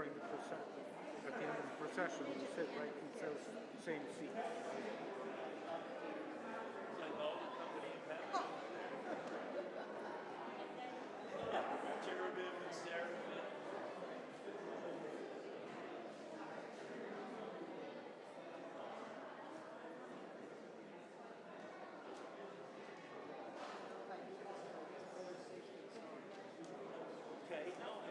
during the at the end of the procession, we sit right in the same seat. Cherubim and seraphim. Okay, no,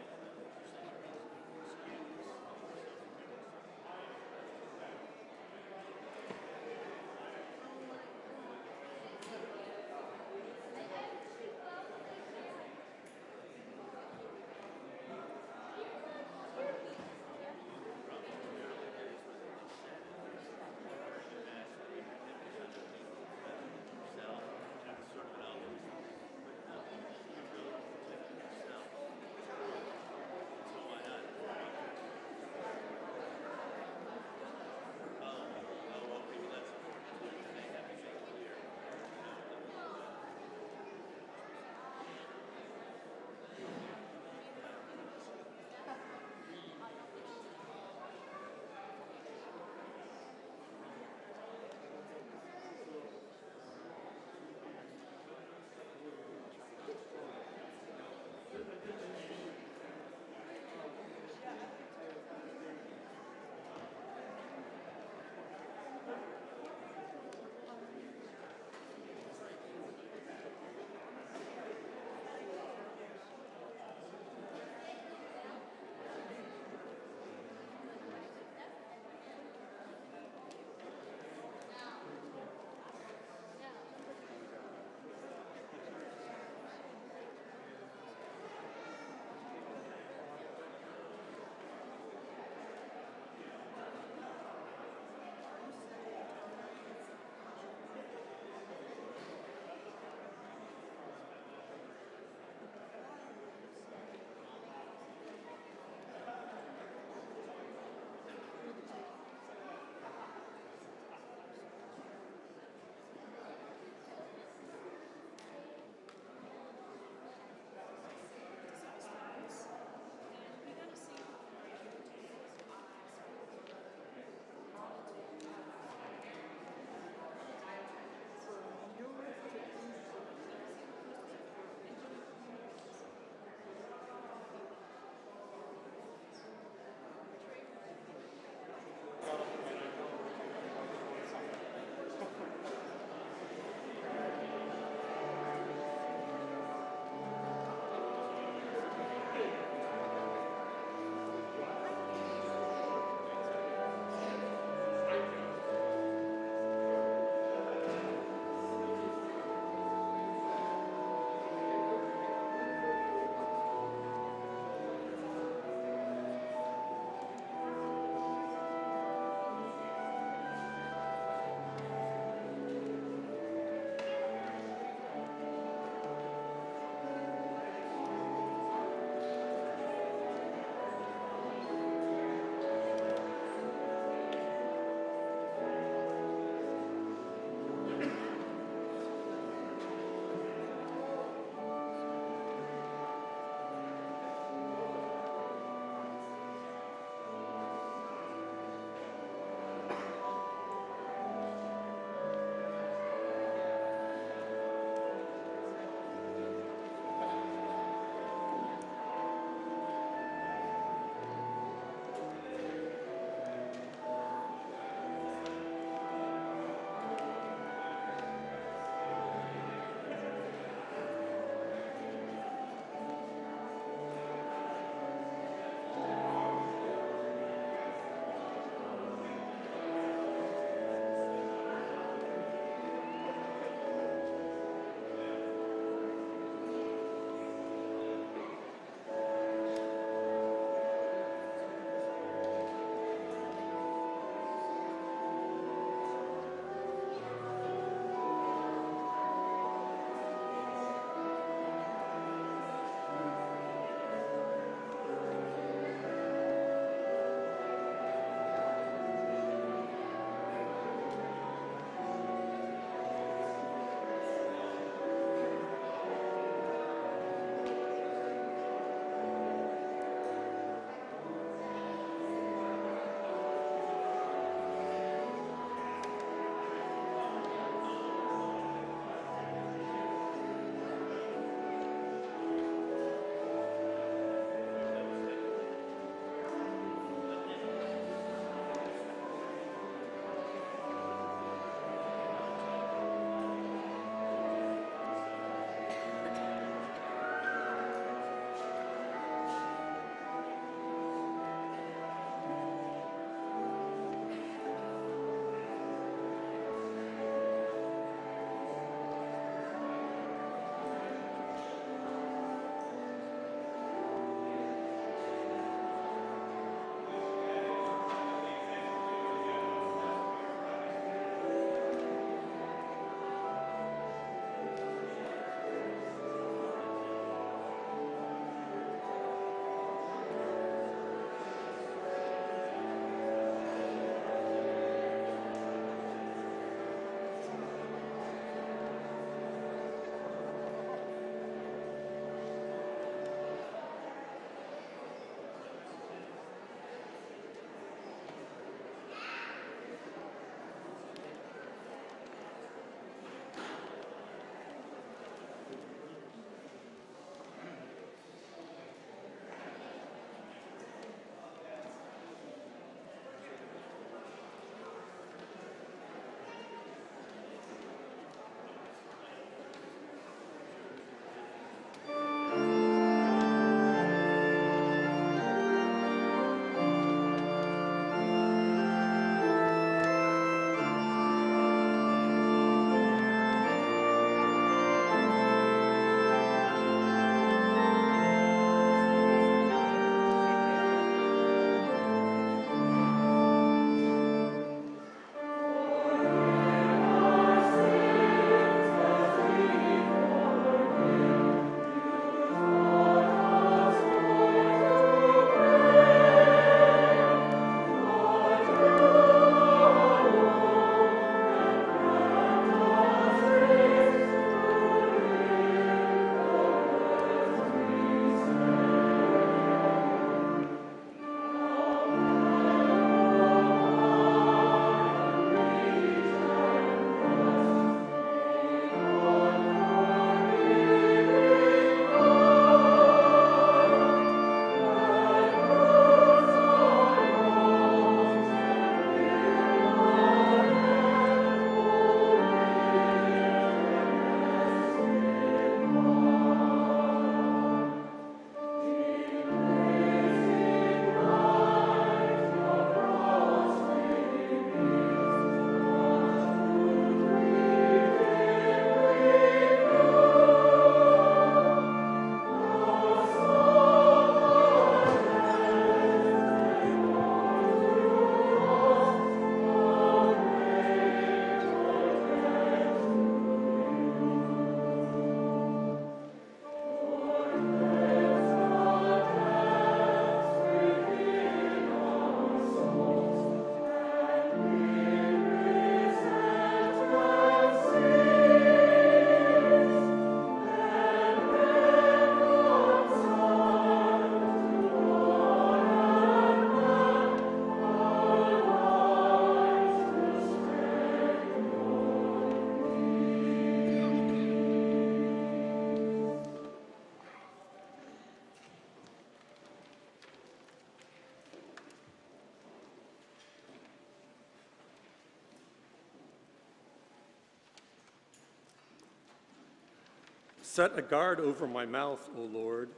Set a guard over my mouth, O Lord.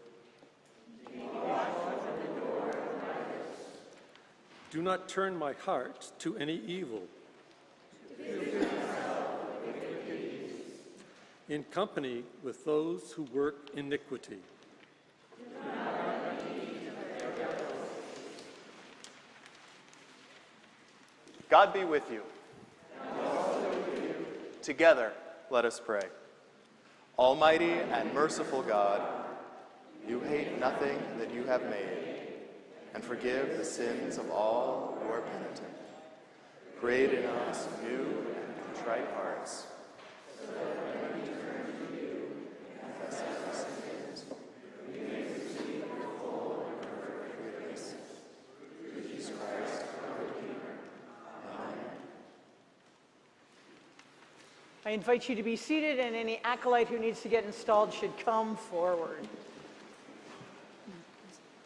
Do not turn my heart to any evil. In company with those who work iniquity. God be with you. Together, let us pray. Almighty and merciful God, you hate nothing that you have made, and forgive the sins of all who are penitent. Create in us new and contrite hearts, so that we turn to you and confess our sins. We may receive your full and perfect forgiveness. Through Jesus Christ, our Redeemer. Amen. I invite you to be seated, and any acolyte who needs to get installed should come forward.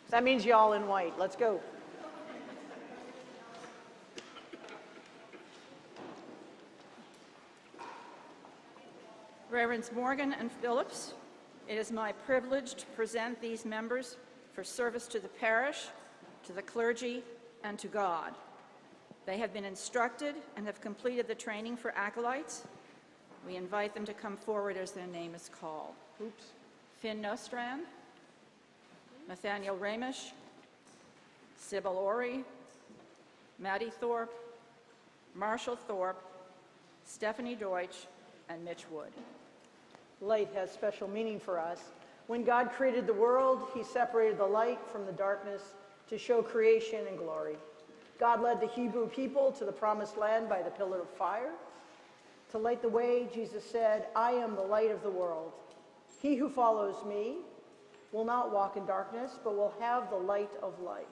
That means you all in white. Let's go. Reverends Morgan and Phillips, it is my privilege to present these members for service to the parish, to the clergy, and to God. They have been instructed and have completed the training for acolytes. We invite them to come forward as their name is called. Finn Nostrand, Nathaniel Ramish, Sybil Ori, Maddie Thorpe, Marshall Thorpe, Stephanie Deutsch, and Mitch Wood. Light has special meaning for us. When God created the world, he separated the light from the darkness to show creation and glory. God led the Hebrew people to the promised land by the pillar of fire. To light the way, Jesus said, "I am the light of the world. He who follows me will not walk in darkness, but will have the light of life."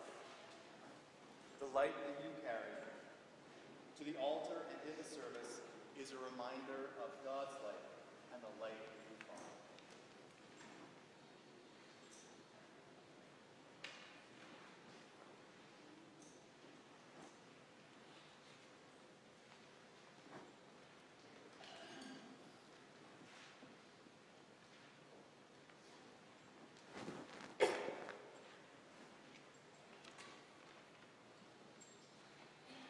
The light that you carry to the altar and in the service is a reminder of God's light and the light that you follow.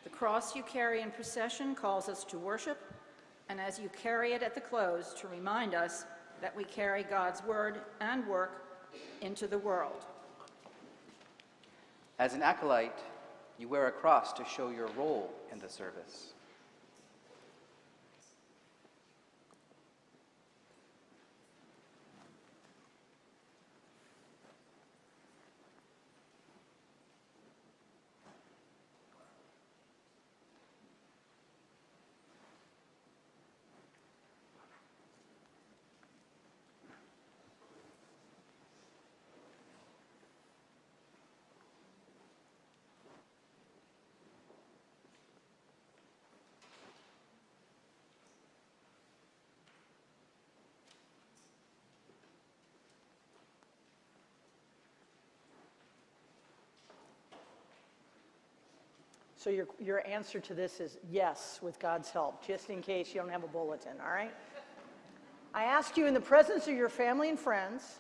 The cross you carry in procession calls us to worship, and as you carry it at the close, to remind us that we carry God's word and work into the world. As an acolyte, you wear a cross to show your role in the service. So your answer to this is yes, with God's help, just in case you don't have a bulletin, all right? I ask you in the presence of your family and friends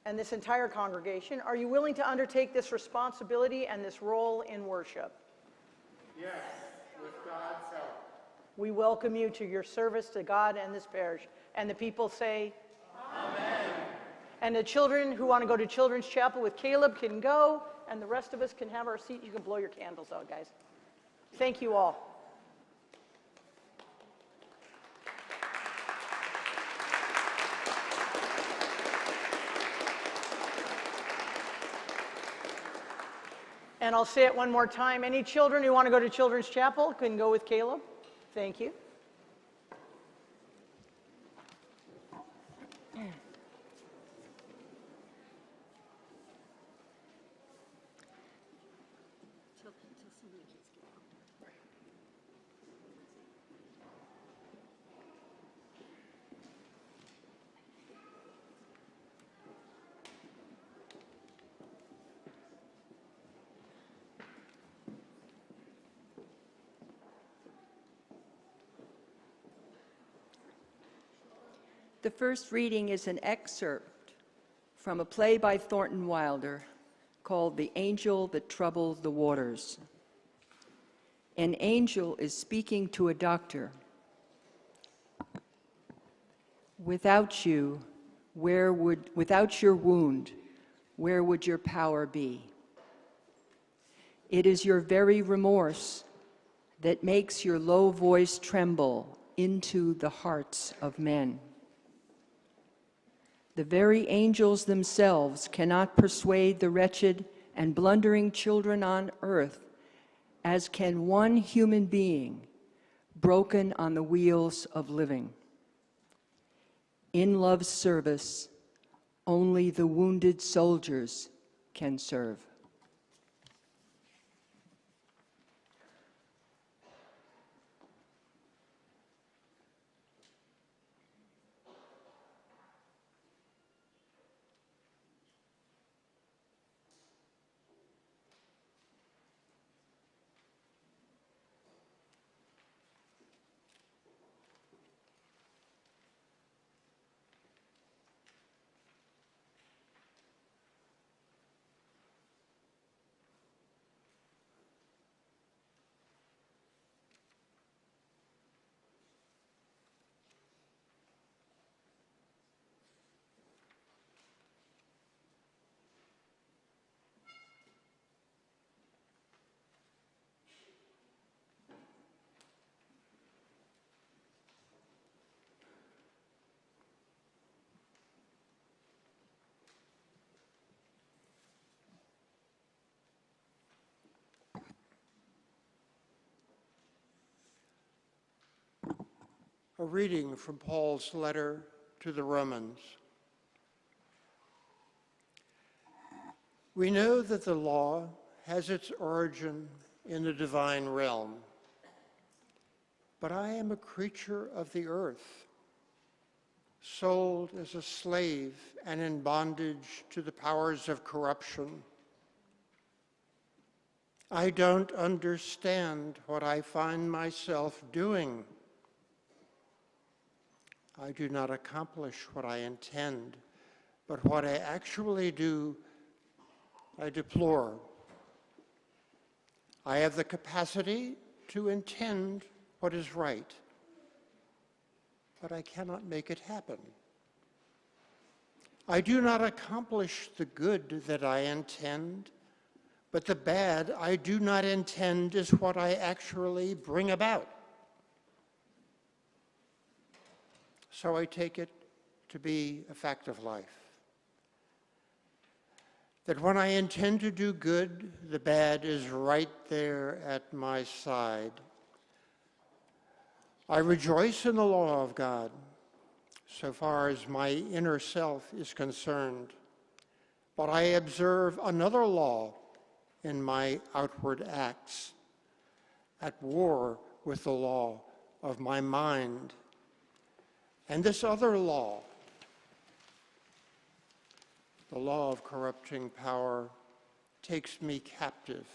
and this entire congregation, are you willing to undertake this responsibility and this role in worship? Yes, with God's help. We welcome you to your service to God and this parish. And the people say, Amen. And the children who want to go to Children's Chapel with Caleb can go, and the rest of us can have our seat. You can blow your candles out, guys. Thank you all. And I'll say it one more time. Any children who want to go to Children's Chapel can go with Caleb. Thank you. The first reading is an excerpt from a play by Thornton Wilder called The Angel That Troubled the Waters. An angel is speaking to a doctor. Without you, without your wound, where would your power be? It is your very remorse that makes your low voice tremble into the hearts of men. The very angels themselves cannot persuade the wretched and blundering children on earth, as can one human being broken on the wheels of living. In love's service, only the wounded soldiers can serve. A reading from Paul's letter to the Romans. We know that the law has its origin in the divine realm, but I am a creature of the earth, sold as a slave and in bondage to the powers of corruption. I don't understand what I find myself doing. I do not accomplish what I intend, but what I actually do, I deplore. I have the capacity to intend what is right, but I cannot make it happen. I do not accomplish the good that I intend, but the bad I do not intend is what I actually bring about. So I take it to be a fact of life, that when I intend to do good, the bad is right there at my side. I rejoice in the law of God, so far as my inner self is concerned, but I observe another law in my outward acts, at war with the law of my mind. And this other law, the law of corrupting power, takes me captive.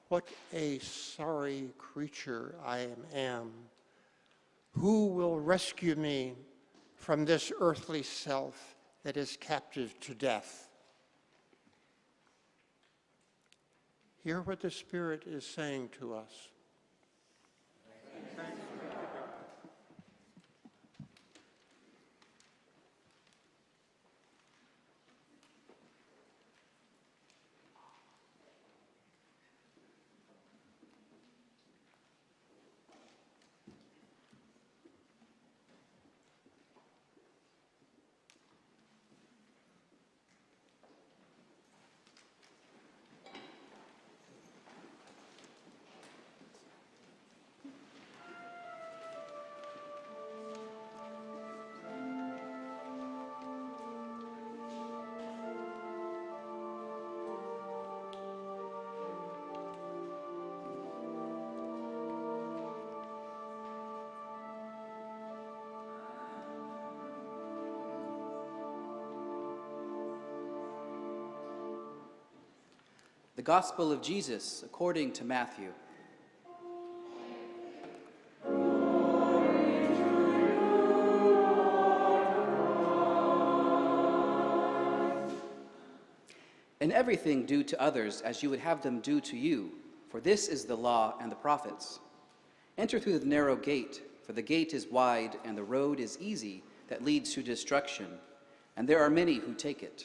What a sorry creature I am. Who will rescue me from this earthly self that is captive to death? Hear what the Spirit is saying to us. The Gospel of Jesus according to Matthew. Glory to you, In everything do to others as you would have them do to you, for this is the law and the prophets. Enter through the narrow gate, for the gate is wide and the road is easy that leads to destruction, and there are many who take it.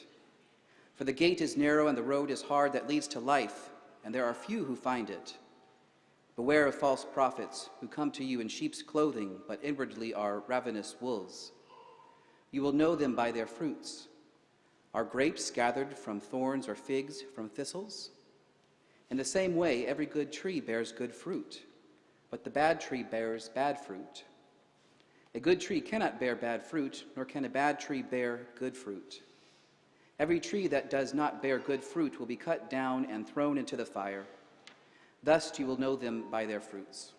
For the gate is narrow and the road is hard that leads to life, and there are few who find it. Beware of false prophets who come to you in sheep's clothing, but inwardly are ravenous wolves. You will know them by their fruits. Are grapes gathered from thorns or figs from thistles? In the same way, every good tree bears good fruit, but the bad tree bears bad fruit. A good tree cannot bear bad fruit, nor can a bad tree bear good fruit. Every tree that does not bear good fruit will be cut down and thrown into the fire. Thus you will know them by their fruits.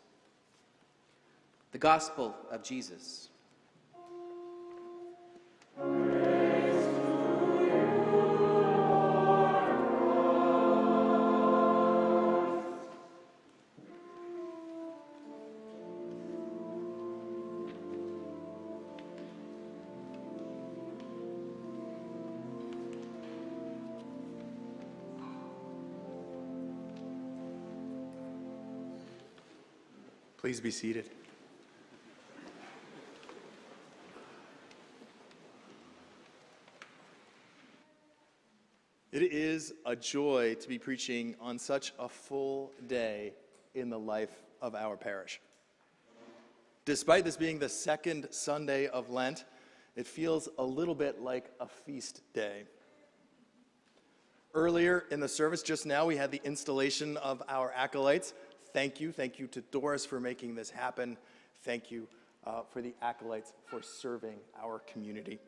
The Gospel of Jesus. Please be seated. It is a joy to be preaching on such a full day in the life of our parish. Despite this being the second Sunday of Lent, it feels a little bit like a feast day. Earlier in the service, just now, we had the installation of our acolytes. Thank you to Doris for making this happen. Thank you for the acolytes for serving our community.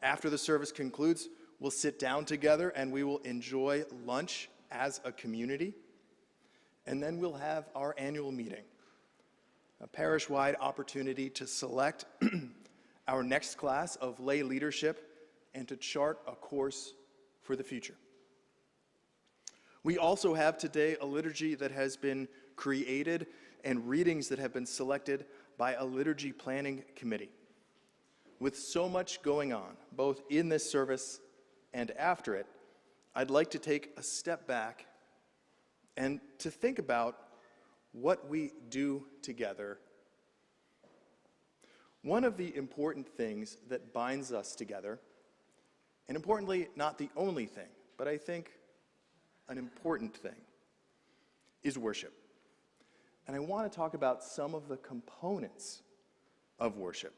After the service concludes, we'll sit down together and we will enjoy lunch as a community. And then we'll have our annual meeting, a parish-wide opportunity to select our next class of lay leadership and to chart a course for the future. We also have today a liturgy that has been created and readings that have been selected by a liturgy planning committee. With so much going on, both in this service and after it, I'd like to take a step back and to think about what we do together. One of the important things that binds us together, and importantly, not the only thing, but I think an important thing, is worship. And I want to talk about some of the components of worship.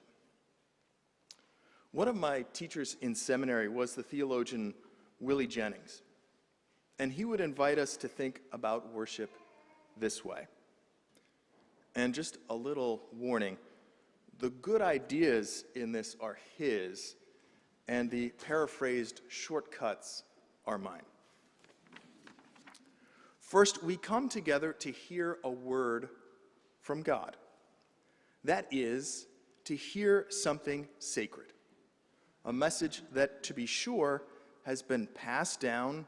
One of my teachers in seminary was the theologian Willie Jennings, and he would invite us to think about worship this way. And just a little warning, the good ideas in this are his, and the paraphrased shortcuts are mine. First, we come together to hear a word from God. That is, to hear something sacred. A message that, to be sure, has been passed down,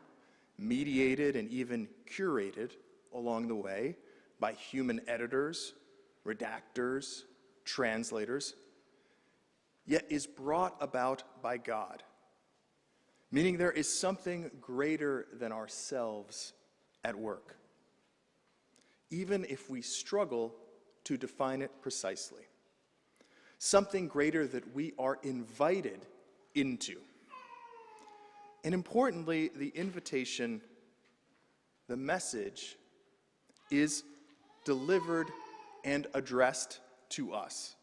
mediated, and even curated along the way by human editors, redactors, translators, yet is brought about by God, meaning there is something greater than ourselves at work, even if we struggle to define it precisely. Something greater that we are invited into. And importantly, the invitation, the message, is delivered and addressed to us.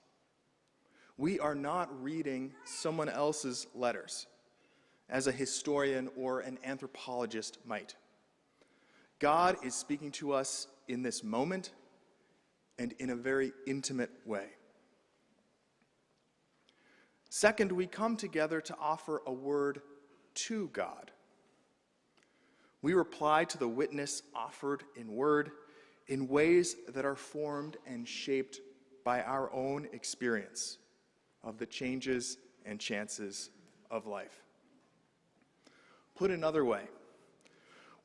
We are not reading someone else's letters, as a historian or an anthropologist might. God is speaking to us in this moment and in a very intimate way. Second, we come together to offer a word to God. We reply to the witness offered in word in ways that are formed and shaped by our own experience of the changes and chances of life. Put another way,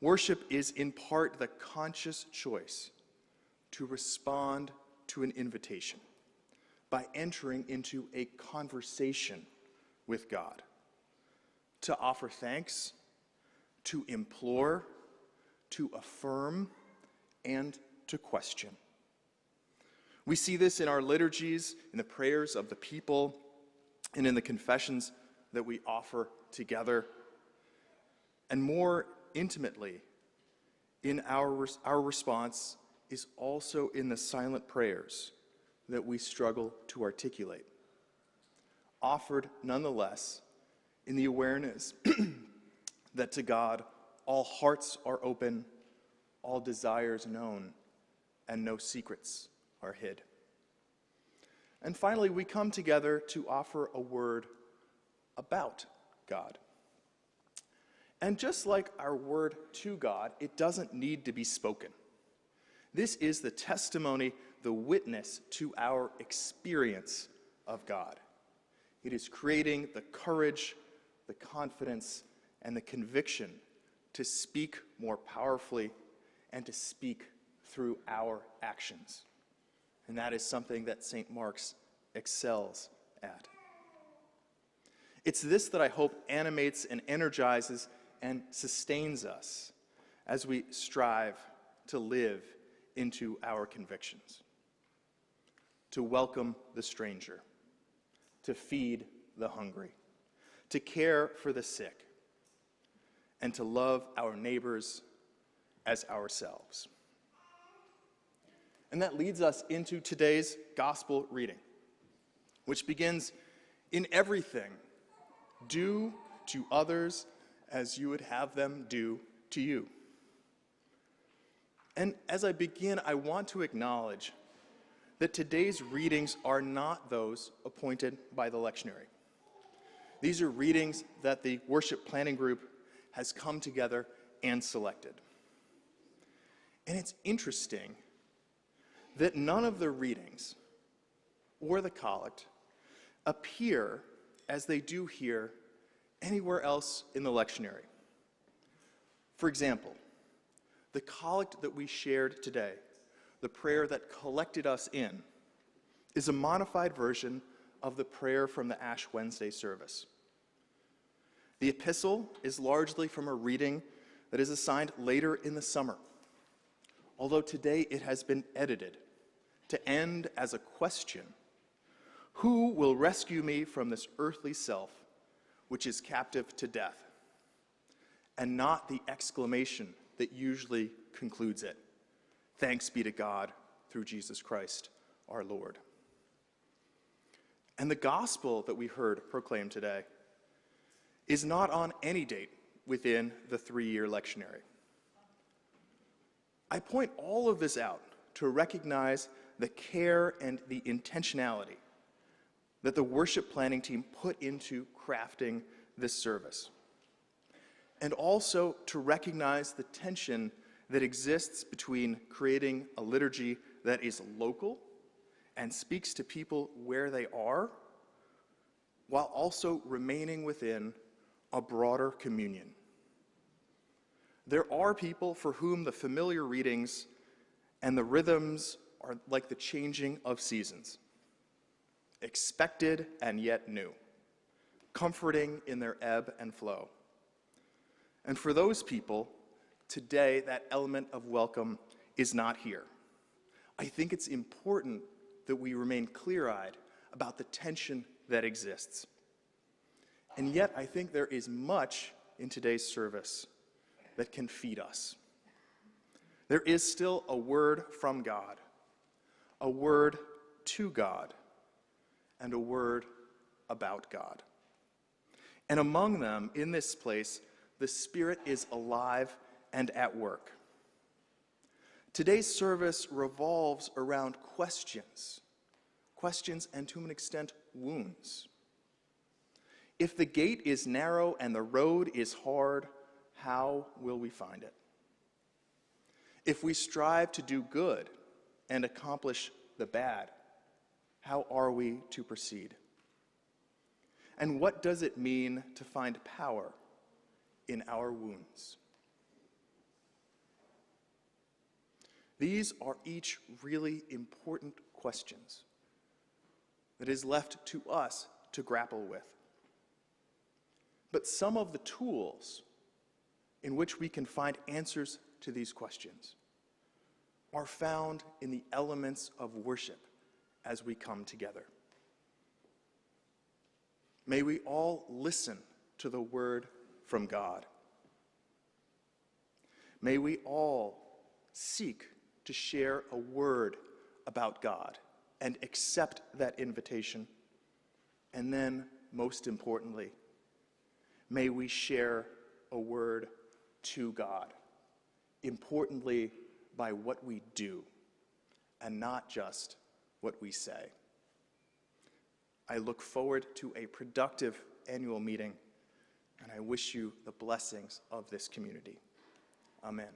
worship is in part the conscious choice to respond to an invitation by entering into a conversation with God, to offer thanks, to implore, to affirm, and to question. We see this in our liturgies, in the prayers of the people, and in the confessions that we offer together, and more intimately, in our response is also in the silent prayers that we struggle to articulate, offered nonetheless in the awareness that to God all hearts are open, all desires known, and no secrets are hid. And finally, we come together to offer a word about God. And just like our word to God, it doesn't need to be spoken. This is the testimony, the witness to our experience of God. It is creating the courage, the confidence, and the conviction to speak more powerfully and to speak through our actions. And that is something that St. Mark's excels at. It's this that I hope animates and energizes and sustains us as we strive to live into our convictions, to welcome the stranger, to feed the hungry, to care for the sick, and to love our neighbors as ourselves. And that leads us into today's gospel reading, which begins, "In everything, do to others as you would have them do to you." And as I begin, I want to acknowledge that today's readings are not those appointed by the lectionary. These are readings that the worship planning group has come together and selected. And it's interesting that none of the readings or the collect appear as they do here anywhere else in the lectionary. For example, the collect that we shared today, the prayer that collected us in, is a modified version of the prayer from the Ash Wednesday service. The epistle is largely from a reading that is assigned later in the summer, although today it has been edited to end as a question: "Who will rescue me from this earthly self, which is captive to death?" And not the exclamation that usually concludes it: "Thanks be to God through Jesus Christ our Lord." And the gospel that we heard proclaimed today is not on any date within the 3-year lectionary. I point all of this out to recognize the care and the intentionality that the worship planning team put into crafting this service, and also to recognize the tension that exists between creating a liturgy that is local and speaks to people where they are, while also remaining within a broader communion. There are people for whom the familiar readings and the rhythms are like the changing of seasons, expected and yet new, comforting in their ebb and flow. And for those people, today that element of welcome is not here. I think it's important that we remain clear-eyed about the tension that exists. And yet I think there is much in today's service that can feed us. There is still a word from God, a word to God, and a word about God. And among them, in this place, the Spirit is alive and at work. Today's service revolves around questions and to an extent, wounds. If the gate is narrow and the road is hard, how will we find it? If we strive to do good and accomplish the bad, how are we to proceed? And what does it mean to find power in our wounds? These are each really important questions that is left to us to grapple with. But some of the tools in which we can find answers to these questions are found in the elements of worship as we come together. May we all listen to the word from God. May we all seek to share a word about God and accept that invitation. And then, most importantly, may we share a word to God, importantly by what we do and not just what we say. I look forward to a productive annual meeting, and I wish you the blessings of this community. Amen.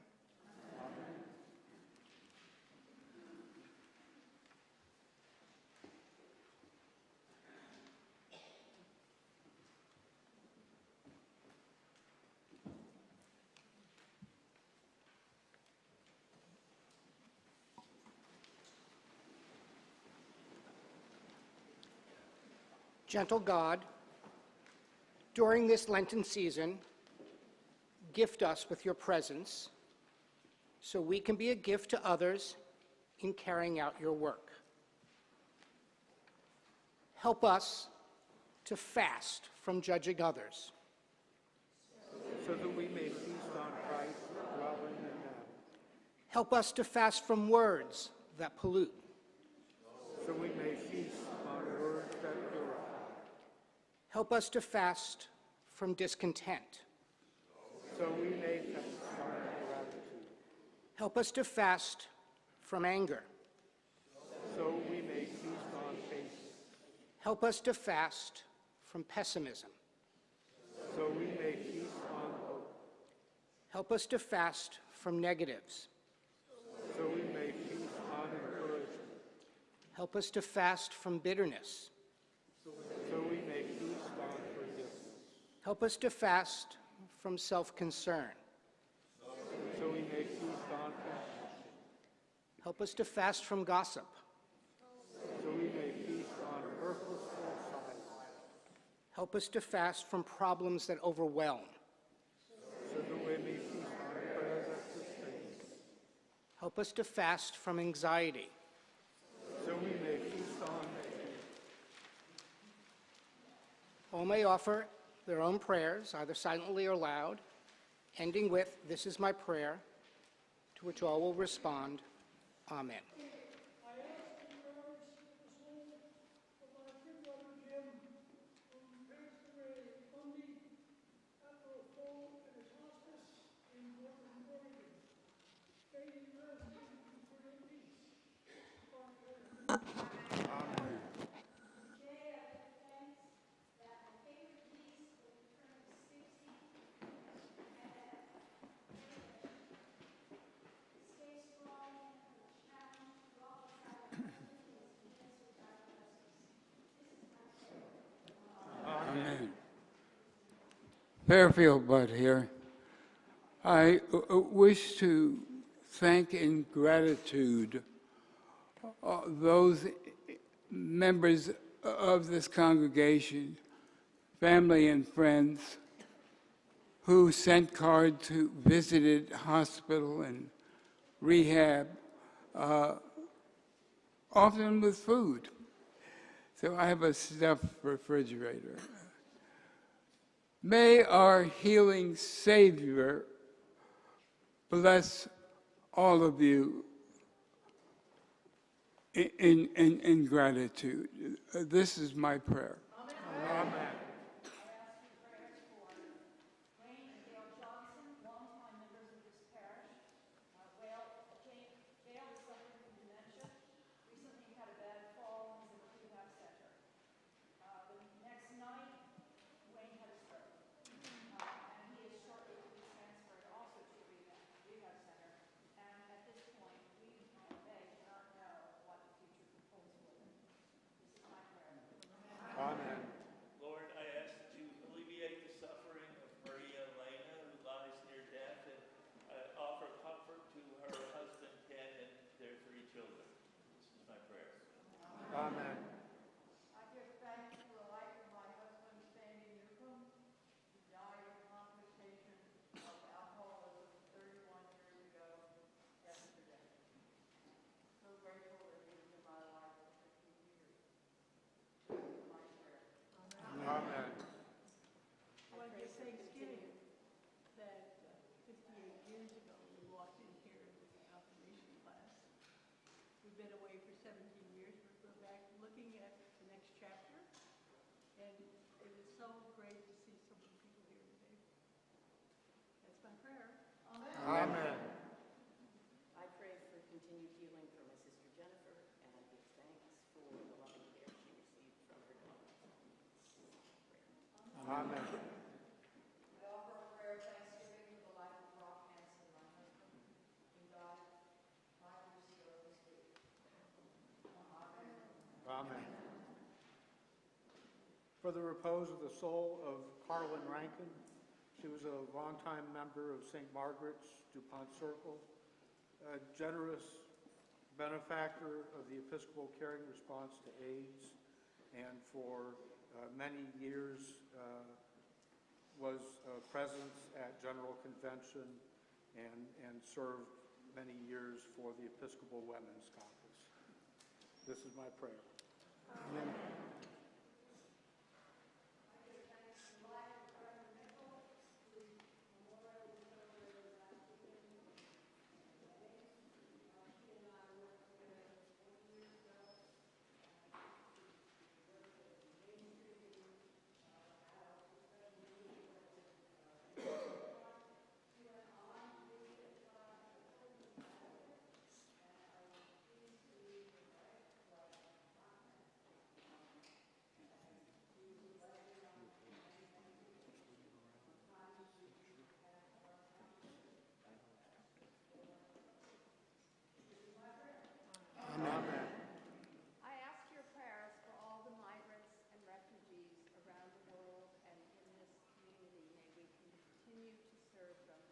Gentle God, during this Lenten season, gift us with your presence so we can be a gift to others in carrying out your work. Help us to fast from judging others, so that we may feast on Christ dwelling in them. help us to fast from words that pollute, So we may feast on words that purify. help us to fast from discontent, So we may feast on gratitude. help us to fast from anger, So we may feast on patience. help us to fast from pessimism, So we may feast on hope. help us to fast from negatives, So we may feast on encouragement. help us to fast from bitterness, So we may feast on forgiveness. help us to fast from self-concern, So we may feast on compassion. help us to fast from gossip, So we may feast on purposeful silence. help us to fast from problems that overwhelm, So that we may feast on prayer that sustains. help us to fast from anxiety, So we may feast on all may offer their own prayers, either silently or loud, ending with, "This is my prayer," to which all will respond, "Amen." Fairfield Butt here. I wish to thank in gratitude those members of this congregation, family and friends, who sent cards, who visited hospital and rehab, often with food. So I have a stuffed refrigerator. May our healing Savior bless all of you in gratitude. This is my prayer. Amen. Lord, I so great to see so many people here today. That's my prayer. Amen. I pray for continued healing for my sister Jennifer and give thanks for the loving care she received from her daughter. Amen. I offer a prayer of thanksgiving for the life of Rock Hansen, my husband, who died 5 years ago this week. Amen. Amen. For the repose of the soul of Carlin Rankin, she was a longtime member of St. Margaret's, DuPont Circle, a generous benefactor of the Episcopal Caring Response to AIDS, and for many years was a presence at General Convention and served many years for the Episcopal Women's Caucus. This is my prayer. Amen. I ask your prayers for all the migrants and refugees around the world and in this community. May we continue to serve them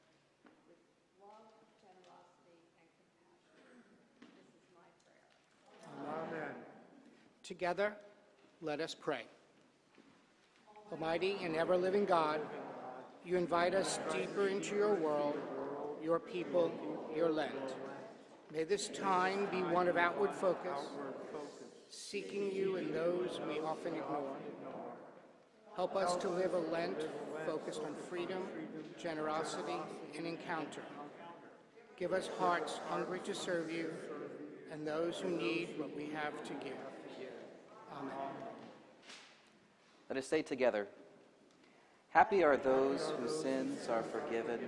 with love, generosity, and compassion. This is my prayer. Amen. Together, let us pray. Almighty and ever-living God, you invite us deeper into your world, your people, your land. May this time be one of outward focus, seeking you in those we often ignore. Help us to live a Lent focused on freedom, generosity, and encounter. Give us hearts hungry to serve you and those who need what we have to give. Amen. Let us say together, happy are those whose sins are forgiven,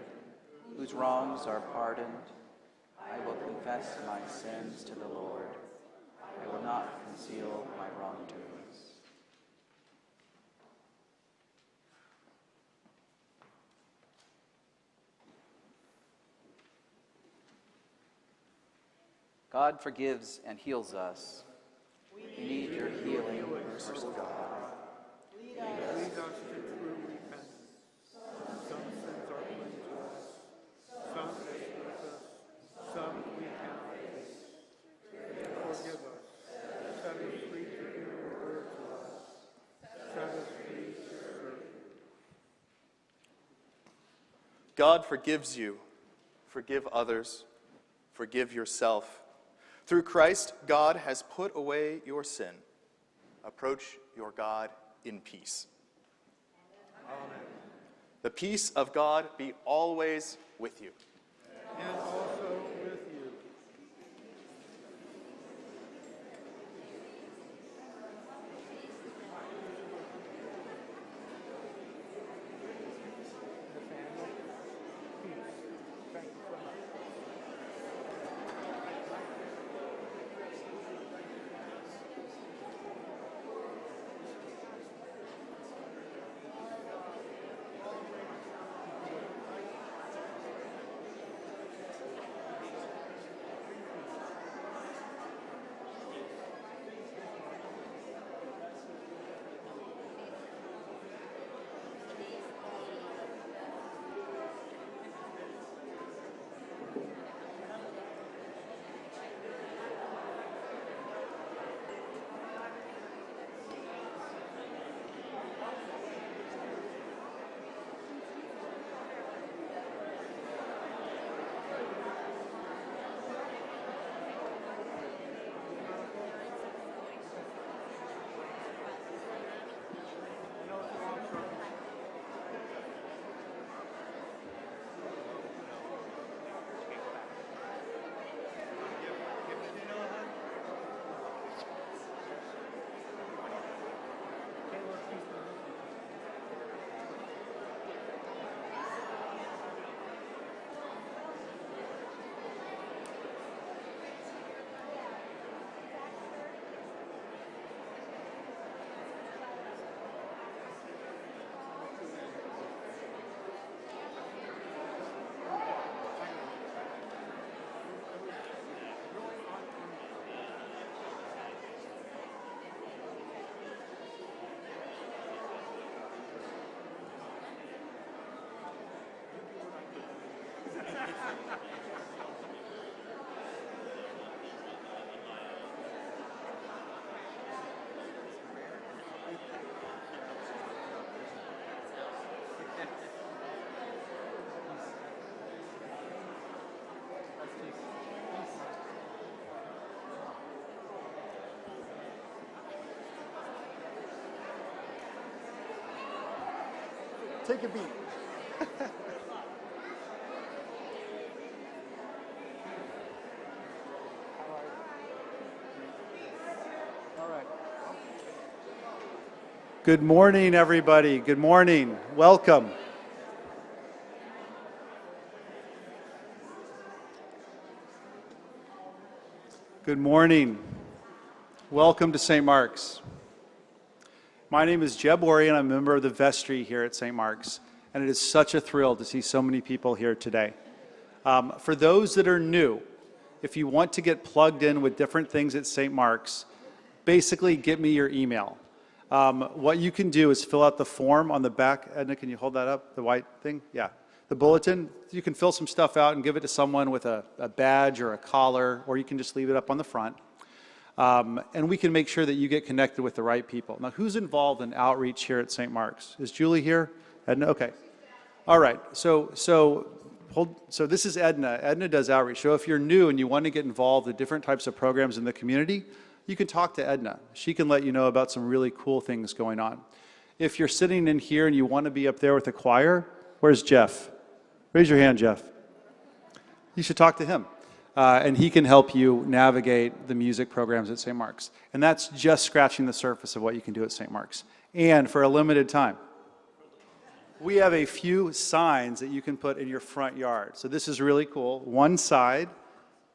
whose wrongs are pardoned. I will confess my sins to the Lord. I will not conceal my wrongdoings. God forgives and heals us. We need your healing, merciful God. Lead us to true repentance. Some sins are plain to us, some escape us, some we cannot face. Forgive us. Set us free to hear your word to us. Set us free to serve you. God forgives you. Forgive others. Forgive yourself. Through Christ, God has put away your sin. Approach your God in peace. Amen. The peace of God be always with you. And also with you. Nathaniel, peace. Thank you so much. Take a beat. Good morning, everybody. Good morning. Welcome. Good morning. Welcome to St. Mark's. My name is Jeb Worry, and I'm a member of the vestry here at St. Mark's, and it is such a thrill to see so many people here today. For those that are new, if you want to get plugged in with different things at St. Mark's, basically give me your email. What you can do is fill out the form on the back. Edna, can you hold that up, the white thing? Yeah. The bulletin, you can fill some stuff out and give it to someone with a badge or a collar, or you can just leave it up on the front. And we can make sure that you get connected with the right people. Now, who's involved in outreach here at St. Mark's? Is Julie here? Edna? Okay. All right. So this is Edna. Edna does outreach. So if you're new and you want to get involved in different types of programs in the community, you can talk to Edna. She can let you know about some really cool things going on. If you're sitting in here and you want to be up there with the choir, where's Jeff? Raise your hand, Jeff. You should talk to him. And he can help you navigate the music programs at St. Mark's. And that's just scratching the surface of what you can do at St. Mark's. And for a limited time, we have a few signs that you can put in your front yard. So this is really cool. One side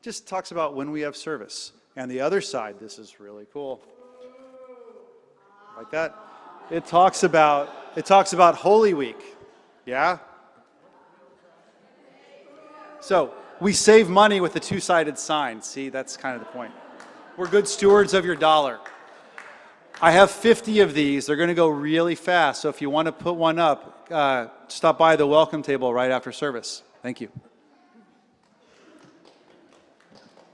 just talks about when we have service. And the other side, this is really cool. Like that. It talks about Holy Week. Yeah? So we save money with the two-sided sign. See, that's kind of the point. We're good stewards of your dollar. I have 50 of these. They're going to go really fast. So if you want to put one up, stop by the welcome table right after service. Thank you.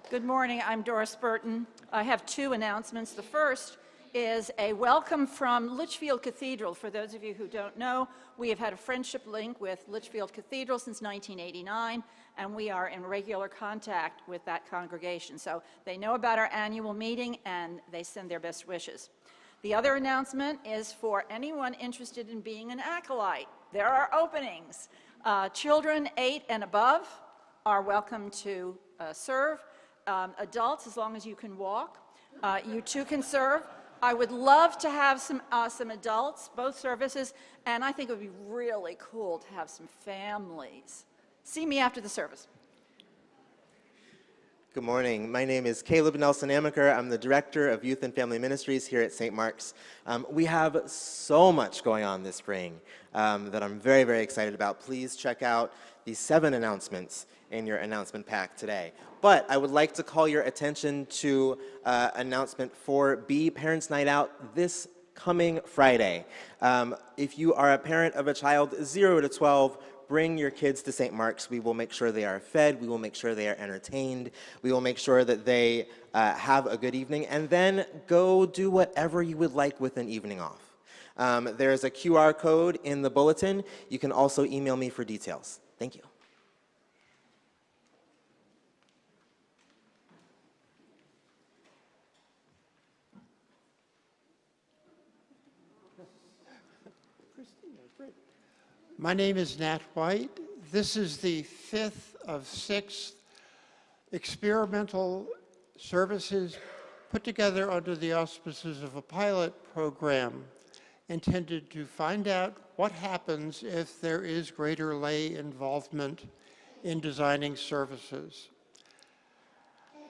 Good morning. I'm Doris Burton. I have two announcements. The first is a welcome from Litchfield Cathedral. For those of you who don't know, we have had a friendship link with Litchfield Cathedral since 1989, and we are in regular contact with that congregation. So they know about our annual meeting, and they send their best wishes. The other announcement is for anyone interested in being an acolyte. There are openings. Children 8 and above are welcome to serve. Adults, as long as you can walk, you too can serve. I would love to have some adults, both services, and I think it would be really cool to have some families. See me after the service. Good morning. My name is Caleb Nelson Amaker. I'm the Director of Youth and Family Ministries here at St. Mark's. We have so much going on this spring that I'm very, very excited about. Please check out the 7 announcements in your announcement pack today. But I would like to call your attention to announcement for B Parents Night Out this coming Friday. If you are a parent of a child 0 to 12, bring your kids to St. Mark's. We will make sure they are fed. We will make sure they are entertained. We will make sure that they have a good evening. And then go do whatever you would like with an evening off. There's a QR code in the bulletin. You can also email me for details. Thank you. My name is Nat White. This is the 5th of 6 experimental services put together under the auspices of a pilot program intended to find out what happens if there is greater lay involvement in designing services.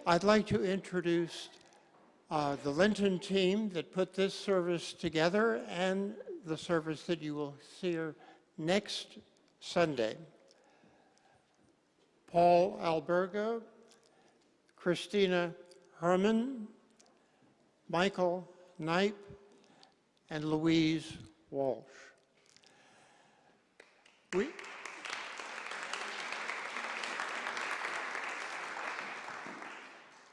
I'd like to introduce the Linton team that put this service together and the service that you will see next Sunday. Paul Albergo, Christina Herman, Michael Knipe, and Louise Walsh.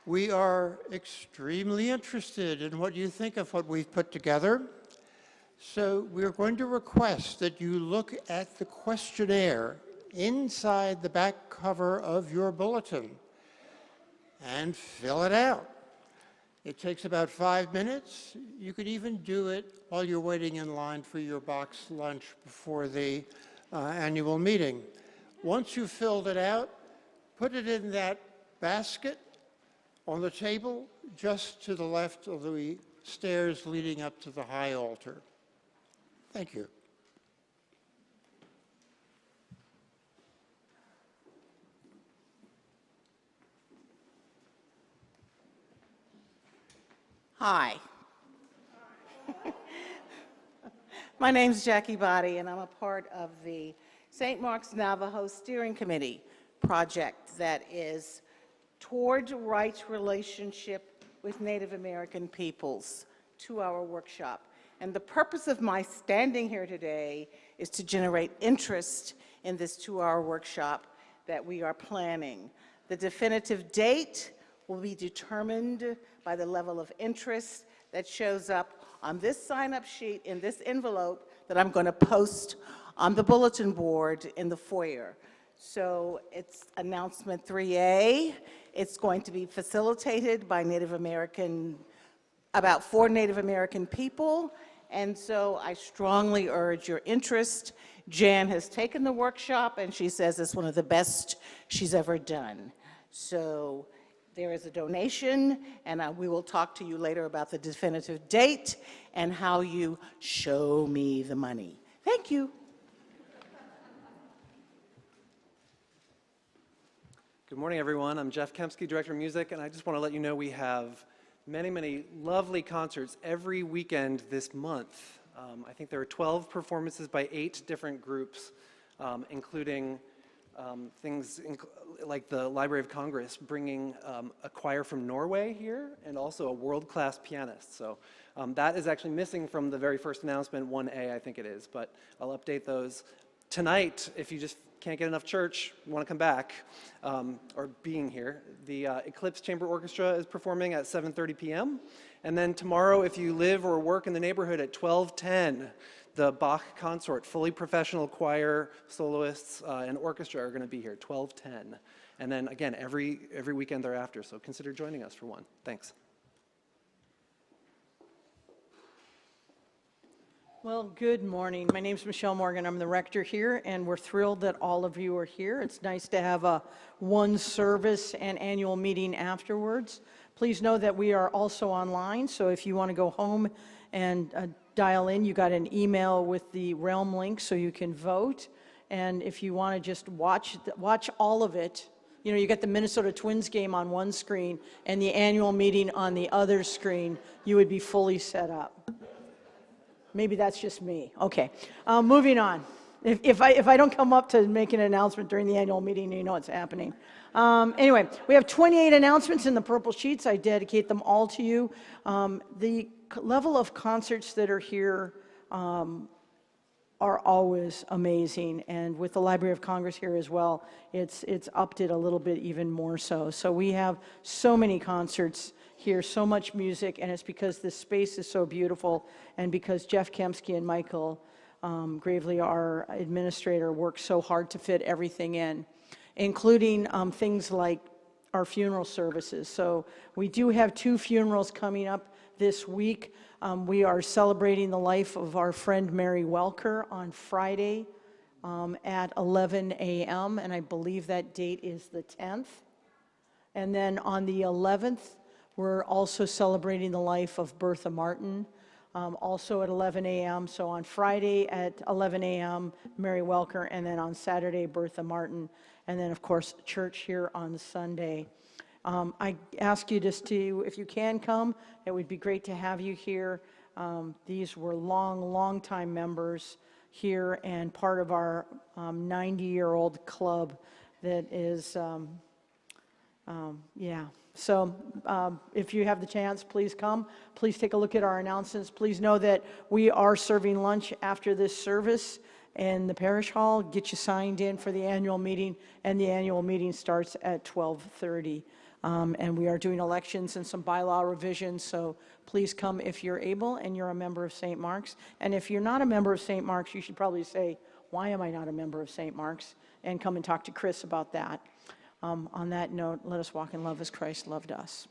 We are extremely interested in what you think of what we've put together. So we're going to request that you look at the questionnaire inside the back cover of your bulletin and fill it out. It takes about 5 minutes. You could even do it while you're waiting in line for your box lunch before the annual meeting. Once you've filled it out, put it in that basket on the table just to the left of the stairs leading up to the high altar. Thank you. Hi. My name's Jackie Body, and I'm a part of the St. Mark's Navajo Steering Committee project that is toward right relationship with Native American peoples, 2-hour workshop. And the purpose of my standing here today is to generate interest in this 2-hour workshop that we are planning. The definitive date will be determined by the level of interest that shows up on this sign-up sheet in this envelope that I'm going to post on the bulletin board in the foyer. So it's announcement 3A. It's going to be facilitated by about 4 Native American people. And so I strongly urge your interest. Jan has taken the workshop, and she says it's one of the best she's ever done. So there is a donation, and we will talk to you later about the definitive date and how you show me the money. Thank you. Good morning, everyone. I'm Jeff Kempsky, Director of Music, and I just want to let you know we have many, many lovely concerts every weekend this month. I think there are 12 performances by 8 different groups, including things like the Library of Congress bringing a choir from Norway here and also a world-class pianist. So that is actually missing from the very first announcement, 1A I think it is, but I'll update those. Tonight, if you just can't get enough church, you want to come back, or being here, the Eclipse Chamber Orchestra is performing at 7:30 p.m. And then tomorrow, if you live or work in the neighborhood at 12:10, the Bach Consort, fully professional choir, soloists, and orchestra are going to be here, 12:10. And then again, every weekend thereafter, so consider joining us for one. Thanks. Well, good morning. My name's Michelle Morgan. I'm the rector here, and we're thrilled that all of you are here. It's nice to have a one service and annual meeting afterwards. Please know that we are also online, so if you want to go home and dial in, you got an email with the Realm link so you can vote. And if you want to just watch all of it, you know, you got the Minnesota Twins game on one screen and the annual meeting on the other screen, you would be fully set up. Maybe that's just me. Okay, moving on. If I don't come up to make an announcement during the annual meeting, you know what's happening. Anyway, we have 28 announcements in the purple sheets. I dedicate them all to you. The level of concerts that are here are always amazing, and with the Library of Congress here as well, it's upped it a little bit even more so. So we have so many concerts here, so much music, and it's because this space is so beautiful, and because Jeff Kempsky and Michael Gravely, our administrator, worked so hard to fit everything in, including things like our funeral services. So we do have 2 funerals coming up this week. We are celebrating the life of our friend Mary Welker on Friday at 11 a.m., and I believe that date is the 10th. And then on the 11th, we're also celebrating the life of Bertha Martin, also at 11 a.m. So on Friday at 11 a.m., Mary Welker, and then on Saturday, Bertha Martin, and then, of course, church here on Sunday. I ask you just to, if you can come, it would be great to have you here. These were long time members here and part of our 90-year-old club that is, yeah. So if you have the chance, please come. Please take a look at our announcements. Please know that we are serving lunch after this service in the parish hall. Get you signed in for the annual meeting, and the annual meeting starts at 12:30. And we are doing elections and some bylaw revisions, so please come if you're able and you're a member of St. Mark's. And if you're not a member of St. Mark's, you should probably say, why am I not a member of St. Mark's? And come and talk to Chris about that. On that note, let us walk in love as Christ loved us.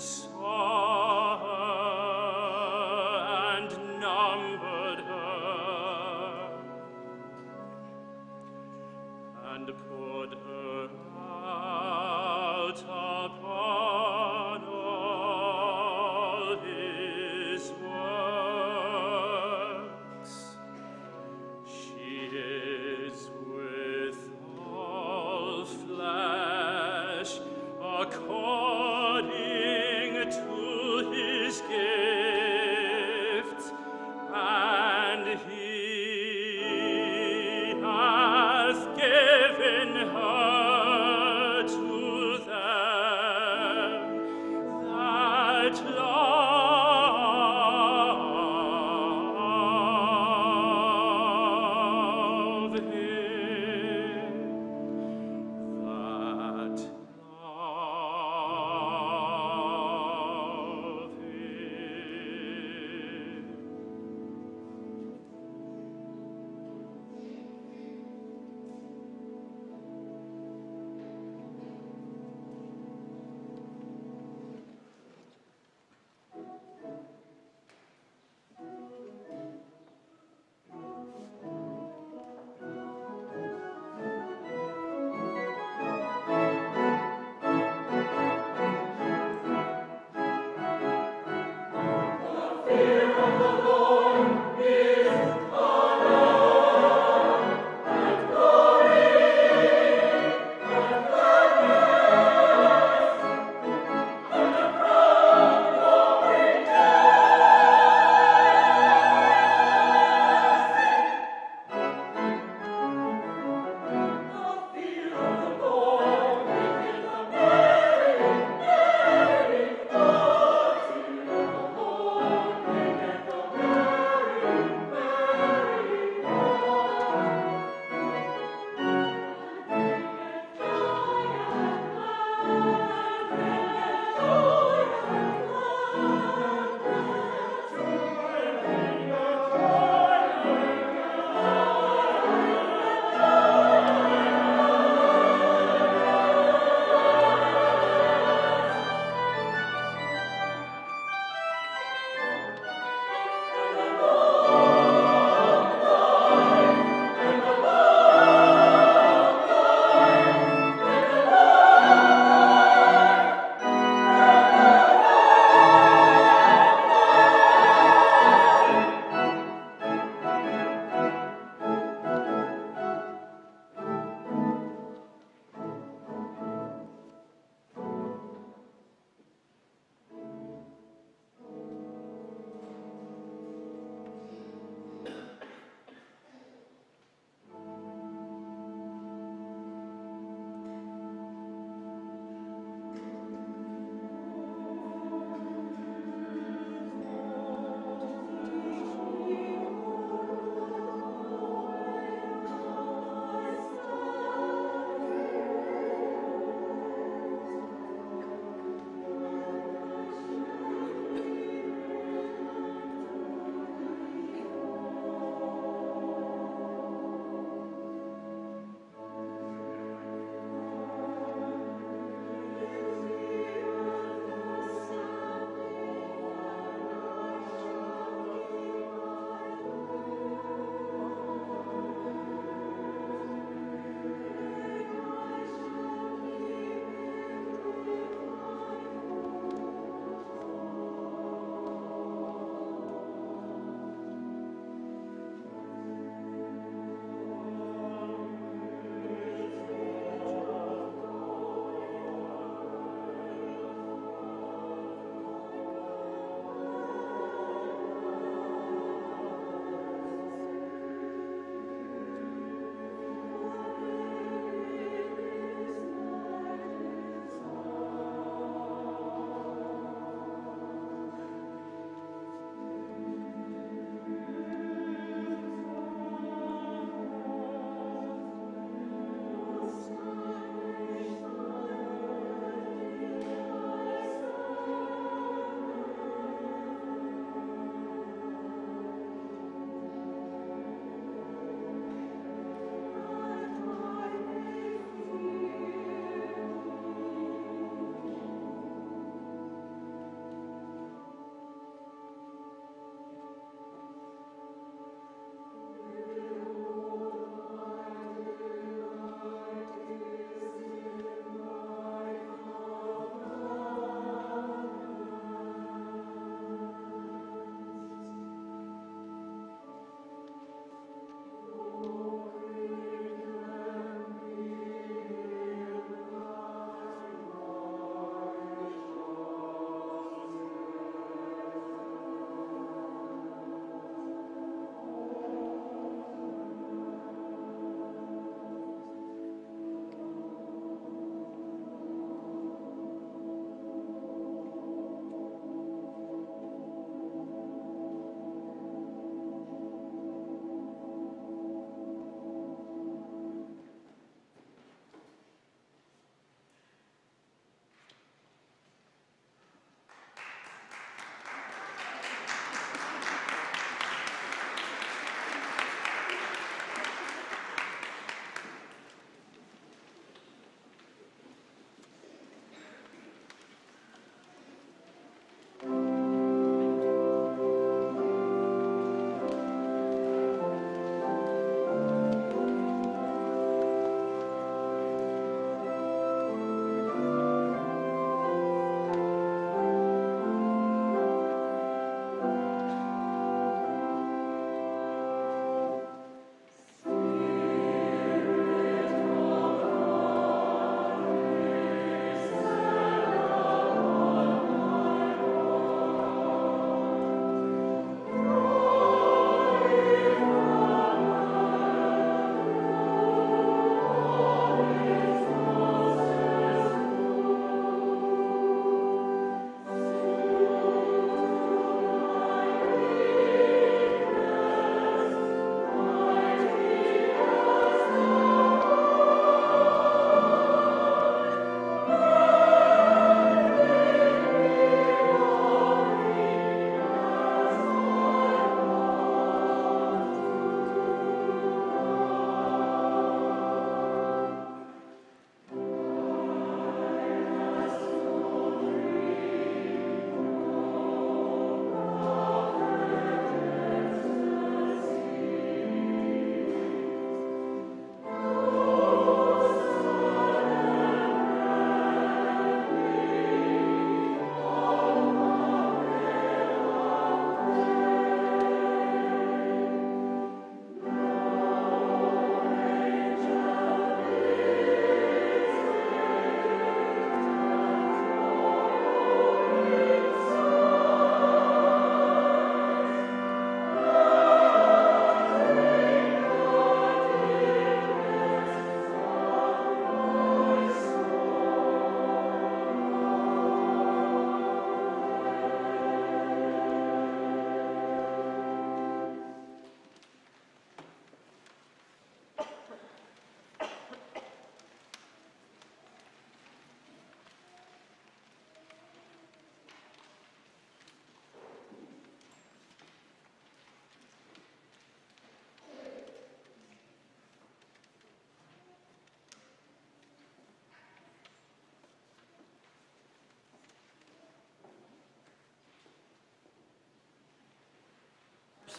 saw her and numbered her, and poured her out upon all his works. She is with all flesh according to his gift, and he hath given her to them that love him, that love him.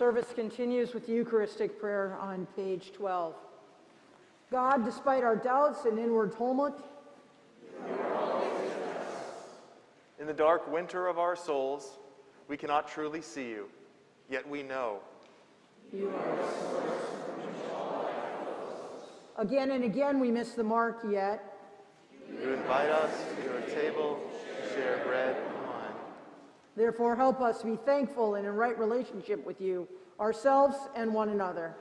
service continues with the Eucharistic prayer on page 12. God, despite our doubts and inward tumult, in the dark winter of our souls, we cannot truly see you, yet we know. You are the source from which all life flows. Again and again we miss the mark, yet You invite us to your table to share bread and wine. therefore help us to be thankful and in right relationship with you, ourselves and one another.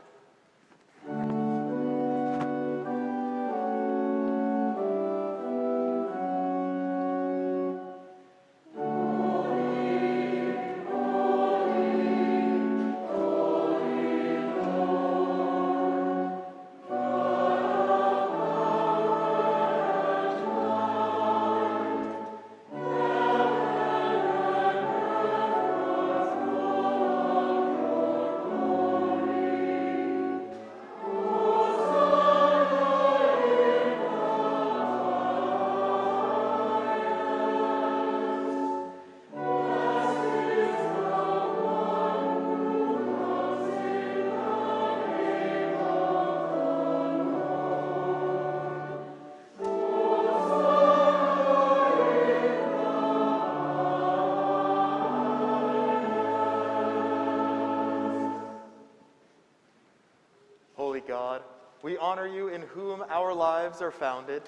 Holy God, we honor you in whom our lives are founded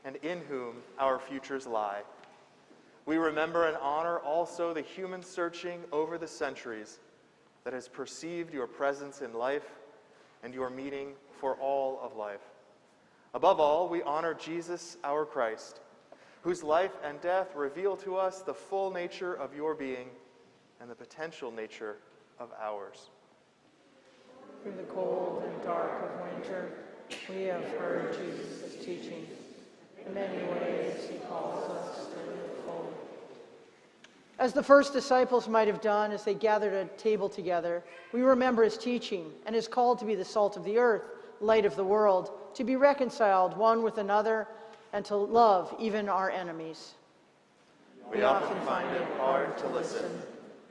and in whom our futures lie. We remember and honor also the human searching over the centuries that has perceived your presence in life and your meaning for all of life. Above all, we honor Jesus, our Christ, whose life and death reveal to us the full nature of your being and the potential nature of ours. Through the cold and dark of winter, we have heard Jesus' teaching. In many ways, he calls us to live fully. As the first disciples might have done as they gathered at a table together, we remember his teaching and his call to be the salt of the earth, light of the world, to be reconciled one with another, and to love even our enemies. We often find it hard to listen,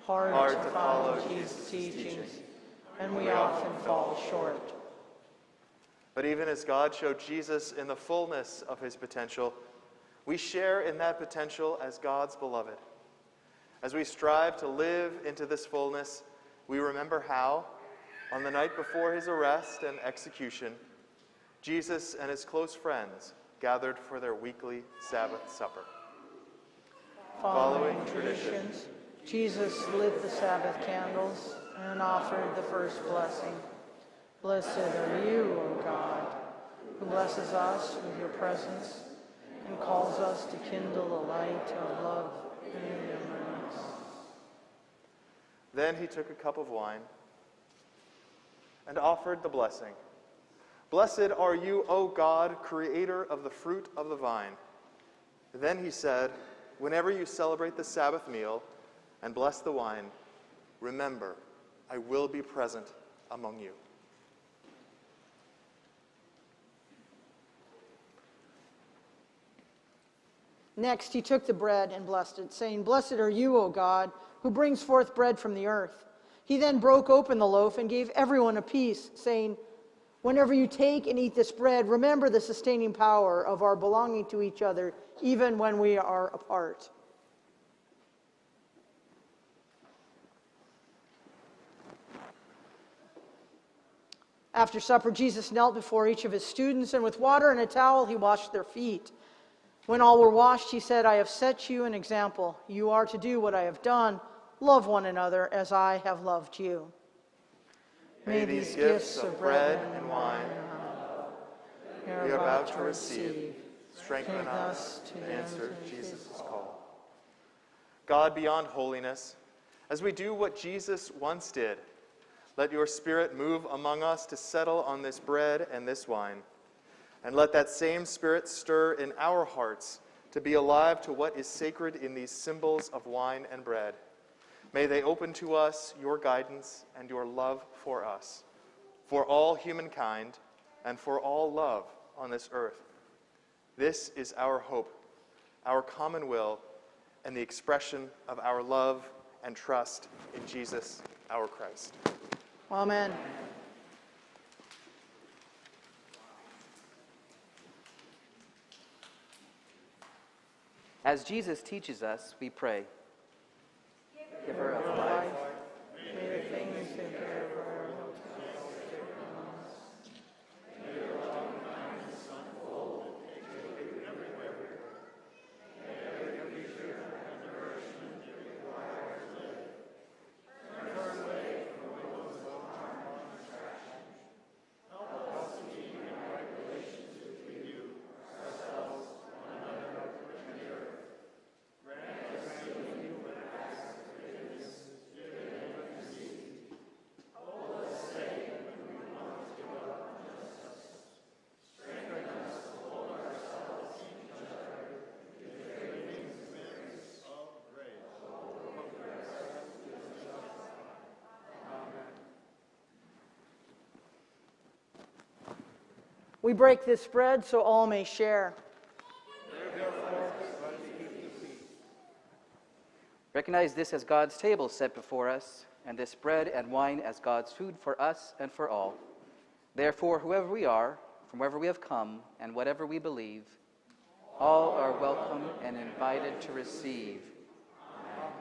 hard to follow Jesus' teachings, and we often fall short. But even as God showed Jesus in the fullness of his potential, we share in that potential as God's beloved. As we strive to live into this fullness, we remember how, on the night before his arrest and execution, Jesus and his close friends gathered for their weekly Sabbath supper. Following traditions, Jesus lit the Sabbath candles and offered the first blessing. Blessed are you, O God, who blesses us with your presence and calls us to kindle the light of love and remembrance. Then he took a cup of wine and offered the blessing. Blessed are you, O God, creator of the fruit of the vine. Then he said, whenever you celebrate the Sabbath meal and bless the wine, remember, I will be present among you. Next, he took the bread and blessed it, saying, Blessed are you, O God, who brings forth bread from the earth. He then broke open the loaf and gave everyone a piece, saying, Whenever you take and eat this bread, remember the sustaining power of our belonging to each other, even when we are apart. After supper, Jesus knelt before each of his students, and with water and a towel, he washed their feet. When all were washed, he said, I have set you an example. You are to do what I have done. Love one another as I have loved you. May these gifts of bread and wine we are about to receive strengthen us to answer Jesus' call. God, beyond holiness, as we do what Jesus once did, let your Spirit move among us to settle on this bread and this wine. And let that same Spirit stir in our hearts to be alive to what is sacred in these symbols of wine and bread. May they open to us your guidance and your love for us, for all humankind, and for all love on this earth. This is our hope, our common will, and the expression of our love and trust in Jesus, our Christ. Amen. As Jesus teaches us, we pray. Giver of life, may the things in their world We break this bread so all may share. Recognize this as God's table set before us, and this bread and wine as God's food for us and for all. Therefore, whoever we are, from wherever we have come, and whatever we believe, all are welcome and invited to receive. Amen.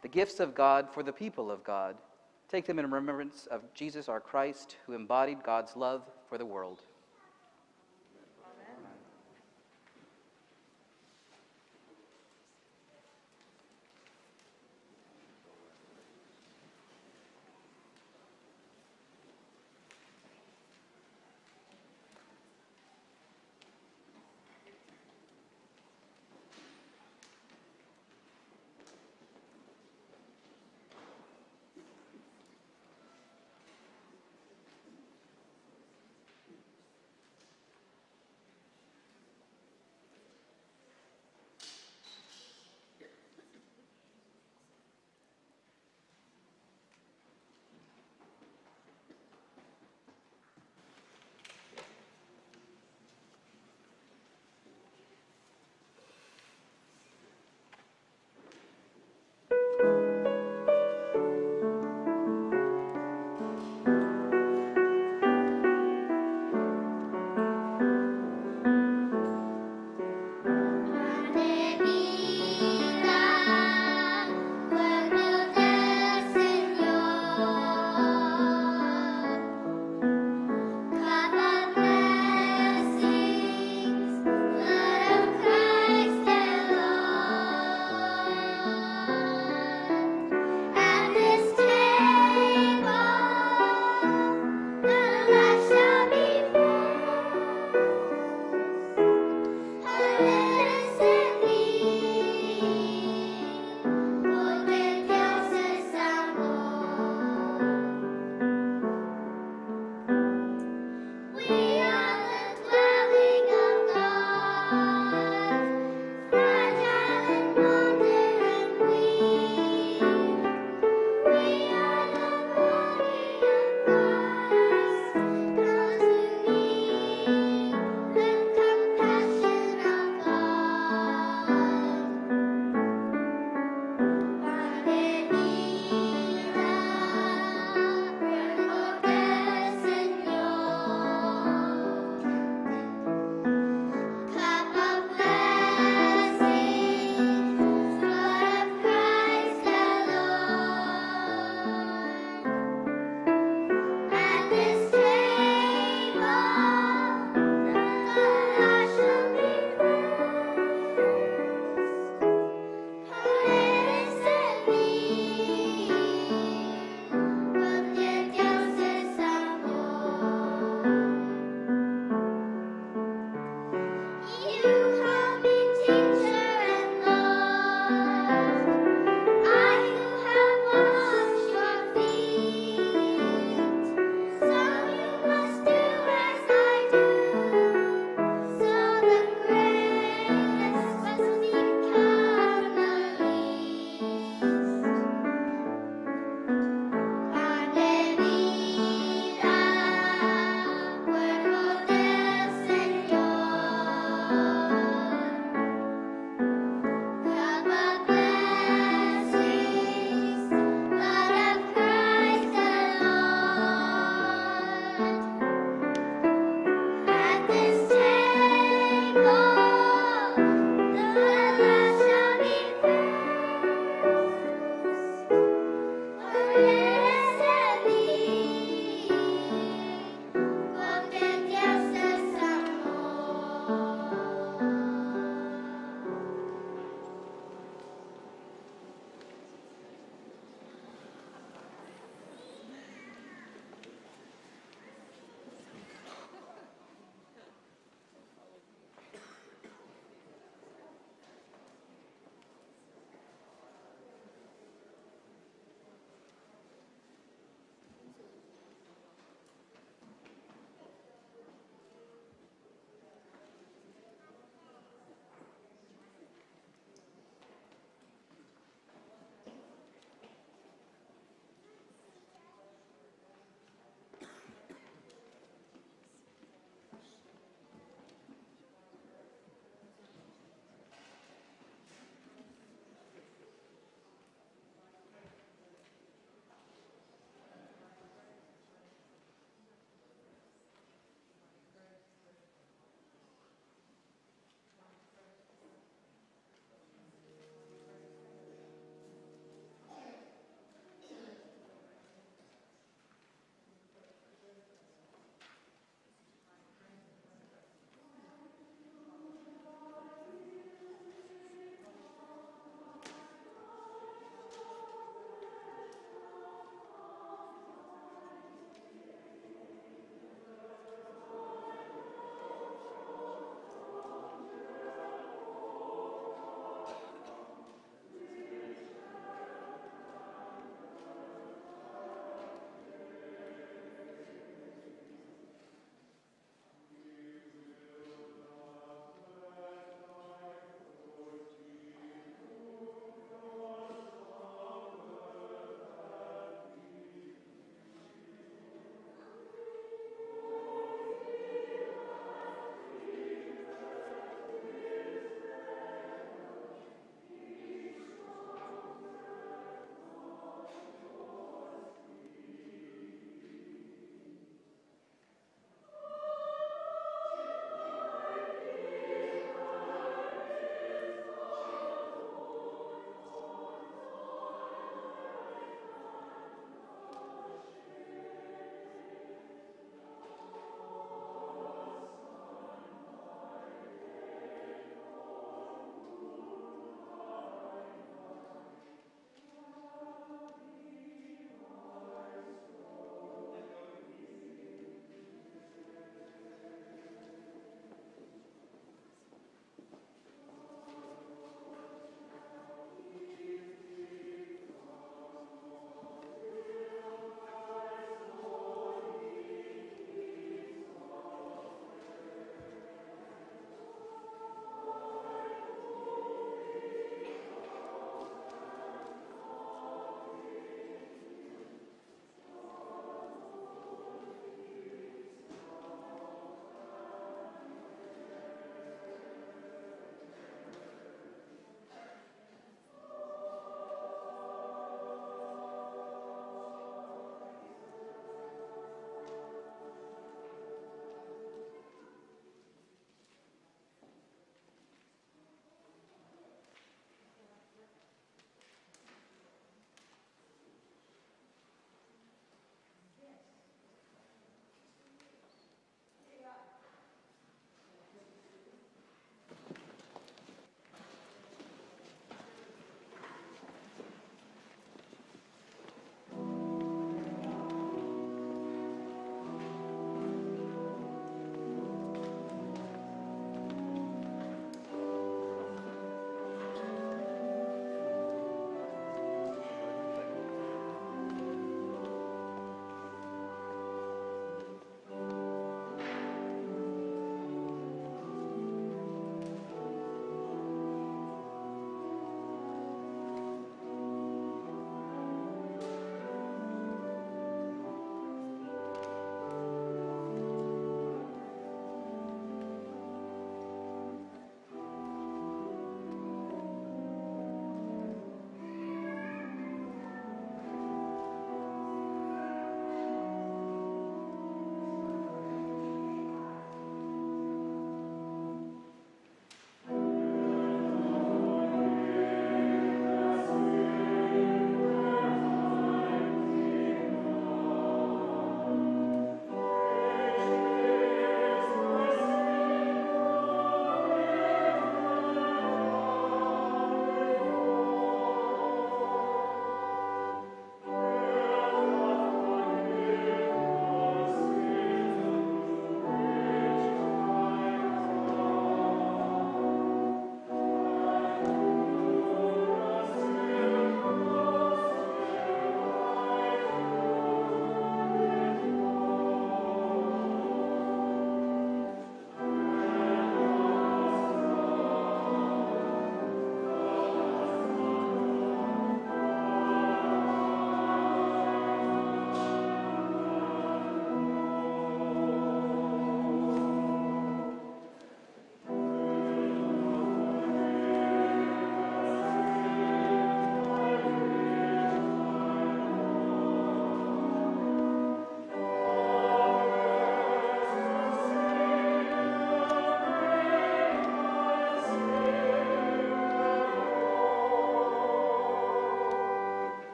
The gifts of God for the people of God. Take them in remembrance of Jesus our Christ, who embodied God's love for the world.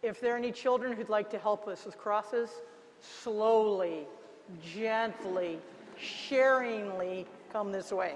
If there are any children who'd like to help us with crosses, slowly, gently, sharingly come this way.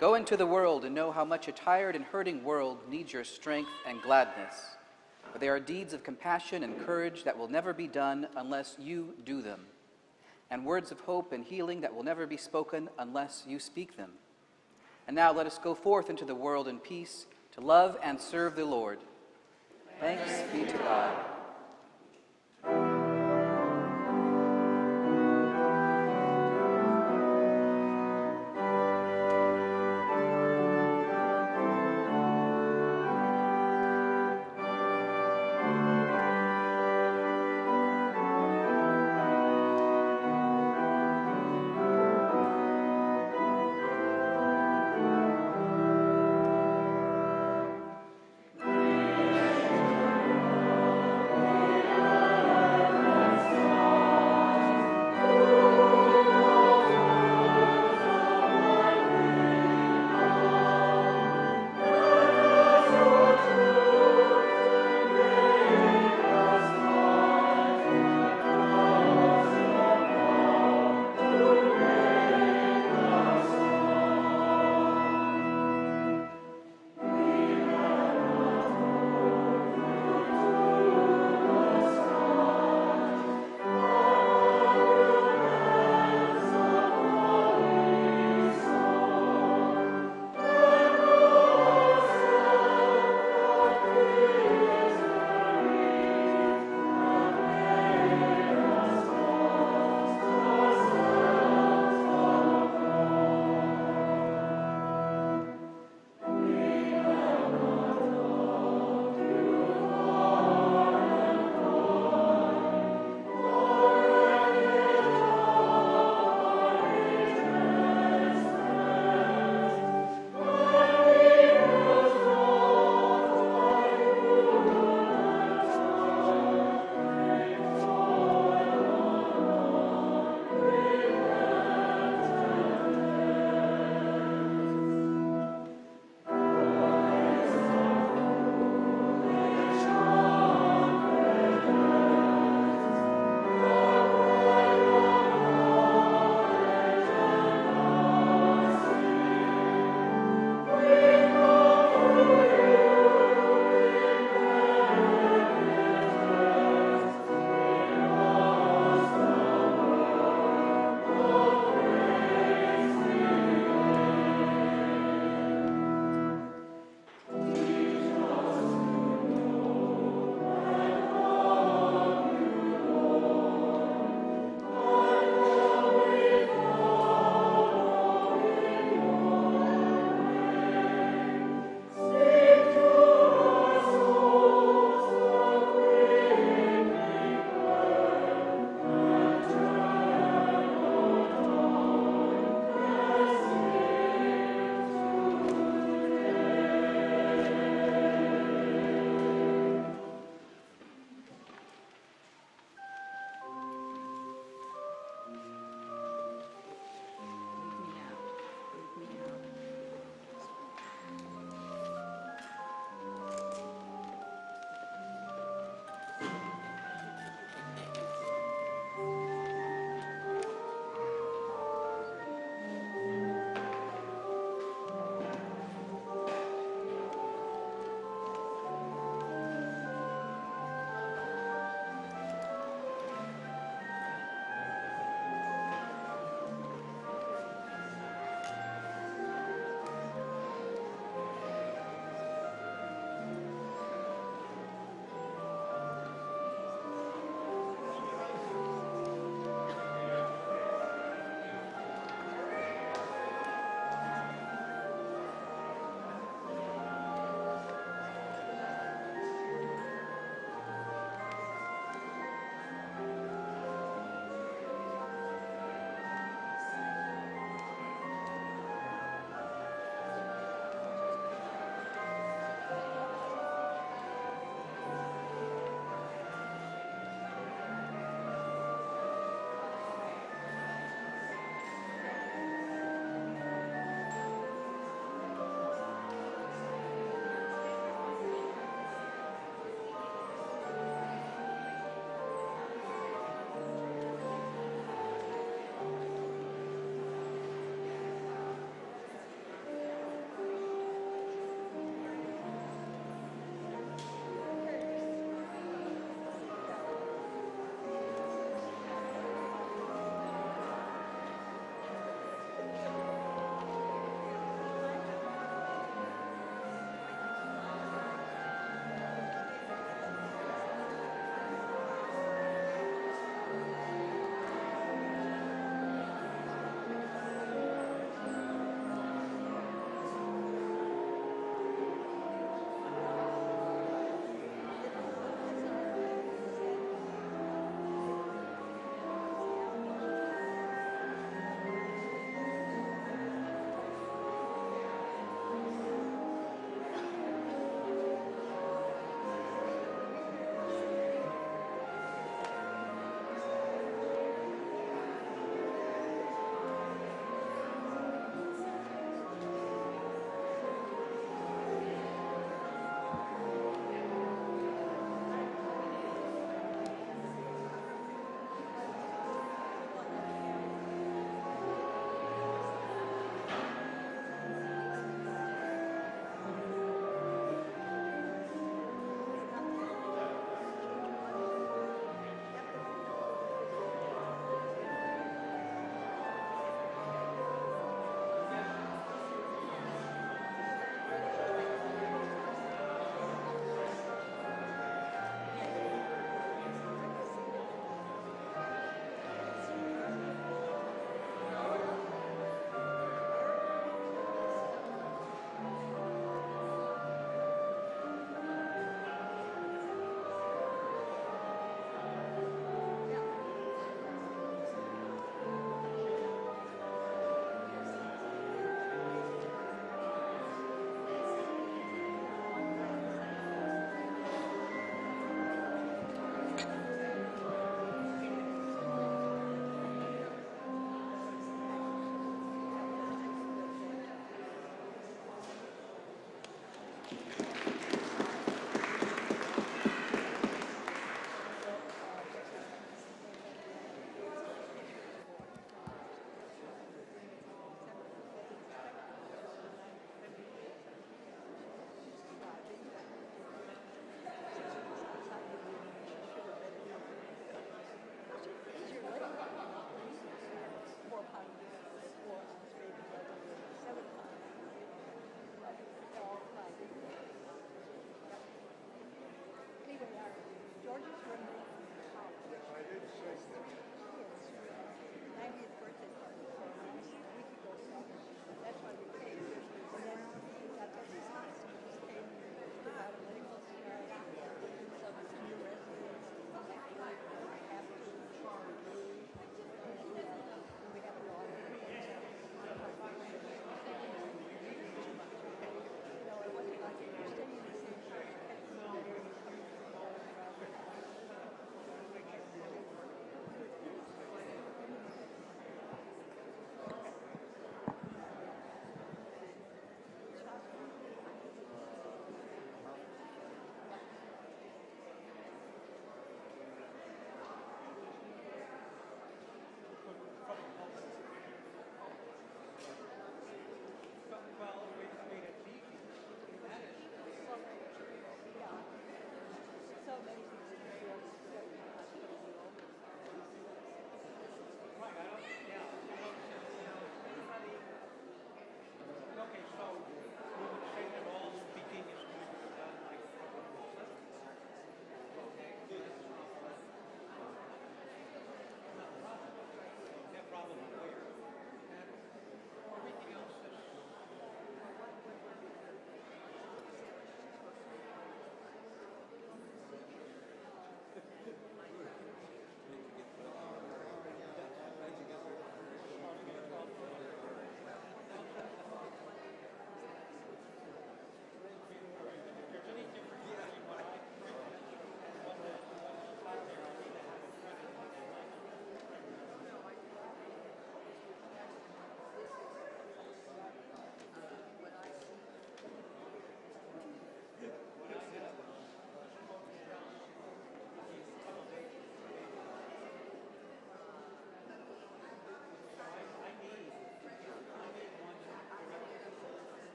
Go into the world and know how much a tired and hurting world needs your strength and gladness. For there are deeds of compassion and courage that will never be done unless you do them, and words of hope and healing that will never be spoken unless you speak them. And now let us go forth into the world in peace to love and serve the Lord. Thanks be to God.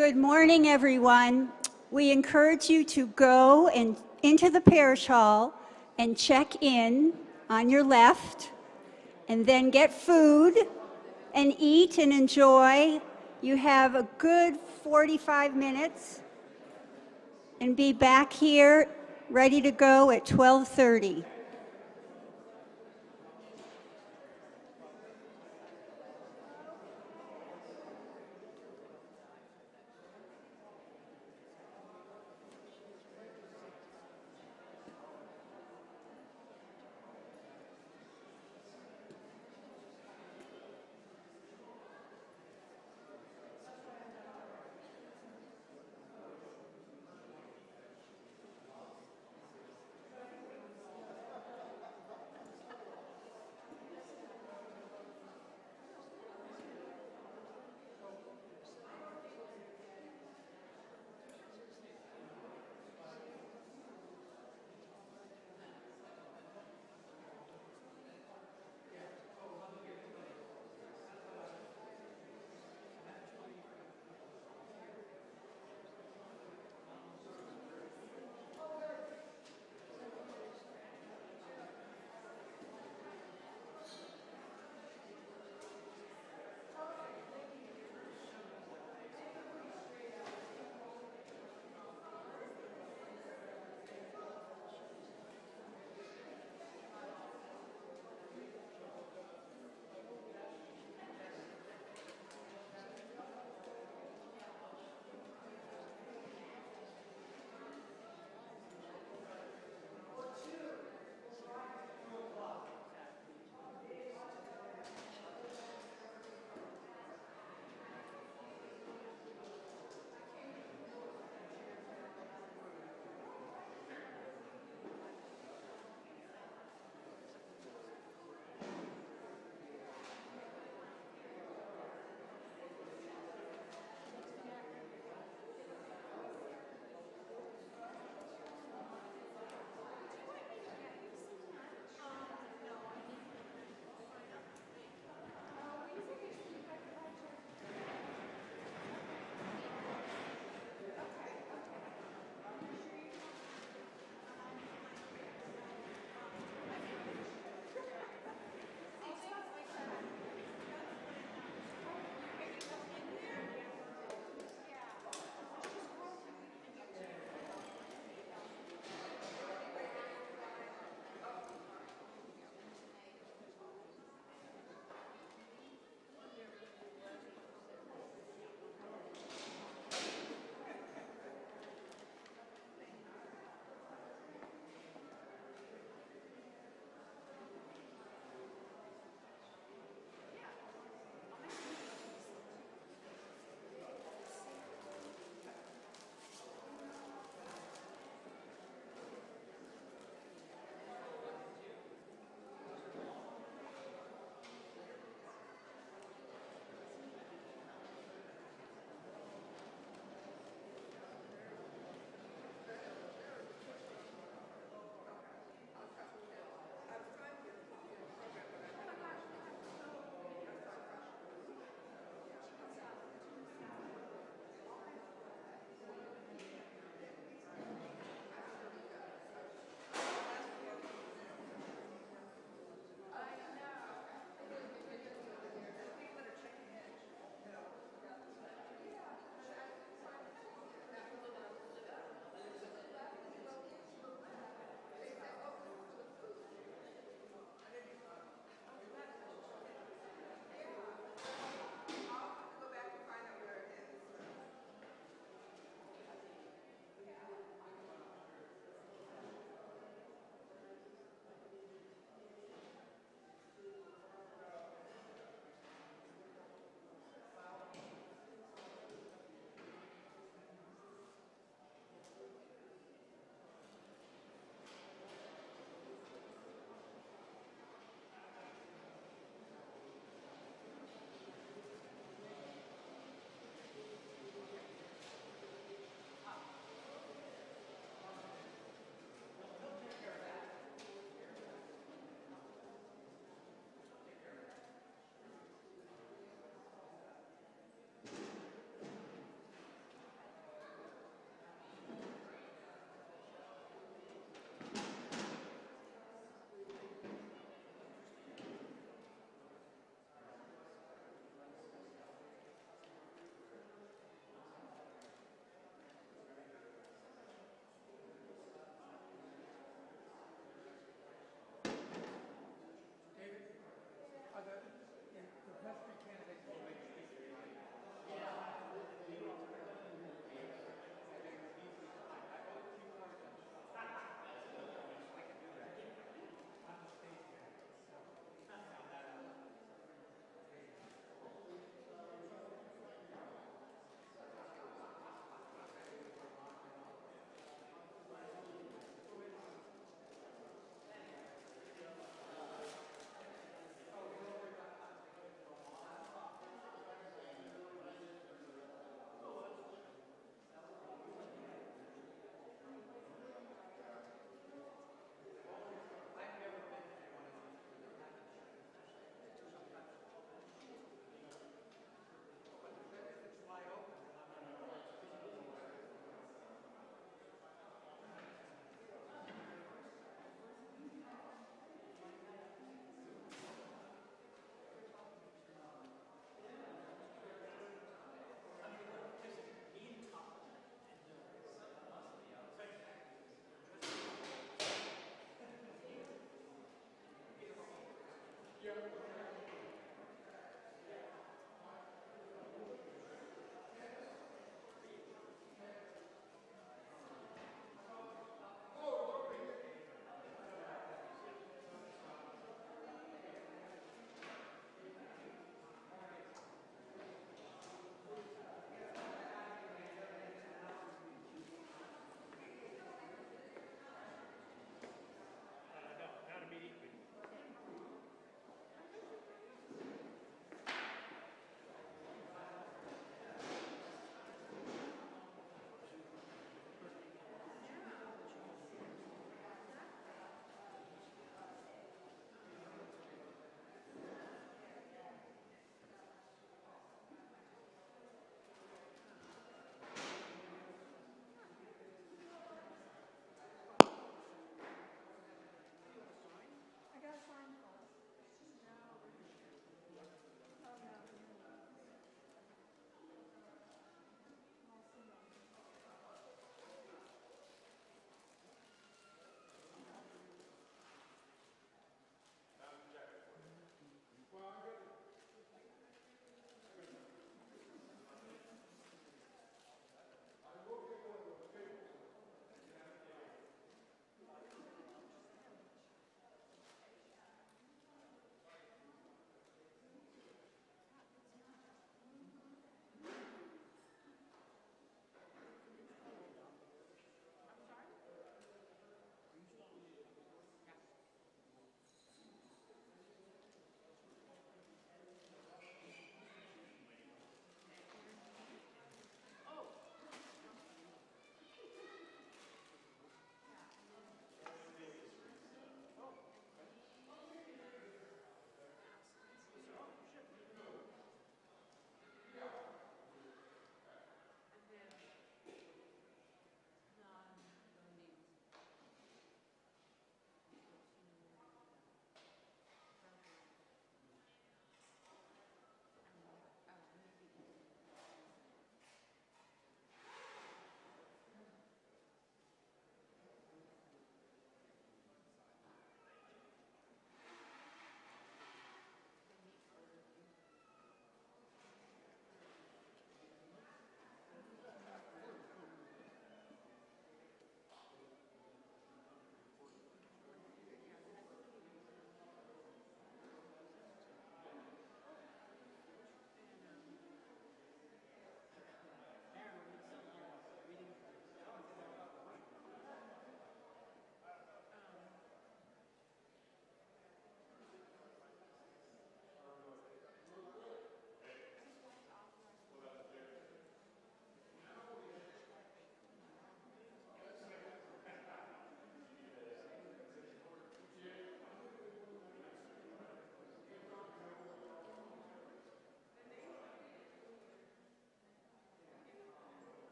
Good morning, everyone. We encourage you to go into the parish hall and check in on your left, and then get food and eat and enjoy. You have a good 45 minutes and be back here ready to go at 12:30.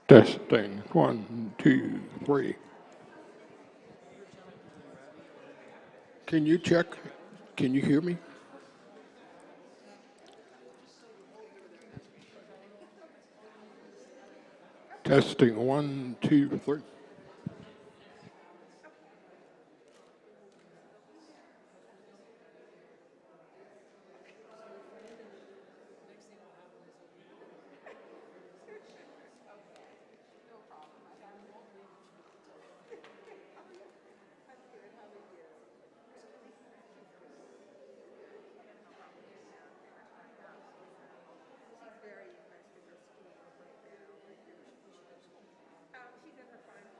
Testing. 1, 2, 3. Can you check? Can you hear me? Testing. 1, 2, 3. She's in her final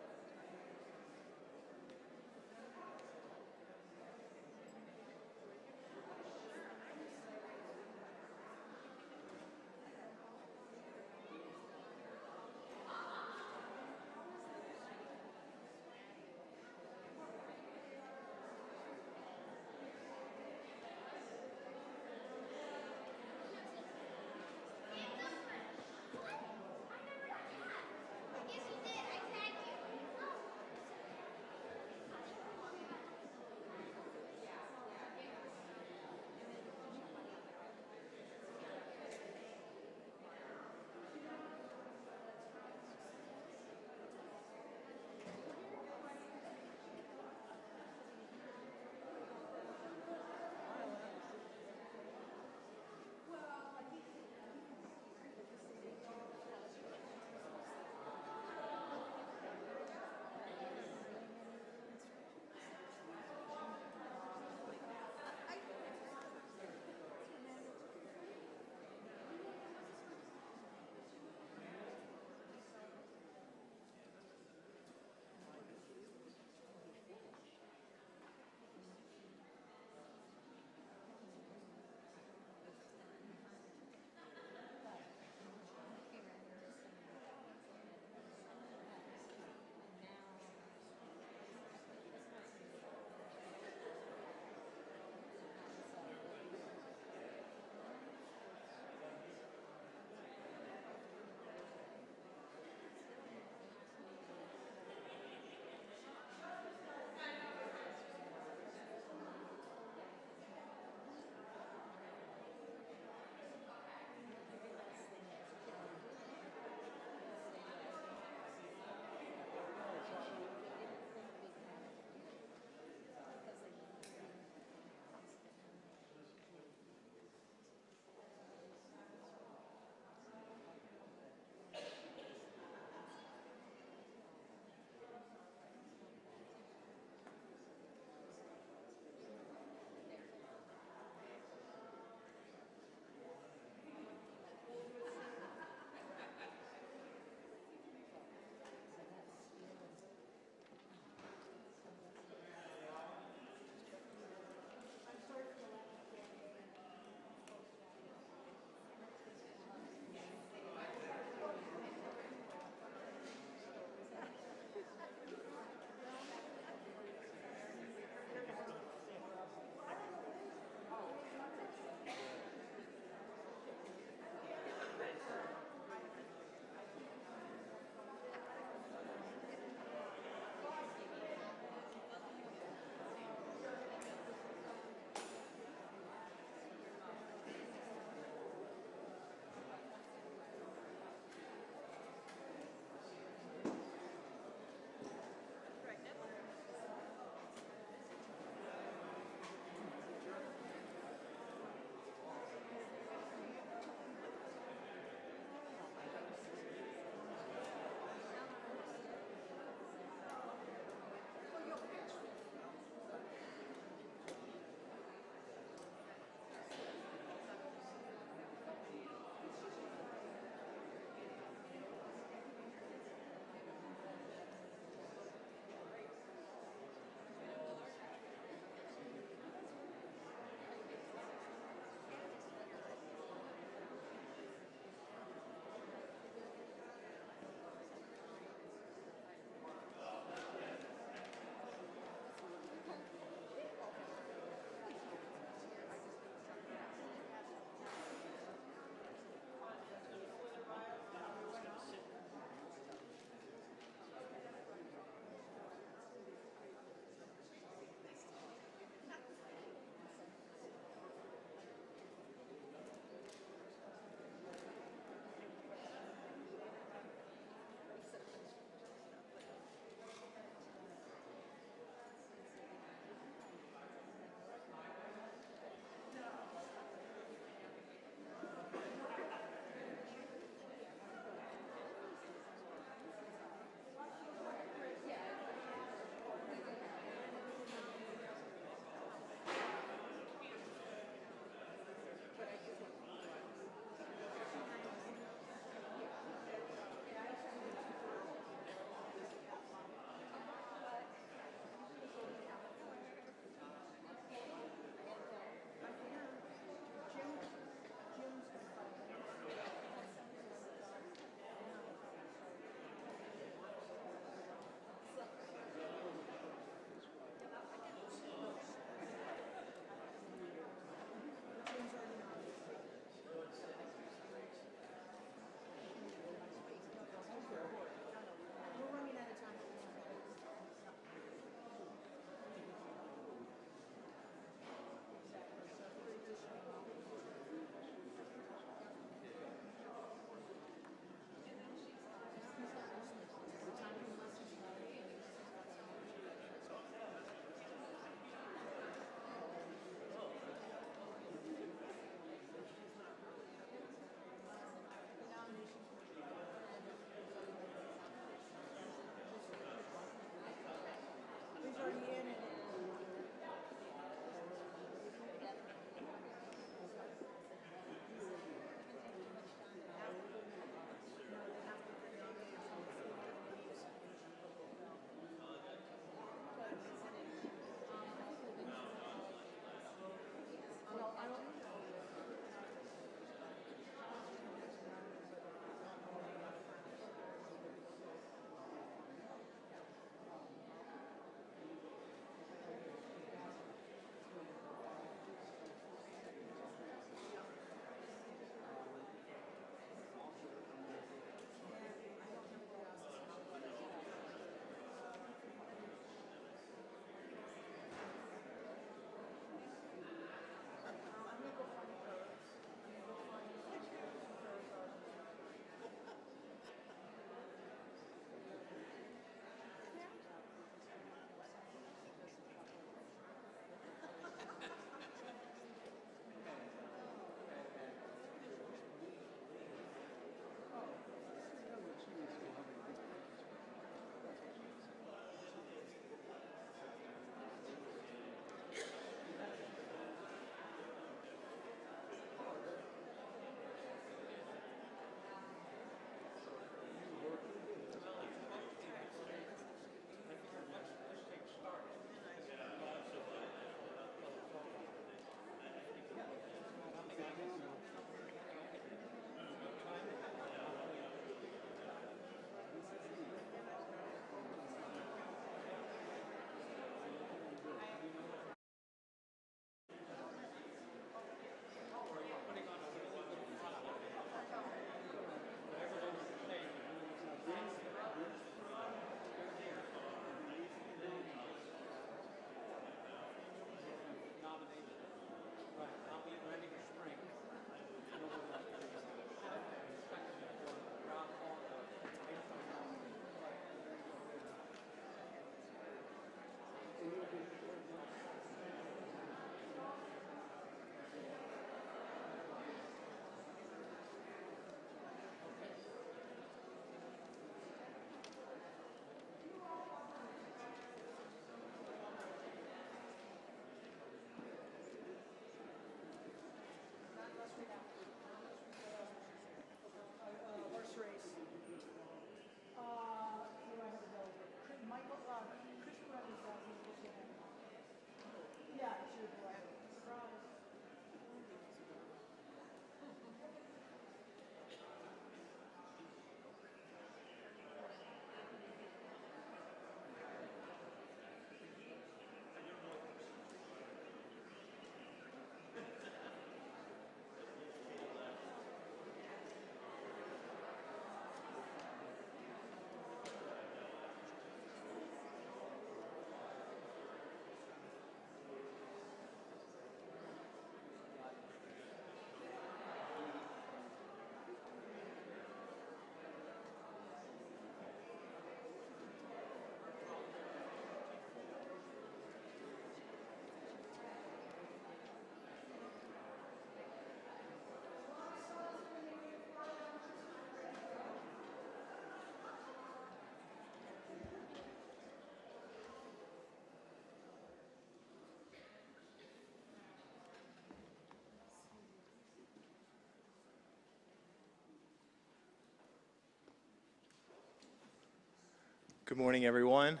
Good morning, everyone.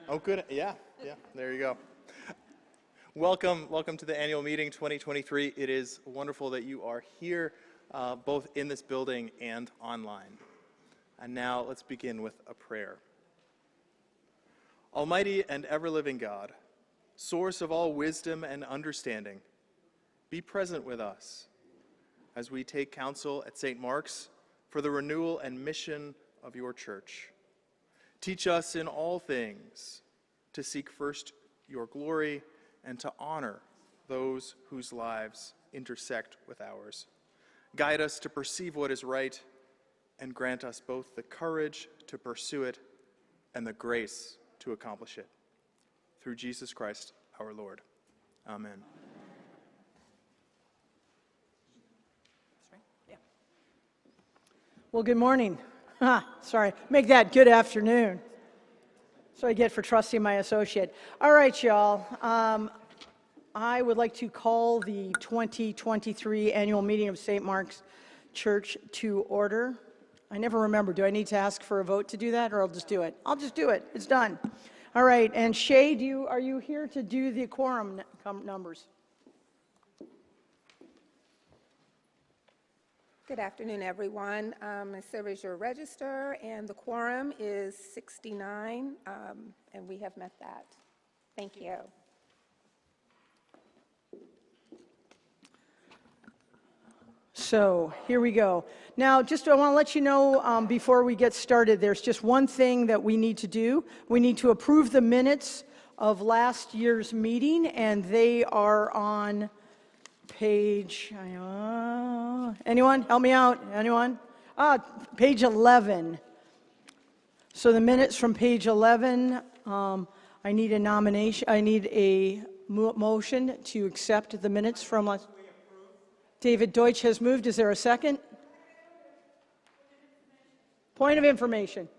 Oh, good. Yeah, there you go. Welcome to the annual meeting 2023. It is wonderful that you are here, both in this building and online. And now let's begin with a prayer. Almighty and ever-living God, source of all wisdom and understanding, be present with us as we take counsel at St. Mark's for the renewal and mission of your church. Teach us in all things to seek first your glory and to honor those whose lives intersect with ours. Guide us to perceive what is right and grant us both the courage to pursue it and the grace to accomplish it. Through Jesus Christ, our Lord. Amen. Well, good morning. Sorry, make that good afternoon. So I get for trusting my associate. All right, y'all. I would like to call the 2023 annual meeting of St. Mark's Church to order. I never remember. Do I need to ask for a vote to do that, or I'll just do it? I'll just do it. It's done. All right. And Shay, are you here to do the quorum numbers? Good afternoon, everyone. So is your register, and the quorum is 69, and we have met that. Thank you. So here we go. Now, I want to let you know before we get started, there's just one thing that we need to do. We need to approve the minutes of last year's meeting, and they are on page, anyone? Help me out. Anyone? Page 11. So the minutes from page 11, I need a nomination. I need a motion to accept the minutes from last. David Deutsch has moved. Is there a second? Point of information.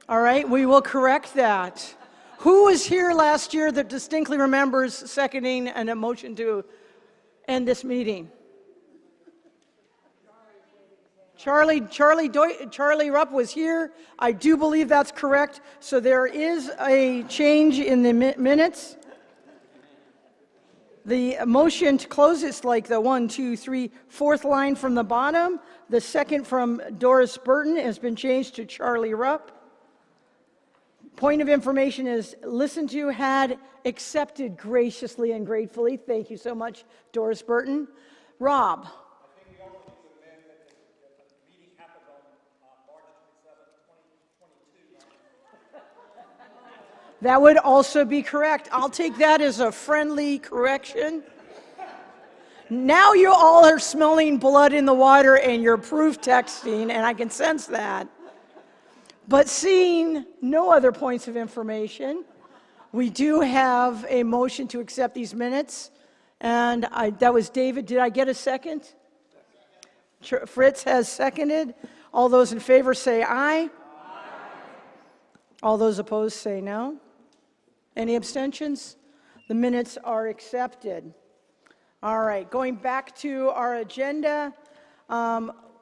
All right, we will correct that. Who was here last year that distinctly remembers seconding a motion to end this meeting? Charlie Rupp was here. I do believe that's correct. So there is a change in the minutes. The motion to close is like the 1, 2, 3, fourth line from the bottom. The second from Doris Burton has been changed to Charlie Rupp. Point of information is listened to, had, accepted graciously and gratefully. Thank you so much, Doris Burton. Rob. That would also be correct. I'll take that as a friendly correction. Now you all are smelling blood in the water and you're proof texting, and I can sense that. But seeing no other points of information, we do have a motion to accept these minutes. And that was David. Did I get a second? Fritz has seconded. All those in favor say aye. All those opposed say no. Any abstentions? The minutes are accepted. All right, going back to our agenda,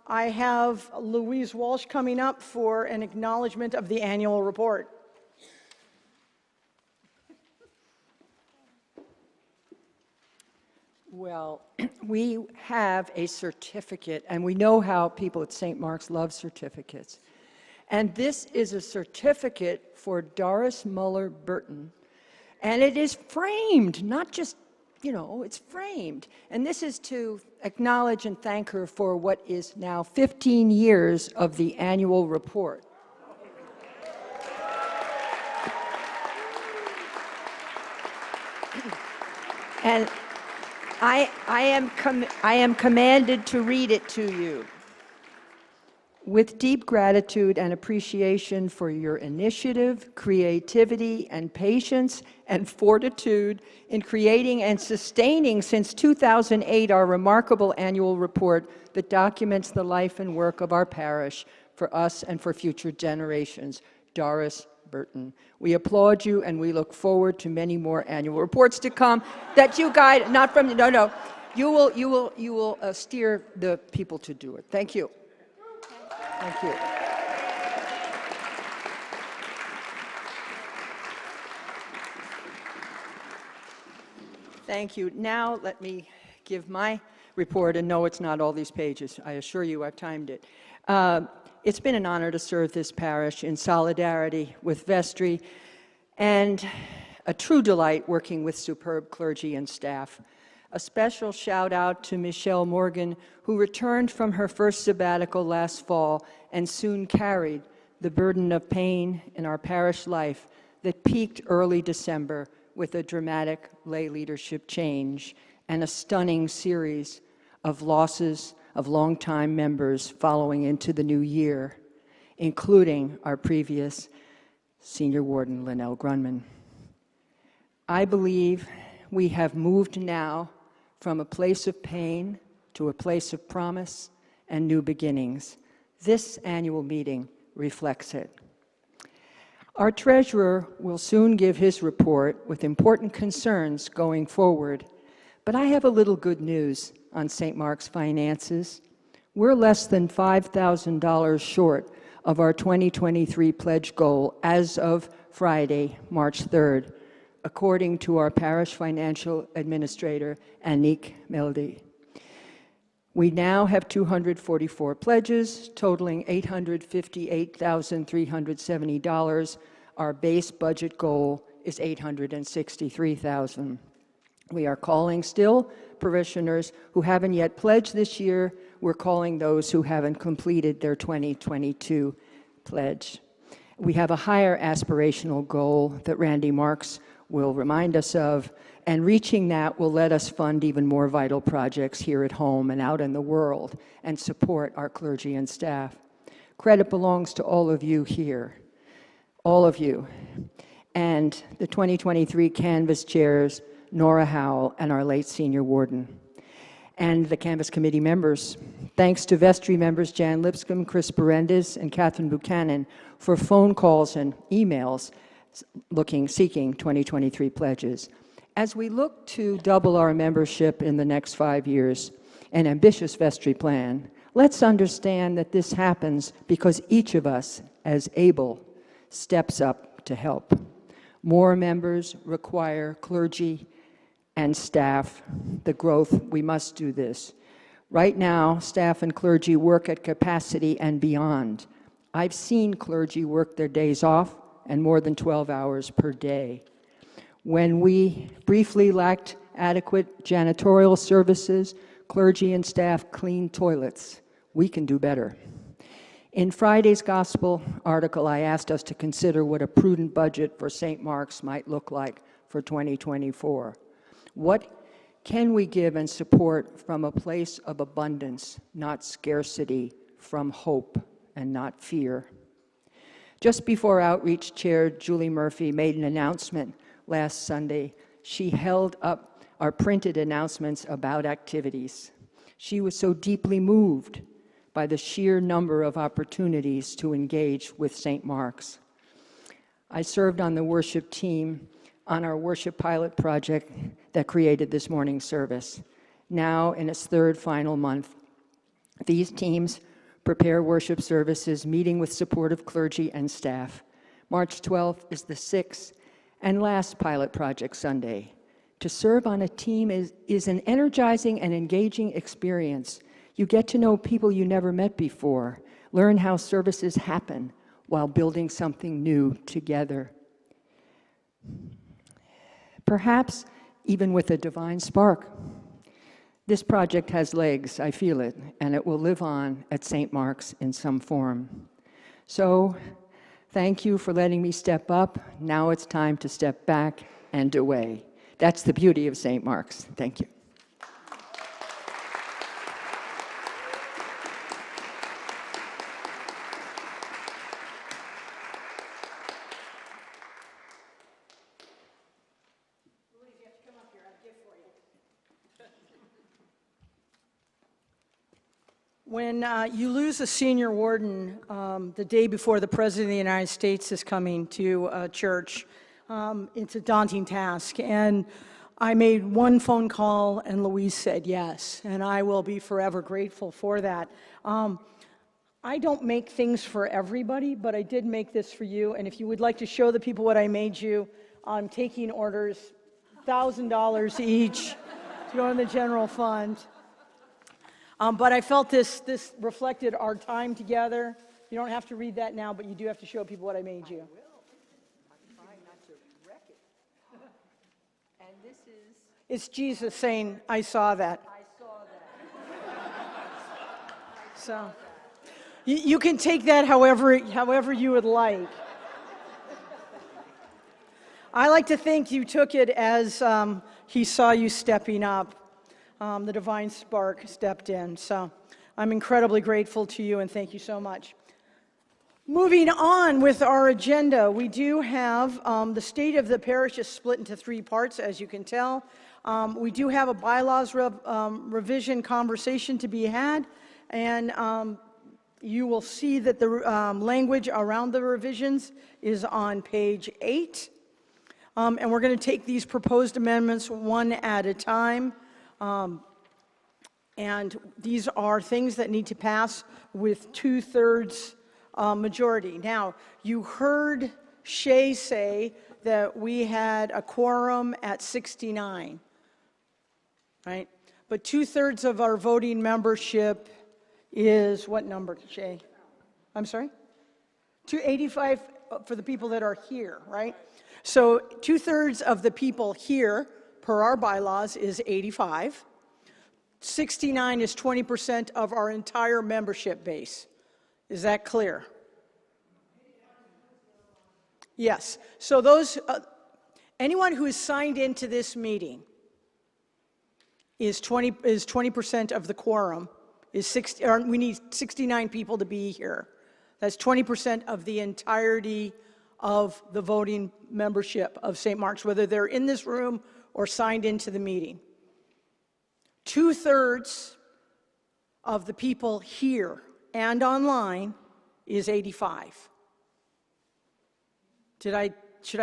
I have Louise Walsh coming up for an acknowledgement of the annual report. Well, we have a certificate, and we know how people at St. Mark's love certificates. And this is a certificate for Doris Muller Burton. And it is framed, not just, it's framed. And this is to acknowledge and thank her for what is now 15 years of the annual report. And I am commanded to read it to you. With deep gratitude and appreciation for your initiative, creativity, and patience and fortitude in creating and sustaining since 2008 our remarkable annual report that documents the life and work of our parish for us and for future generations. Doris Burton. We applaud you, and we look forward to many more annual reports to come that you guide, not from, no, you will steer the people to do it. Thank you. Thank you. Thank you. Now let me give my report, and no, it's not all these pages. I assure you I've timed it. It's been an honor to serve this parish in solidarity with vestry, and a true delight working with superb clergy and staff. A special shout out to Michelle Morgan, who returned from her first sabbatical last fall and soon carried the burden of pain in our parish life that peaked early December with a dramatic lay leadership change and a stunning series of losses of longtime members following into the new year, including our previous senior warden, Linnell Grunman. I believe we have moved now from a place of pain to a place of promise and new beginnings. This annual meeting reflects it. Our treasurer will soon give his report with important concerns going forward, but I have a little good news on St. Mark's finances. We're less than $5,000 short of our 2023 pledge goal as of Friday, March 3rd, according to our parish financial administrator, Anik Meldi. We now have 244 pledges, totaling $858,370. Our base budget goal is $863,000. We are calling still parishioners who haven't yet pledged this year. We're calling those who haven't completed their 2022 pledge. We have a higher aspirational goal that Randy Marks will remind us of, and reaching that will let us fund even more vital projects here at home and out in the world and support our clergy and staff. Credit belongs to all of you here, all of you, and the 2023 Canvas chairs, Nora Howell, and our late senior warden, and the Canvas Committee members. Thanks to vestry members Jan Lipscomb, Chris Berendez, and Catherine Buchanan for phone calls and emails seeking 2023 pledges. As we look to double our membership in the next 5 years, an ambitious vestry plan, let's understand that this happens because each of us, as able, steps up to help. More members require clergy and staff. The growth, we must do this. Right now, staff and clergy work at capacity and beyond. I've seen clergy work their days off and more than 12 hours per day. When we briefly lacked adequate janitorial services, clergy and staff cleaned toilets. We can do better. In Friday's Gospel article, I asked us to consider what a prudent budget for St. Mark's might look like for 2024. What can we give and support from a place of abundance, not scarcity, from hope and not fear? Just before Outreach Chair Julie Murphy made an announcement last Sunday, she held up our printed announcements about activities. She was so deeply moved by the sheer number of opportunities to engage with St. Mark's. I served on the worship team on our worship pilot project that created this morning's service. Now in its third final month, these teams prepare worship services, meeting with supportive clergy and staff. March 12th is the 6th and last pilot project Sunday. To serve on a team is an energizing and engaging experience. You get to know people you never met before, learn how services happen while building something new together. Perhaps even with a divine spark. This project has legs, I feel it, and it will live on at St. Mark's in some form. So, thank you for letting me step up. Now it's time to step back and away. That's the beauty of St. Mark's. Thank you. When you lose a senior warden the day before the President of the United States is coming to a church, it's a daunting task. And I made one phone call, and Louise said yes, and I will be forever grateful for that. I don't make things for everybody, but I did make this for you, and if you would like to show the people what I made you, I'm taking orders, $1,000 each to go in the general fund. But I felt this reflected our time together. You don't have to read that now, but you do have to show people what I made you. I will. I'm trying not to wreck it. And this is... It's Jesus saying, I saw that. I saw that. So you can take that however you would like. I like to think you took it as he saw you stepping up. The divine spark stepped in. So I'm incredibly grateful to you, and thank you so much. Moving on with our agenda, we do have the state of the parish is split into 3 parts, as you can tell. We do have a bylaws revision conversation to be had, and you will see that the language around the revisions is on page 8. And we're going to take these proposed amendments one at a time. And these are things that need to pass with 2/3 majority. Now, you heard Shay say that we had a quorum at 69, right? But 2/3 of our voting membership is what number, Shay? I'm sorry? 285 for the people that are here, right? So 2/3 of the people here, per our bylaws, is 85. 69 is 20% of our entire membership base. Is that clear? Yes. So those, anyone who is signed into this meeting is 20% of the quorum. We need 69 people to be here. That's 20% of the entirety of the voting membership of St. Mark's, whether they're in this room or signed into the meeting. 2/3 of the people here and online is 85. Should I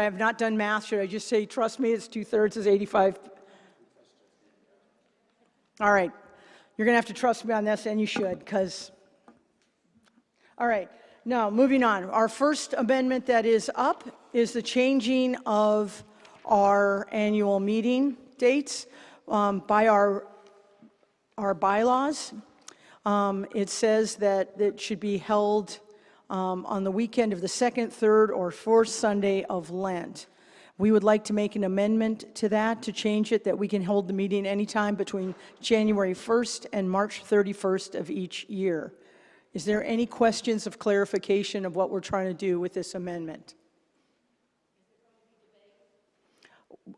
have not done math? Should I just say, trust me, it's 2/3 is 85? All right. You're going to have to trust me on this, and you should, because... All right. Now, moving on. Our first amendment that is up is the changing of our annual meeting dates by our bylaws. It says that it should be held on the weekend of the 2nd, 3rd, or 4th Sunday of Lent. We would like to make an amendment to that to change it that we can hold the meeting anytime between January 1st and March 31st of each year. Is there any questions of clarification of what we're trying to do with this amendment?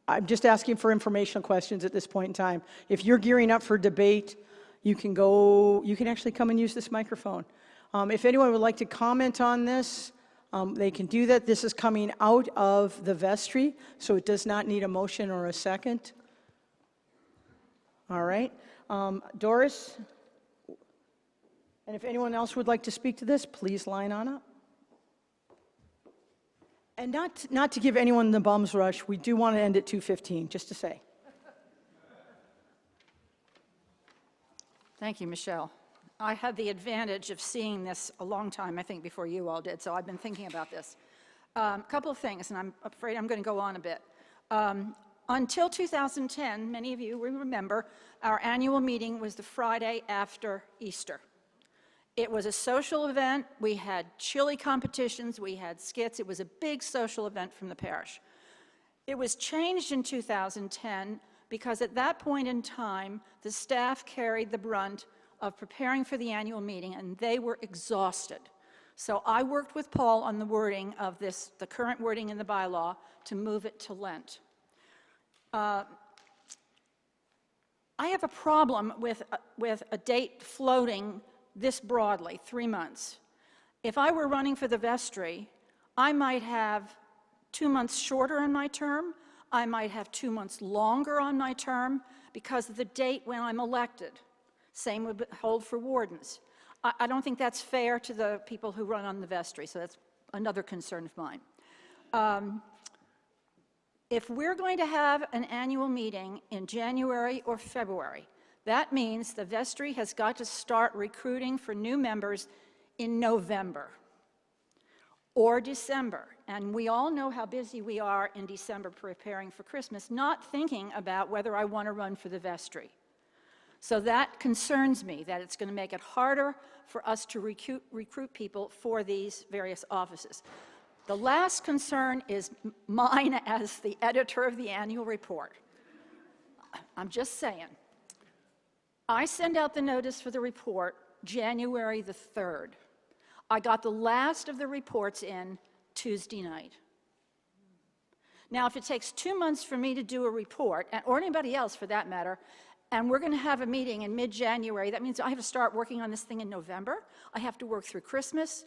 I'm just asking for informational questions at this point in time. If you're gearing up for debate, you can actually come and use this microphone. If anyone would like to comment on this, they can do that. This is coming out of the vestry, so it does not need a motion or a second. All right. Doris? And if anyone else would like to speak to this, please line on up. And not to give anyone the bum's rush, we do want to end at 2:15, just to say. Thank you, Michelle. I had the advantage of seeing this a long time, I think, before you all did, so I've been thinking about this. A couple of things, and I'm afraid I'm going to go on a bit. Until 2010, many of you will remember, our annual meeting was the Friday after Easter. It was a social event. We had chili competitions. We had skits. It was a big social event from the parish. It was changed in 2010 because at that point in time, the staff carried the brunt of preparing for the annual meeting, and they were exhausted. So I worked with Paul on the wording of this, the current wording in the bylaw, to move it to Lent. I have a problem with a date floating this broadly, 3 months. If I were running for the vestry, I might have 2 months shorter in my term. I might have 2 months longer on my term because of the date when I'm elected. Same would hold for wardens. I don't think that's fair to the people who run on the vestry, so that's another concern of mine. If we're going to have an annual meeting in January or February, that means the vestry has got to start recruiting for new members in November or December. And we all know how busy we are in December preparing for Christmas, not thinking about whether I want to run for the vestry. So that concerns me, that it's going to make it harder for us to recruit people for these various offices. The last concern is mine as the editor of the annual report. I'm just saying. I send out the notice for the report January the 3rd. I got the last of the reports in Tuesday night. Now, if it takes 2 months for me to do a report, or anybody else for that matter, and we're going to have a meeting in mid-January, that means I have to start working on this thing in November. I have to work through Christmas,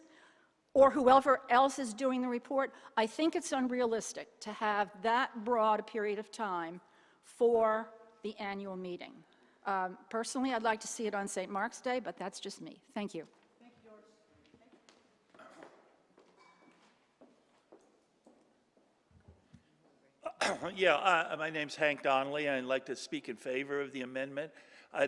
or whoever else is doing the report. I think it's unrealistic to have that broad a period of time for the annual meeting. Personally, I'd like to see it on St. Mark's Day, but that's just me. Thank you. Yeah, my name's Hank Donnelly. I'd like to speak in favor of the amendment.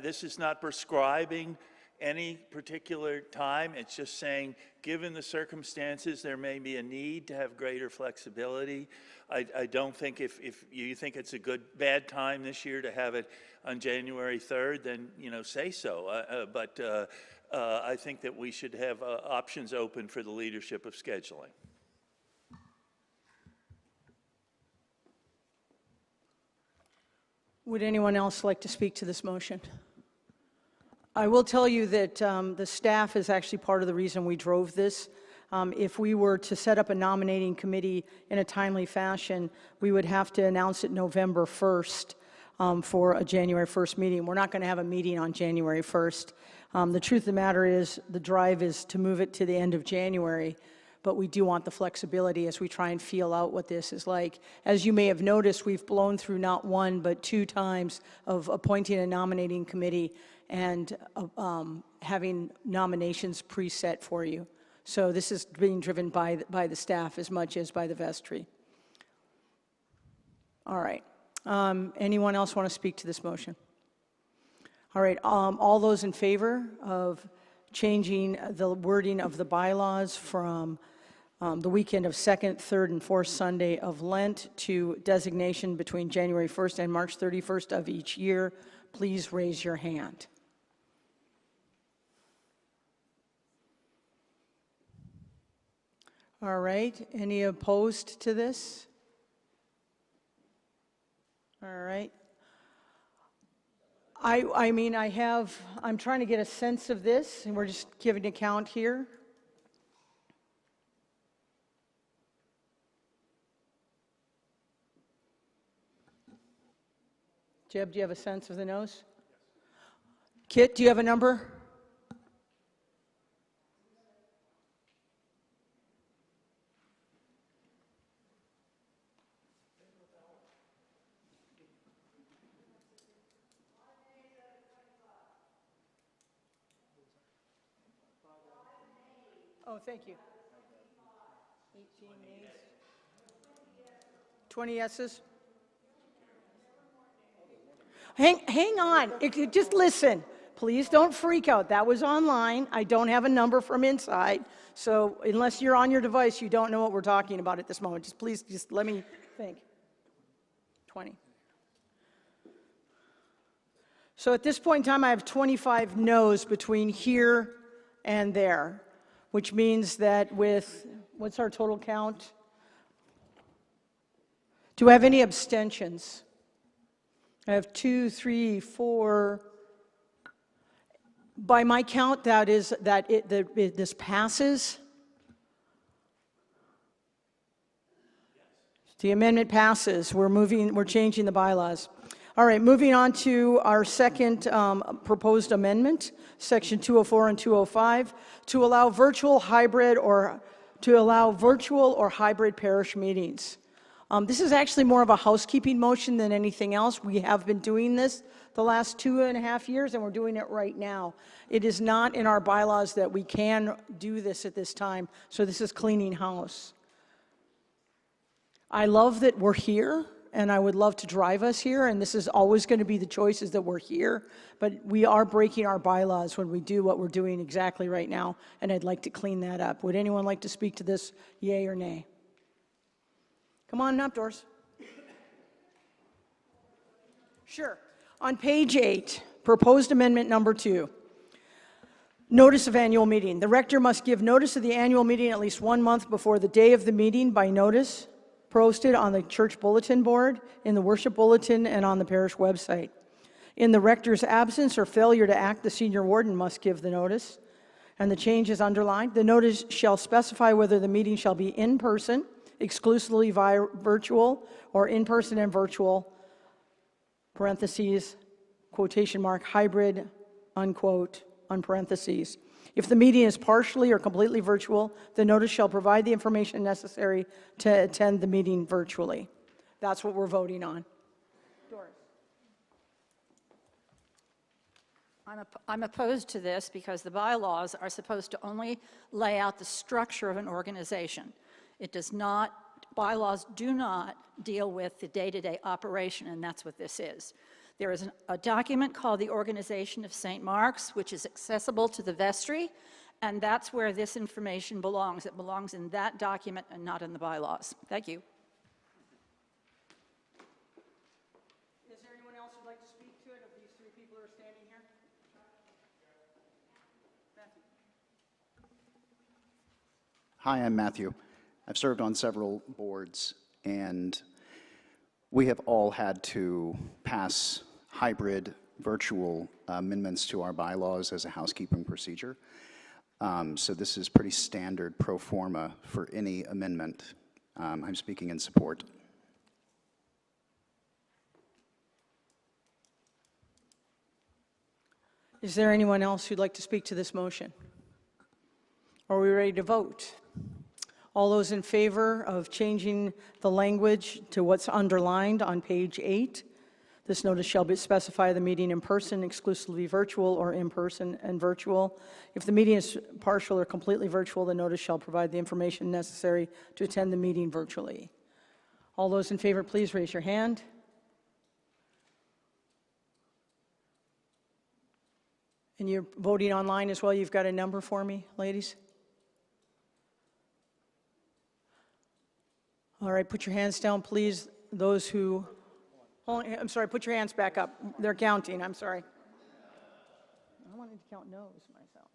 This is not prescribing any particular time. It's just saying, given the circumstances, there may be a need to have greater flexibility. I don't think if you think it's a bad time this year to have it on January 3rd, then, say so. But I think that we should have options open for the leadership of scheduling. Would anyone else like to speak to this motion? I will tell you that the staff is actually part of the reason we drove this. If we were to set up a nominating committee in a timely fashion, we would have to announce it November 1st for a January 1st meeting. We're not going to have a meeting on January 1st. The truth of the matter is the drive is to move it to the end of January, but we do want the flexibility as we try and feel out what this is like. As you may have noticed, we've blown through not one but 2 times of appointing a nominating committee and having nominations preset for you. So this is being driven by the staff as much as by the vestry. All right. Anyone else want to speak to this motion? All right. All those in favor of changing the wording of the bylaws from the weekend of 2nd, 3rd, and 4th Sunday of Lent to designation between January 1st and March 31st of each year, please raise your hand. All right. Any opposed to this? All right. I'm trying to get a sense of this, and we're just giving a count here. Jeb, do you have a sense of the noes? Kit, do you have a number? Oh, thank you. 18 nays. 20 yeses. Hang on. Just listen. Please don't freak out. That was online. I don't have a number from inside. So unless you're on your device, you don't know what we're talking about at this moment. Please let me think. 20. So at this point in time, I have 25 no's between here and there, which means that with, what's our total count? Do I have any abstentions? I have 2, 3, 4. By my count, this passes. The amendment passes. We're changing the bylaws. All right, moving on to our second proposed amendment, section 204 and 205, to allow virtual or hybrid parish meetings. This is actually more of a housekeeping motion than anything else. We have been doing this the last 2.5 years, and we're doing it right now. It is not in our bylaws that we can do this at this time, so this is cleaning house. I love that we're here, and I would love to drive us here, and this is always going to be the choice is that we're here, but we are breaking our bylaws when we do what we're doing exactly right now, and I'd like to clean that up. Would anyone like to speak to this, yay or nay? Come on up, Doris. Sure. On page 8, proposed amendment number 2. Notice of annual meeting. The rector must give notice of the annual meeting at least 1 month before the day of the meeting by notice posted on the church bulletin board, in the worship bulletin, and on the parish website. In the rector's absence or failure to act, the senior warden must give the notice. And the change is underlined. The notice shall specify whether the meeting shall be in person, exclusively via virtual, or in person and virtual, parentheses, quotation mark, hybrid, unquote, on parentheses. If the meeting is partially or completely virtual, the notice shall provide the information necessary to attend the meeting virtually. That's what we're voting on. Doris. I'm opposed to this because the bylaws are supposed to only lay out the structure of an organization. It does not, bylaws do not deal with the day-to-day operation, and that's what this is. There is a document called the Organization of St. Mark's, which is accessible to the vestry, and that's where this information belongs. It belongs in that document and not in the bylaws. Thank you. Is there anyone else who'd like to speak to it of these 3 people who are standing here? Matthew. Hi, I'm Matthew. I've served on several boards, and we have all had to pass hybrid virtual amendments to our bylaws as a housekeeping procedure. So this is pretty standard pro forma for any amendment. I'm speaking in support. Is there anyone else who'd like to speak to this motion? Are we ready to vote? All those in favor of changing the language to what's underlined on page 8? This notice shall specify the meeting in person, exclusively virtual, or in person and virtual. If the meeting is partial or completely virtual, the notice shall provide the information necessary to attend the meeting virtually. All those in favor, please raise your hand. And you're voting online as well. You've got a number for me, ladies? All right, put your hands down, please. Those who, I'm sorry, put your hands back up. They're counting, I'm sorry. I wanted to count no's myself.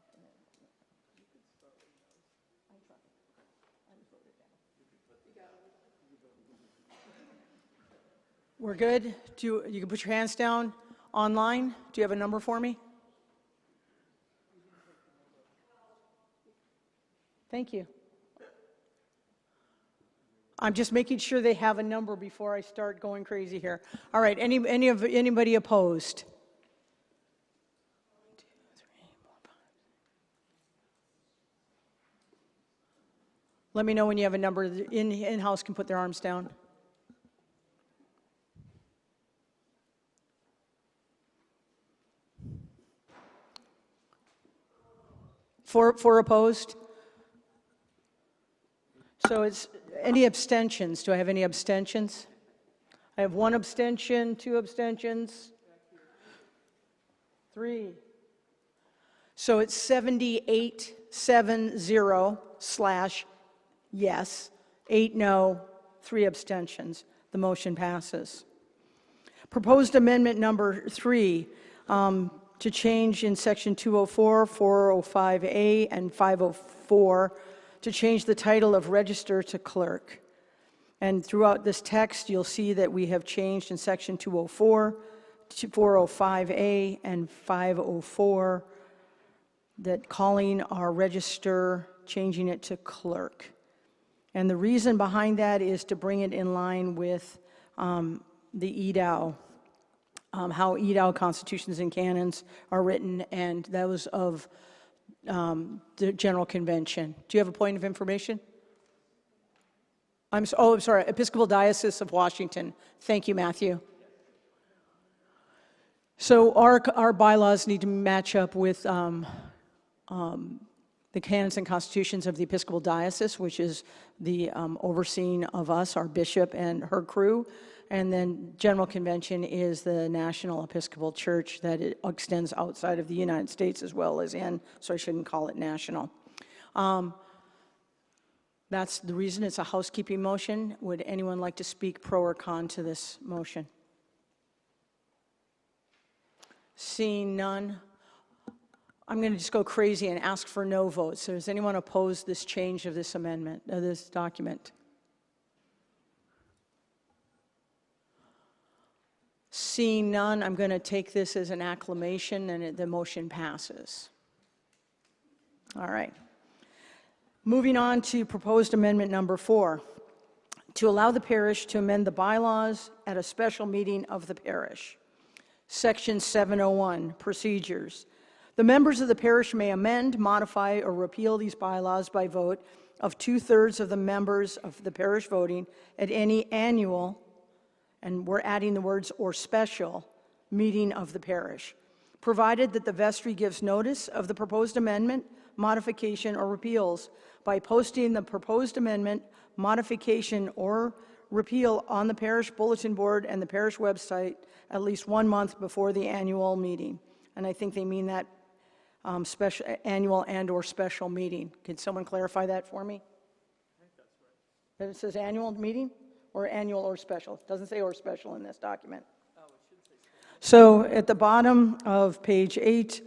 We're good? You can put your hands down online. Do you have a number for me? Thank you. I'm just making sure they have a number before I start going crazy here. All right, anybody opposed? 1, 2, 3, 4, 5. Let me know when you have a number. In-house can put their arms down. Four opposed? So it's any abstentions? Do I have any abstentions? I have 1 abstention, 2 abstentions, 3. So it's 78-70/yes, 8 no, 3 abstentions. The motion passes. Proposed amendment number 3, to change in section 204, 405A, and 504, to change the title of register to clerk. And throughout this text, you'll see that we have changed in section 204, 405A, and 504, that calling our register, changing it to clerk. And the reason behind that is to bring it in line with the EDAW, how EDAW constitutions and canons are written, and those of the General Convention. Do you have a point of information? I'm sorry, Episcopal Diocese of Washington. Thank you, Matthew. So our bylaws need to match up with the canons and constitutions of the Episcopal Diocese, which is the overseeing of us, our bishop and her crew. And then General Convention is the National Episcopal Church that it extends outside of the United States as well as in, so I shouldn't call it national. That's the reason it's a housekeeping motion. Would anyone like to speak pro or con to this motion? Seeing none, I'm going to just go crazy and ask for no votes. So does anyone oppose this change of this amendment, of this document? Seeing none, I'm going to take this as an acclamation and the motion passes. All right. Moving on to proposed amendment number 4, to allow the parish to amend the bylaws at a special meeting of the parish. Section 701, procedures. The members of the parish may amend, modify, or repeal these bylaws by vote of 2/3 of the members of the parish voting at any annual, and we're adding the words or special, meeting of the parish, provided that the vestry gives notice of the proposed amendment, modification, or repeals by posting the proposed amendment, modification, or repeal on the parish bulletin board and the parish website at least 1 month before the annual meeting. And I think they mean that special, annual and or special meeting. Could someone clarify that for me? I think that's right. That it says annual meeting or annual or special? It doesn't say or special in this document. Oh, it should say special. So at the bottom of page 8,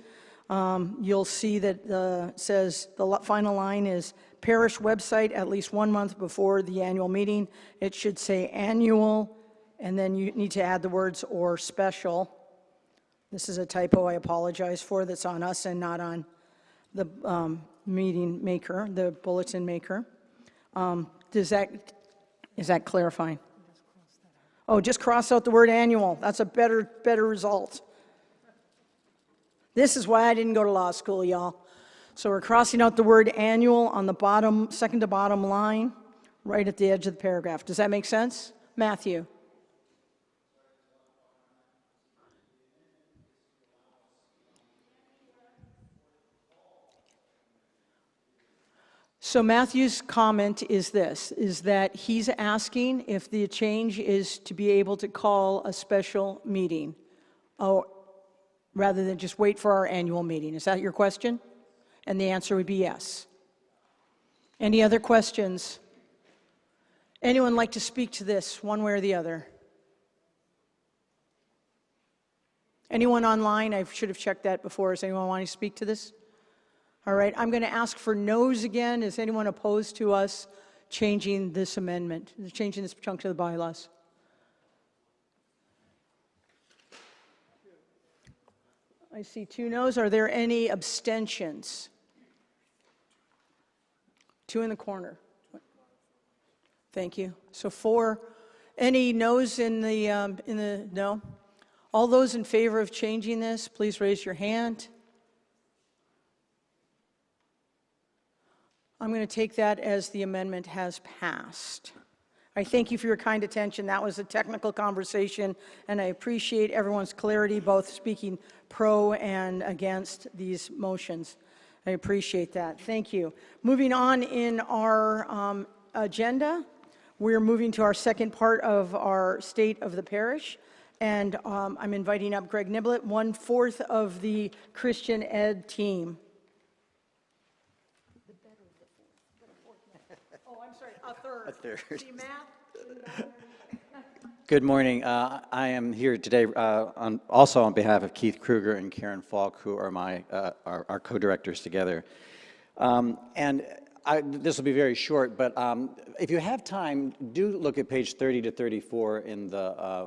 you'll see that says the final line is parish website at least 1 month before the annual meeting. It should say annual, and then you need to add the words or special. This is a typo I apologize for that's on us and not on the meeting maker, the bulletin maker. Is that clarifying? Oh, just cross out the word annual. That's a better result. This is why I didn't go to law school, y'all. So we're crossing out the word annual on the bottom, second to bottom line, right at the edge of the paragraph. Does that make sense? Matthew? So Matthew's comment is this, is that he's asking if the change is to be able to call a special meeting, rather than just wait for our annual meeting. Is that your question? And the answer would be yes. Any other questions? Anyone like to speak to this one way or the other? Anyone online? I should have checked that before. Does anyone want to speak to this? All right, I'm going to ask for no's again. Is anyone opposed to us changing this amendment, changing this chunk to the bylaws? I see 2 no's. Are there any abstentions? 2 in the corner. Thank you. So 4. Any no's in the no? All those in favor of changing this, please raise your hand. I'm going to take that as the amendment has passed. I thank you for your kind attention. That was a technical conversation, and I appreciate everyone's clarity, both speaking pro and against these motions. I appreciate that. Thank you. Moving on in our agenda, we're moving to our second part of our State of the Parish, and I'm inviting up Greg Niblett, 1/4 of the Christian Ed team. A third. See, Matt? Good morning. I am here today also on behalf of Keith Kruger and Karen Falk, who are our co-directors together. This will be very short, but if you have time, do look at page 30 to 34 in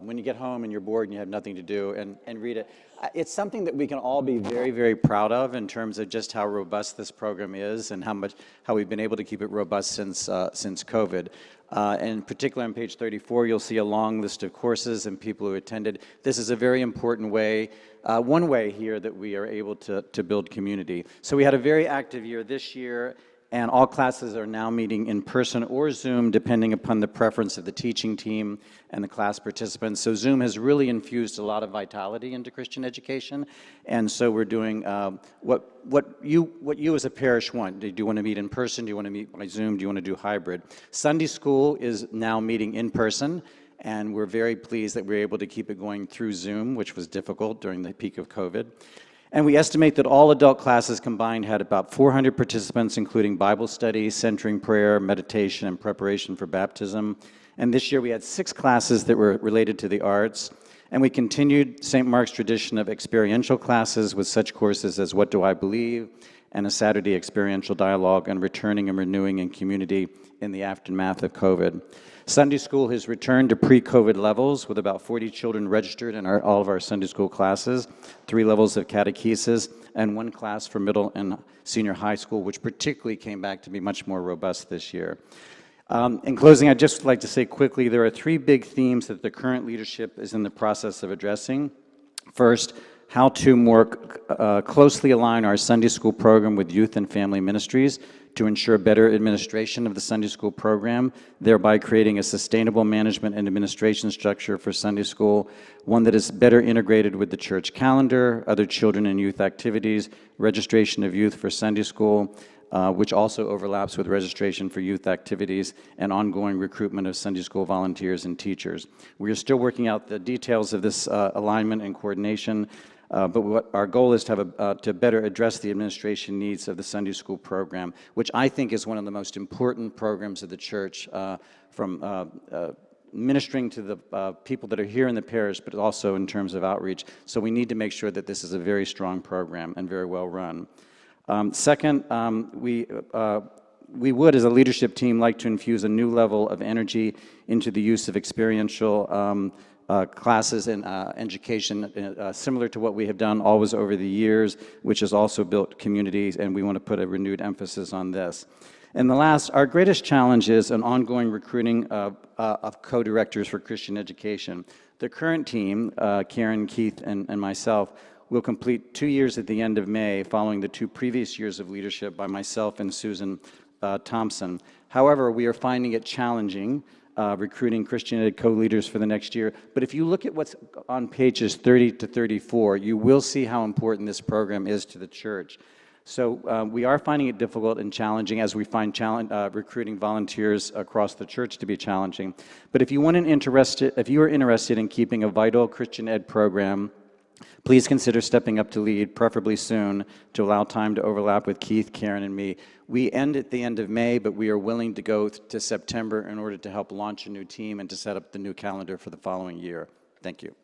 when you get home and you're bored and you have nothing to do, and read it. It's something that we can all be very, very proud of in terms of just how robust this program is and how we've been able to keep it robust since COVID. And in particular, on page 34, you'll see a long list of courses and people who attended. This is a very important way, one way here that we are able to build community. So we had a very active year this year. And all classes are now meeting in person or Zoom, depending upon the preference of the teaching team and the class participants. So Zoom has really infused a lot of vitality into Christian education. And so we're doing what you as a parish want. Do you want to meet in person? Do you want to meet by Zoom? Do you want to do hybrid? Sunday school is now meeting in person, and we're very pleased that we're able to keep it going through Zoom, which was difficult during the peak of COVID. And we estimate that all adult classes combined had about 400 participants, including Bible study, centering prayer, meditation, and preparation for baptism. And this year we had 6 classes that were related to the arts. And we continued St. Mark's tradition of experiential classes with such courses as What Do I Believe? And a Saturday experiential dialogue on returning and renewing in community in the aftermath of COVID. Sunday school has returned to pre-COVID levels with about 40 children registered in all of our Sunday school classes, 3 levels of catechesis, and 1 class for middle and senior high school, which particularly came back to be much more robust this year. In closing, I'd just like to say quickly, there are 3 big themes that the current leadership is in the process of addressing. First, how to more closely align our Sunday school program with youth and family ministries to ensure better administration of the Sunday school program, thereby creating a sustainable management and administration structure for Sunday school, one that is better integrated with the church calendar, other children and youth activities, registration of youth for Sunday school, which also overlaps with registration for youth activities and ongoing recruitment of Sunday school volunteers and teachers. We are still working out the details of this alignment and coordination, but what our goal is to have to better address the administration needs of the Sunday school program, which I think is one of the most important programs of the church, from ministering to the people that are here in the parish, but also in terms of outreach. So we need to make sure that this is a very strong program and very well run. Second, we would, as a leadership team, like to infuse a new level of energy into the use of experiential classes and education, similar to what we have done always over the years, which has also built communities, and we want to put a renewed emphasis on this. And the last, our greatest challenge is an ongoing recruiting of co-directors for Christian education. The current team, Karen, Keith, and myself, will complete 2 years at the end of May, following the 2 previous years of leadership by myself and Susan Thompson. However, we are finding it challenging recruiting Christian Ed co-leaders for the next year. But if you look at what's on pages 30 to 34, you will see how important this program is to the church. So we are finding it difficult and challenging, as we find recruiting volunteers across the church to be challenging. But if you are interested in keeping a vital Christian Ed program, please consider stepping up to lead, preferably soon, to allow time to overlap with Keith, Karen, and me. We end at the end of May, but we are willing to go to September in order to help launch a new team and to set up the new calendar for the following year. Thank you.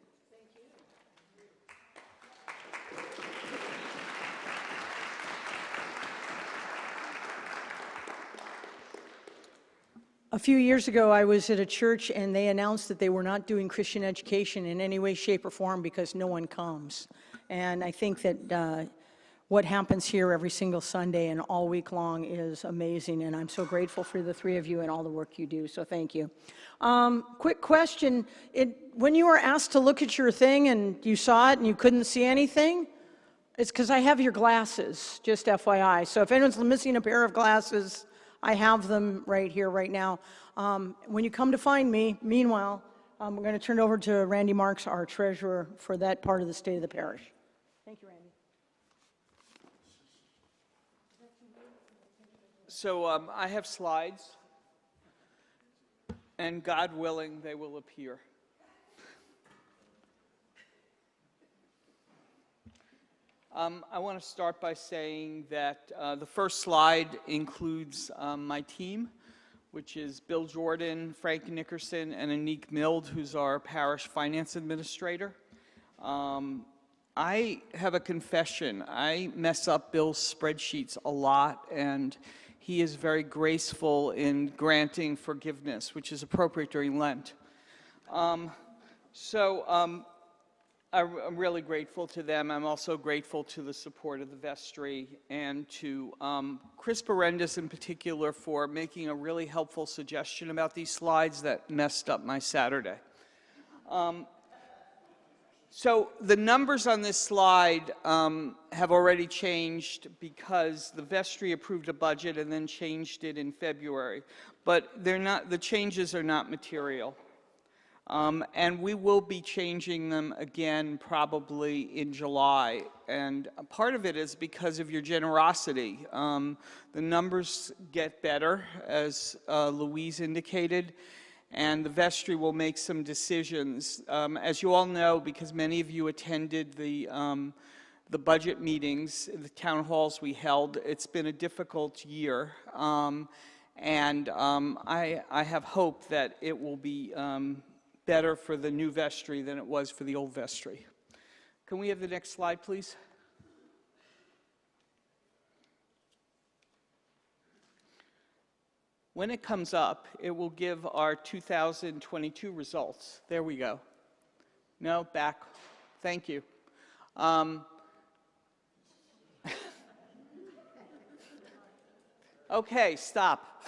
A few years ago, I was at a church, and they announced that they were not doing Christian education in any way, shape, or form because no one comes. And I think that what happens here every single Sunday and all week long is amazing, and I'm so grateful for the 3 of you and all the work you do, so thank you. Quick question. When you were asked to look at your thing and you saw it and you couldn't see anything, it's because I have your glasses, just FYI. So if anyone's missing a pair of glasses, I have them right here, right now. When you come to find me, meanwhile, we're going to turn it over to Randy Marks, our treasurer, for that part of the state of the parish. Thank you, Randy. So I have slides, and God willing, they will appear. I want to start by saying that the first slide includes my team, which is Bill Jordan, Frank Nickerson, and Anique Mild, who's our parish finance administrator. I have a confession. I mess up Bill's spreadsheets a lot, and he is very graceful in granting forgiveness, which is appropriate during Lent. I'm really grateful to them. I'm also grateful to the support of the vestry and to Chris Berendis in particular for making a really helpful suggestion about these slides that messed up my Saturday. So the numbers on this slide have already changed because the vestry approved a budget and then changed it in February. But they're not, the changes are not material. And we will be changing them again probably in July. And a part of it is because of your generosity. The numbers get better, as Louise indicated, and the vestry will make some decisions. As you all know, because many of you attended the budget meetings, the town halls we held, it's been a difficult year. I have hope that it will be better for the new vestry than it was for the old vestry. Can we have the next slide, please? When it comes up, it will give our 2022 results. There we go. No, back. Thank you. Okay, stop.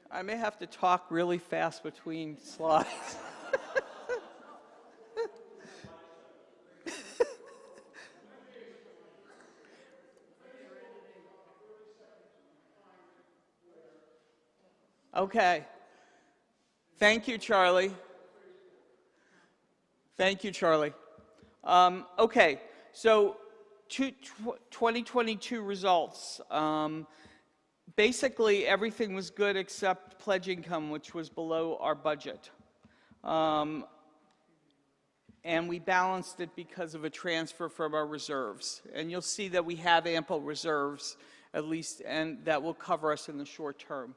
I may have to talk really fast between slides. Okay. Thank you, Charlie. Thank you, Charlie. Okay, so 2022 results. Basically, everything was good except pledge income, which was below our budget. And we balanced it because of a transfer from our reserves. And you'll see that we have ample reserves, at least, and that will cover us in the short term.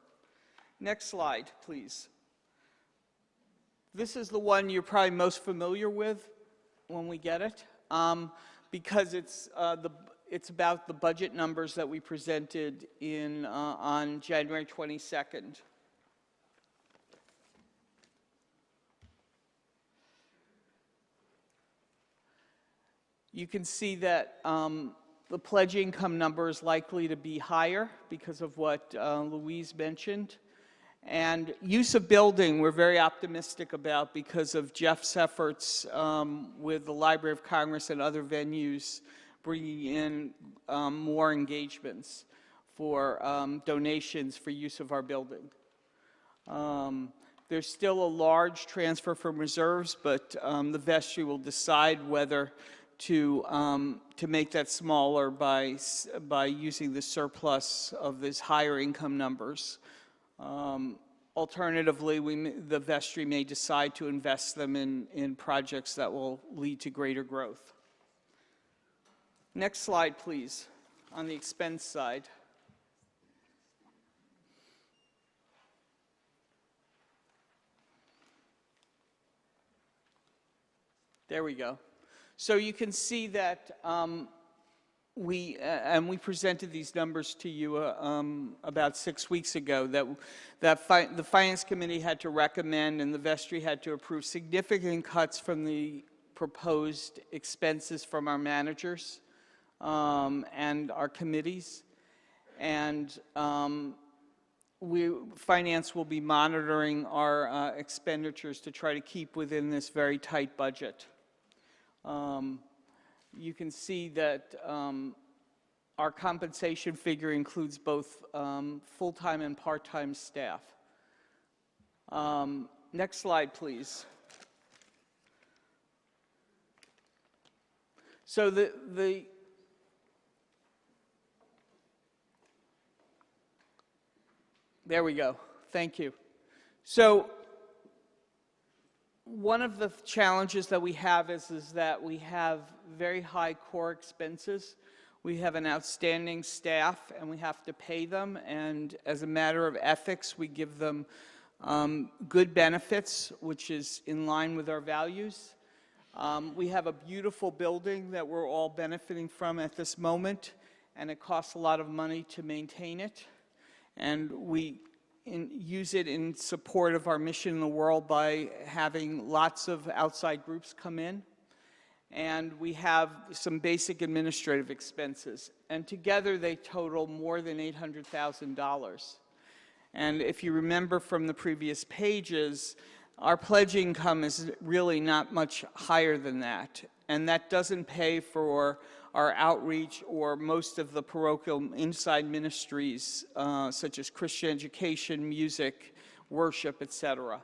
Next slide, please. This is the one you're probably most familiar with when we get it, because it's about the budget numbers that we presented on January 22nd. You can see that the pledge income number is likely to be higher because of what Louise mentioned. And use of building, we're very optimistic about because of Jeff's efforts with the Library of Congress and other venues bringing in more engagements for donations for use of our building. There's still a large transfer from reserves, but the vestry will decide whether to make that smaller by using the surplus of these higher income numbers. Alternatively, the vestry may decide to invest them in projects that will lead to greater growth. Next slide, please, on the expense side. There we go. So you can see that we presented these numbers to you about 6 weeks ago, that the Finance Committee had to recommend and the vestry had to approve significant cuts from the proposed expenses from our managers and our committees. And Finance will be monitoring our expenditures to try to keep within this very tight budget. You can see that our compensation figure includes both full-time and part-time staff. Next slide, please. So there we go. Thank you. So one of the challenges that we have is that we have very high core expenses. We have an outstanding staff, and we have to pay them. And as a matter of ethics, we give them good benefits, which is in line with our values. We have a beautiful building that we're all benefiting from at this moment, and it costs a lot of money to maintain it. And we use it in support of our mission in the world by having lots of outside groups come in. And we have some basic administrative expenses. And together they total more than $800,000. And if you remember from the previous pages, our pledge income is really not much higher than that. And that doesn't pay for our outreach or most of the parochial inside ministries, such as Christian education, music, worship, etc.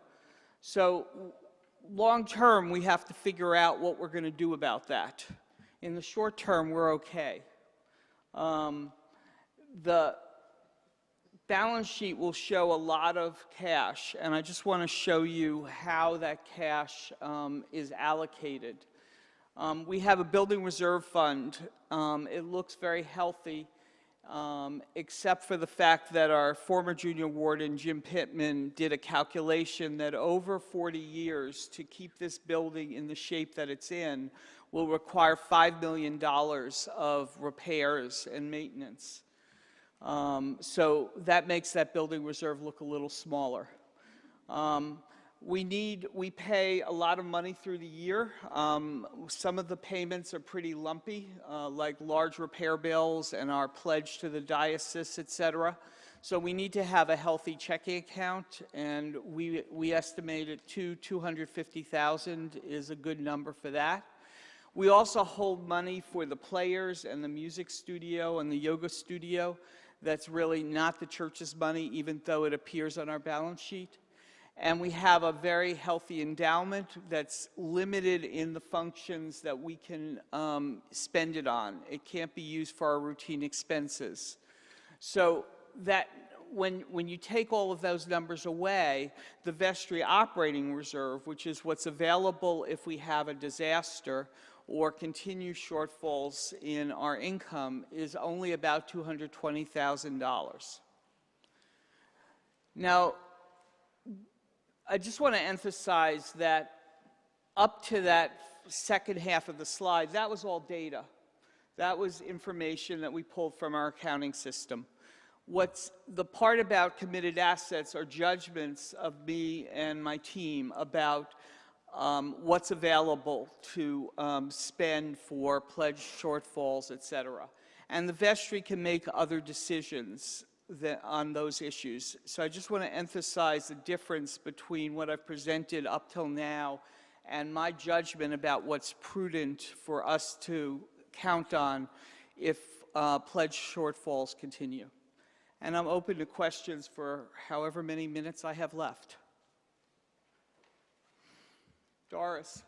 So long term, we have to figure out what we're going to do about that. In the short term, we're okay. The balance sheet will show a lot of cash, and I just want to show you how that cash is allocated. We have a building reserve fund. It looks very healthy, except for the fact that our former junior warden, Jim Pittman, did a calculation that over 40 years to keep this building in the shape that it's in will require $5 million of repairs and maintenance. So that makes that building reserve look a little smaller. We pay a lot of money through the year. Some of the payments are pretty lumpy, like large repair bills and our pledge to the diocese, etc. So we need to have a healthy checking account, and we estimate it $250,000 is a good number for that. We also hold money for the players and the music studio and the yoga studio. That's really not the church's money, even though it appears on our balance sheet. And we have a very healthy endowment that's limited in the functions that we can spend it on. It can't be used for our routine expenses. So that when you take all of those numbers away, the vestry operating reserve, which is what's available if we have a disaster or continued shortfalls in our income, is only about $220,000. Now, I just want to emphasize that up to that second half of the slide, that was all data. That was information that we pulled from our accounting system. What's the part about committed assets are judgments of me and my team about what's available to spend for pledge shortfalls, etc. And the vestry can make other decisions on those issues. So I just want to emphasize the difference between what I've presented up till now and my judgment about what's prudent for us to count on if pledge shortfalls continue. And I'm open to questions for however many minutes I have left. Doris.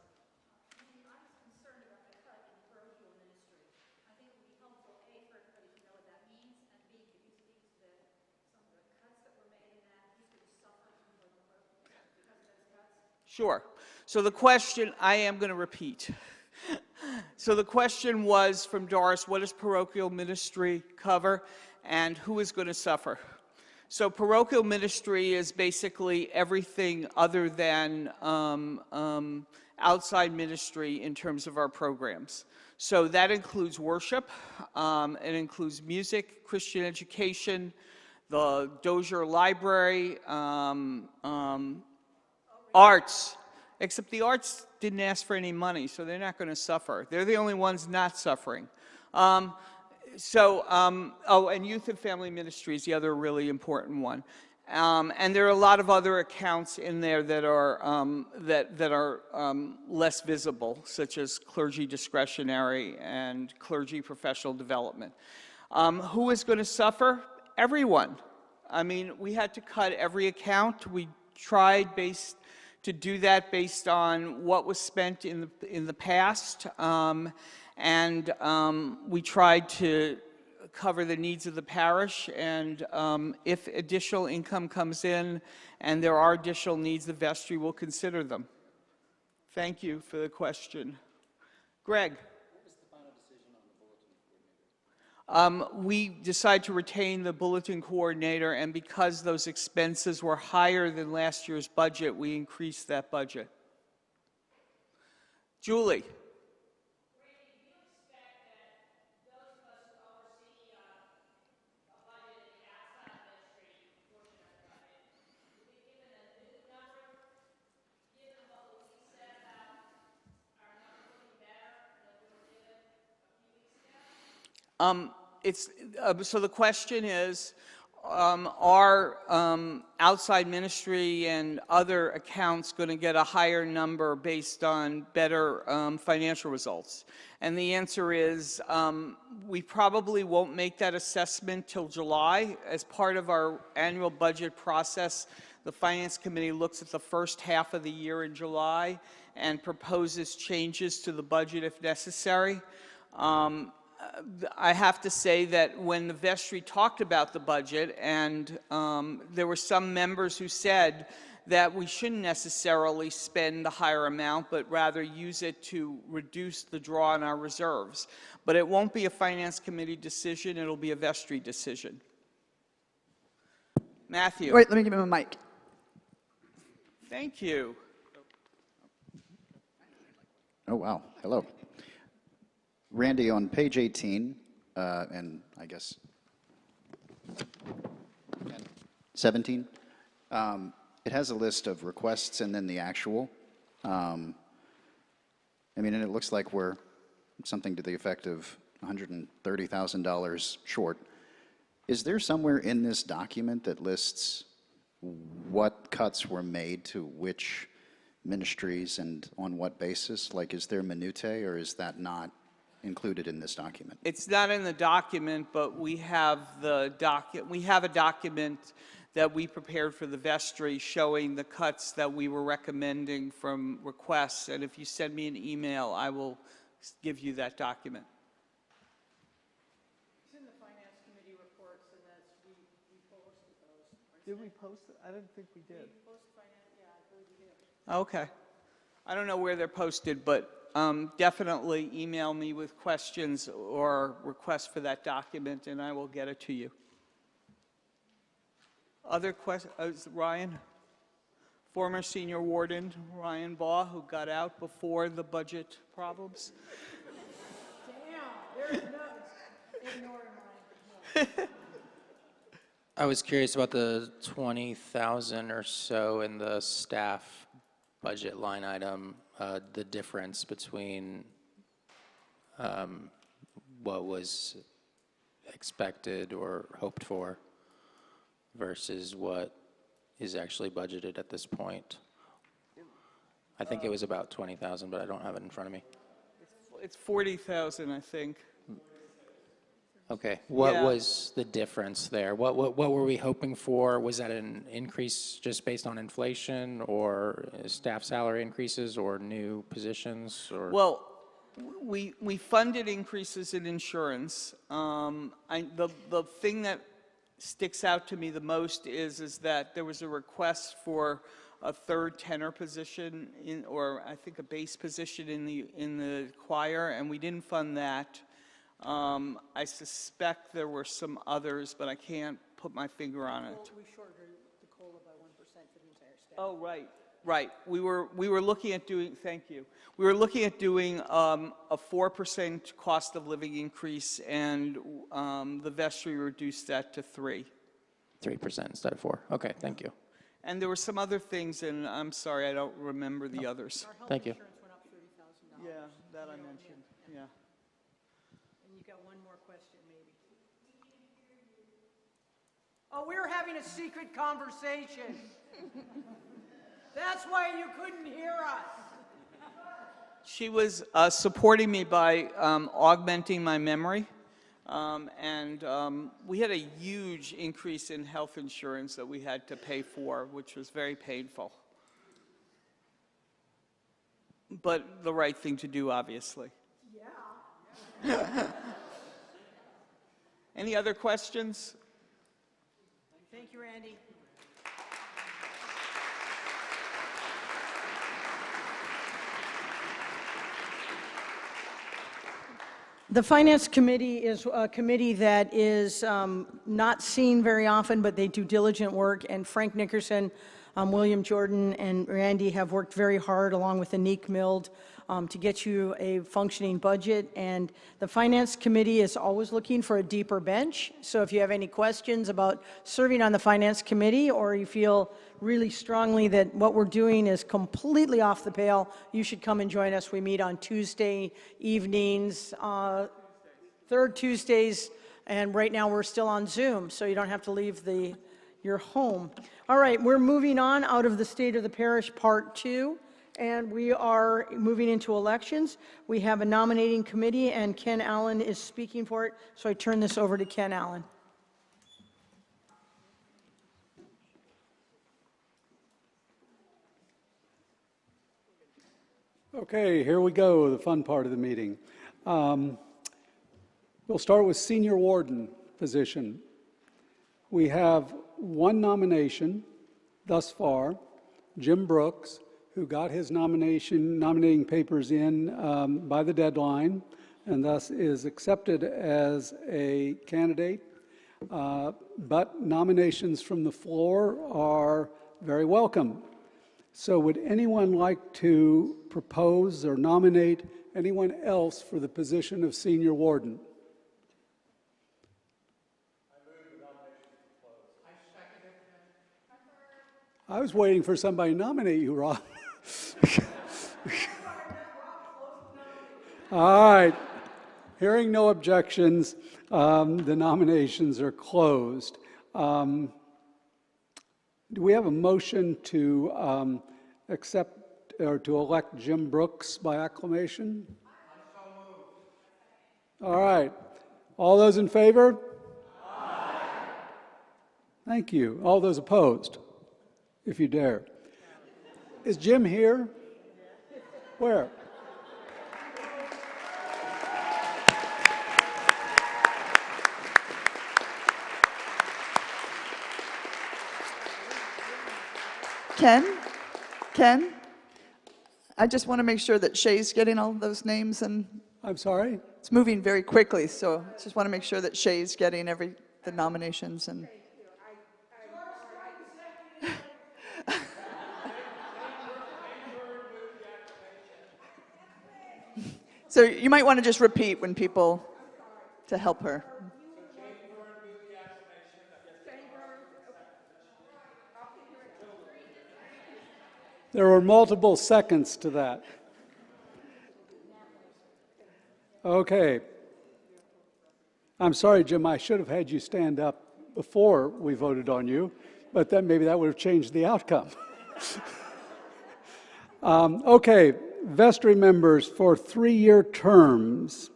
Sure. So the question, I am going to repeat. So the question was from Doris, what does parochial ministry cover and who is going to suffer? So parochial ministry is basically everything other than outside ministry in terms of our programs. So that includes worship, it includes music, Christian education, the Dozier Library, arts, except the arts didn't ask for any money, so they're not going to suffer. They're the only ones not suffering. Oh, and youth and family ministry is the other really important one. And there are a lot of other accounts in there that are less visible, such as clergy discretionary and clergy professional development. Who is going to suffer? Everyone. I mean, we had to cut every account. We tried to do that based on what was spent in the past, and we tried to cover the needs of the parish, and if additional income comes in and there are additional needs, the vestry will consider them. Thank you for the question. Greg. What was the final decision on the bulletin coordinator? We decided to retain the bulletin coordinator, and because those expenses were higher than last year's budget, we increased that budget. Julie. So the question is, our outside ministry and other accounts going to get a higher number based on better financial results? And the answer is we probably won't make that assessment till July. As part of our annual budget process, the Finance Committee looks at the first half of the year in July and proposes changes to the budget if necessary. I have to say that when the vestry talked about the budget, and there were some members who said that we shouldn't necessarily spend a higher amount, but rather use it to reduce the draw on our reserves. But it won't be a Finance Committee decision, it'll be a vestry decision. Matthew. Wait, let me give him a mic. Thank you. Oh, wow. Hello. Randy, on page 18, and I guess 17, it has a list of requests and then the actual. I mean, and it looks like we're something to the effect of $130,000 short. Is there somewhere in this document that lists what cuts were made to which ministries and on what basis? Like, is there minutiae, or is that not included in this document? It's not in the document, but we have a document that we prepared for the vestry showing the cuts that we were recommending from requests. And if you send me an email, I will give you that document. It's in the Finance Committee reports, and that's, we posted those. Did we post it? I didn't think we did. We posted finance, yeah, I believe we did. Okay. I don't know where they're posted, but definitely email me with questions or requests for that document, and I will get it to you. Other questions? Ryan? Former senior warden Ryan Baugh, who got out before the budget problems. Damn, there's no, ignoring mine. I was curious about the 20,000 or so in the staff budget line item, the difference between what was expected or hoped for versus what is actually budgeted at this point. I think it was about 20,000, but I don't have it in front of me. It's 40,000, I think. Okay. What Yeah. was the difference there? What were we hoping for? Was that an increase just based on inflation, or staff salary increases, or new positions? Or Well, we funded increases in insurance. The thing that sticks out to me the most is that there was a request for a third tenor position or I think a bass position in the choir, and we didn't fund that. I suspect there were some others, but I can't put my finger on it. We shortened the COLA by 1% for the entire staff. Oh, right. We were looking at doing. Thank you. We were looking at doing a 4% cost of living increase, and the vestry reduced that to 3%. 3% instead of 4%. Okay, thank you. And there were some other things, and I'm sorry, I don't remember the others. Thank you. Insurance went up $30,000. Yeah, that I mentioned. Yeah. And you got one more question, maybe. Oh, we were having a secret conversation. That's why you couldn't hear us. She was supporting me by augmenting my memory, and we had a huge increase in health insurance that we had to pay for, which was very painful. But the right thing to do, obviously. Yeah. Any other questions? Thank you, Randy. The Finance Committee is a committee that is not seen very often, but they do diligent work, and Frank Nickerson, William Jordan, and Randy have worked very hard, along with Anique Mild, to get you a functioning budget. And the Finance Committee is always looking for a deeper bench, so if you have any questions about serving on the Finance Committee, or you feel really strongly that what we're doing is completely off the pale, you should come and join us. We meet on Tuesday evenings, third Tuesdays And right now, we're still on Zoom, so you don't have to leave your home. All right, we're moving on out of the State of the Parish Part 2, and we are moving into elections. We have a nominating committee, and Ken Allen is speaking for it, so I turn this over to Ken Allen. Okay, here we go, the fun part of the meeting. We'll start with senior warden position. We have one nomination thus far, Jim Brooks, who got his nominating papers in by the deadline, and thus is accepted as a candidate. But nominations from the floor are very welcome. So would anyone like to propose or nominate anyone else for the position of senior warden? I was waiting for somebody to nominate you, Rob. All right. Hearing no objections, the nominations are closed. Do we have a motion to accept or to elect Jim Brooks by acclamation? All right. All those in favor? Aye. Thank you. All those opposed, if you dare. Is Jim here? Where? Ken, I just want to make sure that Shay's getting all those names, and I'm sorry? It's moving very quickly, so just want to make sure that Shay's getting the nominations. And so you might want to just repeat when people, to help her. There were multiple seconds to that. Okay. I'm sorry, Jim, I should have had you stand up before we voted on you, but then maybe that would have changed the outcome. Okay, vestry members for 3-year terms.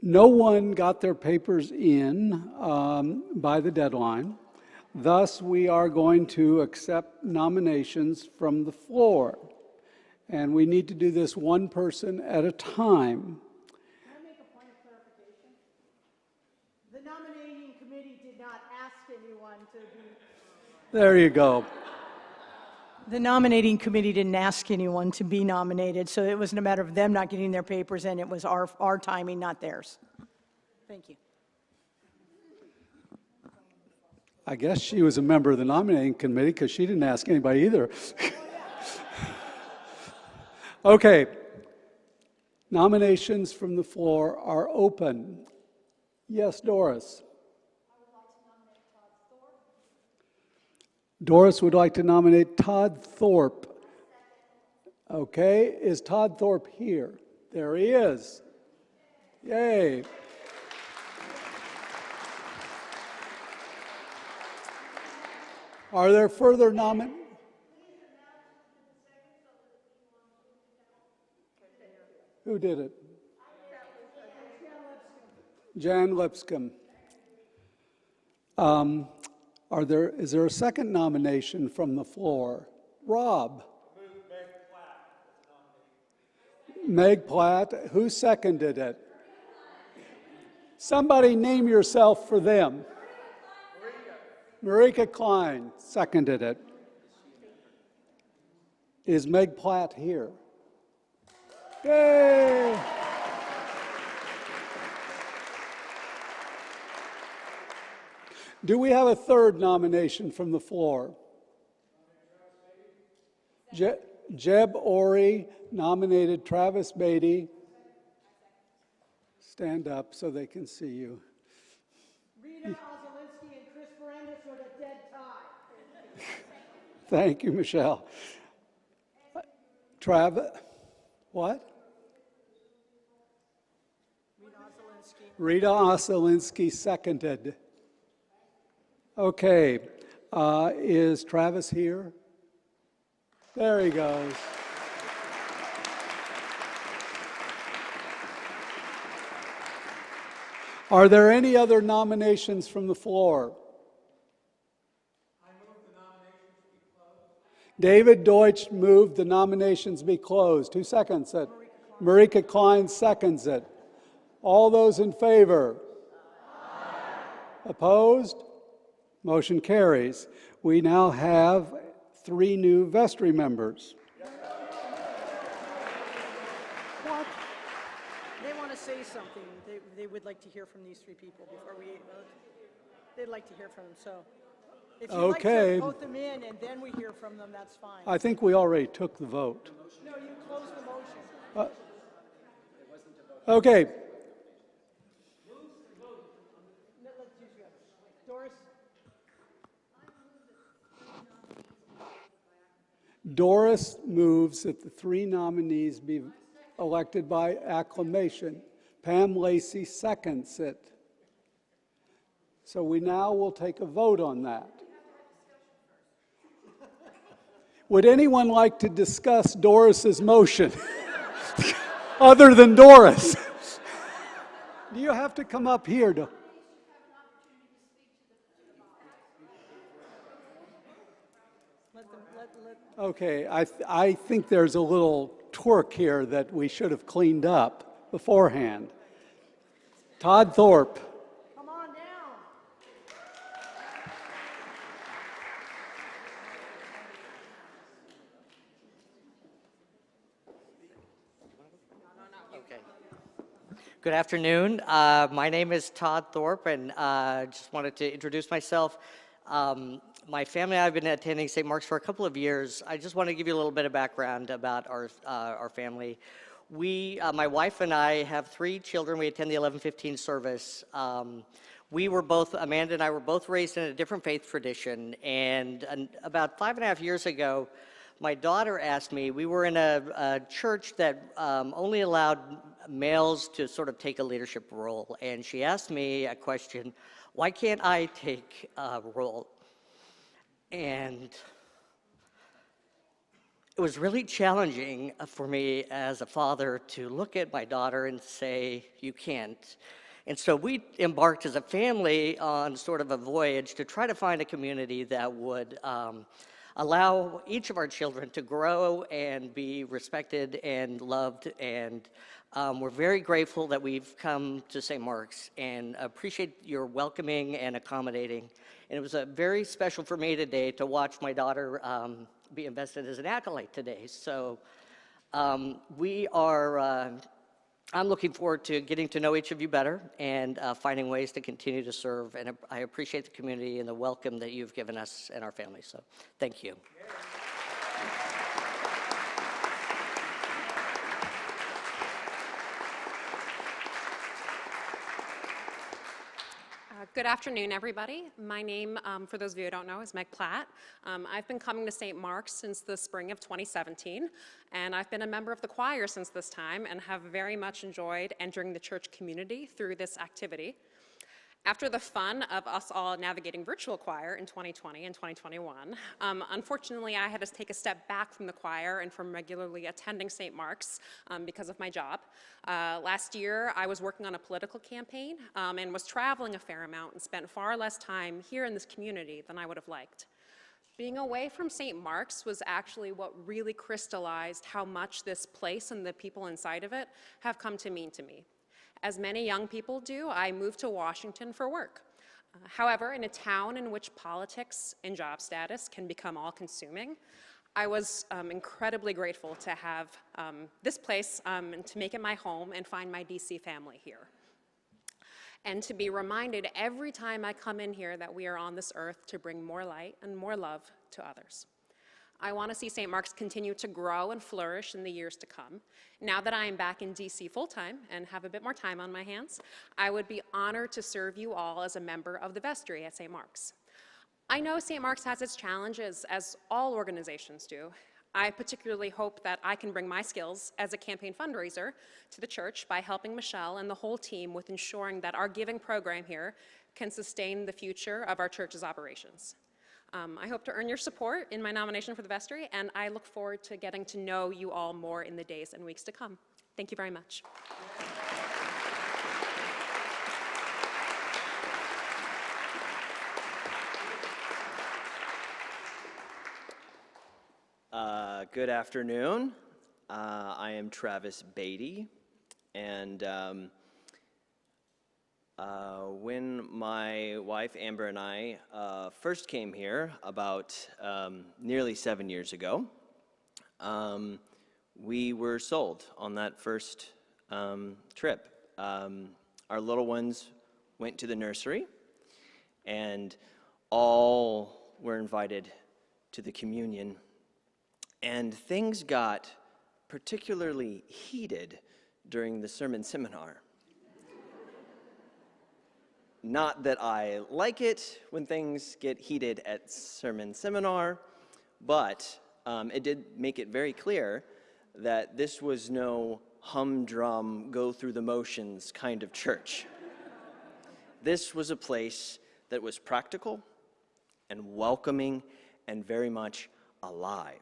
No one got their papers in by the deadline. Thus, we are going to accept nominations from the floor. And we need to do this one person at a time. Can I make a point of clarification? The nominating committee did not ask anyone to be... There you go. The nominating committee didn't ask anyone to be nominated, so it wasn't a matter of them not getting their papers in. It was our timing, not theirs. Thank you. I guess she was a member of the nominating committee because she didn't ask anybody either. Okay. Nominations from the floor are open. Yes, Doris. Doris would like to nominate Todd Thorpe. Okay, is Todd Thorpe here? There he is. Yay. Are there further nominations? Who did it? Jan Lipscomb. Is there a second nomination from the floor? Rob. Meg Platt. Who seconded it? Somebody name yourself for them. Marika Klein seconded it. Is Meg Platt here? Yay! Do we have a third nomination from the floor? Jeb Ori nominated Travis Beatty. Stand up so they can see you. Rita Ozolinsky and Chris Berendis are a dead tie. Thank you, Michelle. Travis, what? Rita Osolinsky seconded. Okay, is Travis here? There he goes. Are there any other nominations from the floor? David Deutsch moved the nominations be closed. Who seconds it? Marika Klein seconds it. All those in favor? Opposed? Motion carries. We now have 3 new vestry members. What? They want to say something. They would like to hear from these 3 people before we vote. They'd like to hear from them, so if you'd like Okay. to vote them in and then we hear from them, that's fine. I think we already took the vote. No, you closed the motion. Okay. Doris? Doris moves that the 3 nominees be elected by acclamation. Pam Lacey seconds it. So we now will take a vote on that. Would anyone like to discuss Doris's motion? Other than Doris? Do you have to come up here to... Okay, I think there's a little twerk here that we should have cleaned up beforehand. Todd Thorpe. Come on down. Okay. Good afternoon. My name is Todd Thorpe, and just wanted to introduce myself. My family and I have been attending St. Mark's for a couple of years. I just want to give you a little bit of background about our family. My wife and I have 3 children. We attend the 11:15 service. Amanda and I were both raised in a different faith tradition, and about 5.5 years ago, my daughter asked me, we were in a church that only allowed males to sort of take a leadership role, and she asked me a question, why can't I take a role? And it was really challenging for me as a father to look at my daughter and say, you can't. And so we embarked as a family on sort of a voyage to try to find a community that would allow each of our children to grow and be respected and loved. And we're very grateful that we've come to St. Mark's and appreciate your welcoming and accommodating. And it was very special for me today to watch my daughter be invested as an acolyte today. So I'm looking forward to getting to know each of you better and finding ways to continue to serve. And I appreciate the community and the welcome that you've given us and our family. So thank you. Good afternoon, everybody. My name, for those of you who don't know, is Meg Platt. I've been coming to St. Mark's since the spring of 2017, and I've been a member of the choir since this time and have very much enjoyed entering the church community through this activity. After the fun of us all navigating virtual choir in 2020 and 2021, unfortunately I had to take a step back from the choir and from regularly attending St. Mark's because of my job. Last year I was working on a political campaign and was traveling a fair amount and spent far less time here in this community than I would have liked. Being away from St. Mark's was actually what really crystallized how much this place and the people inside of it have come to mean to me. As many young people do, I moved to Washington for work. However, in a town in which politics and job status can become all-consuming, I was incredibly grateful to have this place and to make it my home and find my DC family here. And to be reminded every time I come in here that we are on this earth to bring more light and more love to others. I want to see St. Mark's continue to grow and flourish in the years to come. Now that I am back in DC full-time and have a bit more time on my hands, I would be honored to serve you all as a member of the vestry at St. Mark's. I know St. Mark's has its challenges, as all organizations do. I particularly hope that I can bring my skills as a campaign fundraiser to the church by helping Michelle and the whole team with ensuring that our giving program here can sustain the future of our church's operations. I hope to earn your support in my nomination for the vestry, and I look forward to getting to know you all more in the days and weeks to come. Thank you very much. Good afternoon. I am Travis Beatty, and when my wife Amber and I first came here about nearly 7 years ago, we were sold on that first trip. Our little ones went to the nursery, and all were invited to the communion. And things got particularly heated during the sermon seminar. Not that I like it when things get heated at sermon seminar, but it did make it very clear that this was no humdrum, go through the motions kind of church. This was a place that was practical and welcoming and very much alive.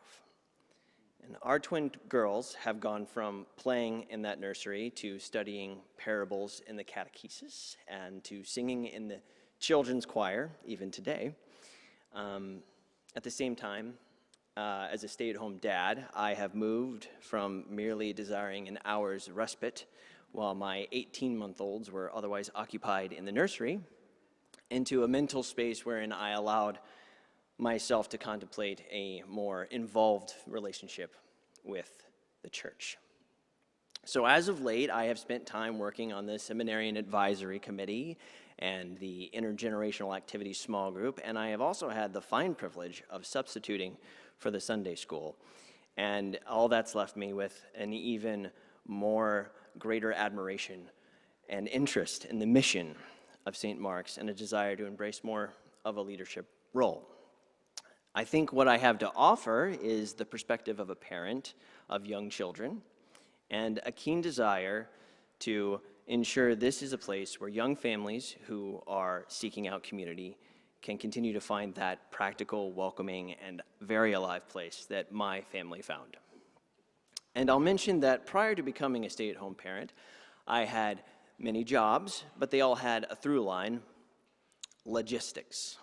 And our twin girls have gone from playing in that nursery to studying parables in the catechesis and to singing in the children's choir, even today. At the same time, as a stay-at-home dad, I have moved from merely desiring an hour's respite while my 18-month-olds were otherwise occupied in the nursery into a mental space wherein I allowed myself to contemplate a more involved relationship with the church. So as of late, I have spent time working on the Seminarian Advisory Committee and the Intergenerational Activities Small Group, and I have also had the fine privilege of substituting for the Sunday School. And all that's left me with an even more greater admiration and interest in the mission of St. Mark's and a desire to embrace more of a leadership role. I think what I have to offer is the perspective of a parent of young children and a keen desire to ensure this is a place where young families who are seeking out community can continue to find that practical, welcoming, and very alive place that my family found. And I'll mention that prior to becoming a stay-at-home parent, I had many jobs, but they all had a through line: logistics.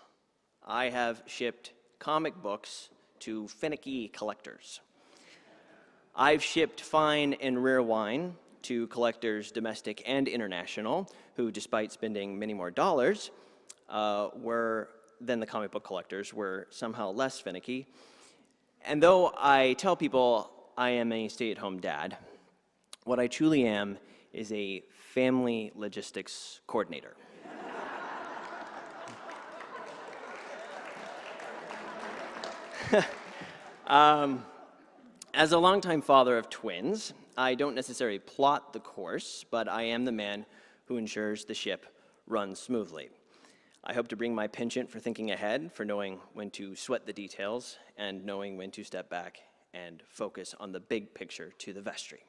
I have shipped comic books to finicky collectors. I've shipped fine and rare wine to collectors domestic and international who, despite spending many more dollars than the comic book collectors, were somehow less finicky. And though I tell people I am a stay-at-home dad, what I truly am is a family logistics coordinator. As a longtime father of twins, I don't necessarily plot the course, but I am the man who ensures the ship runs smoothly. I hope to bring my penchant for thinking ahead, for knowing when to sweat the details, and knowing when to step back and focus on the big picture to the vestry.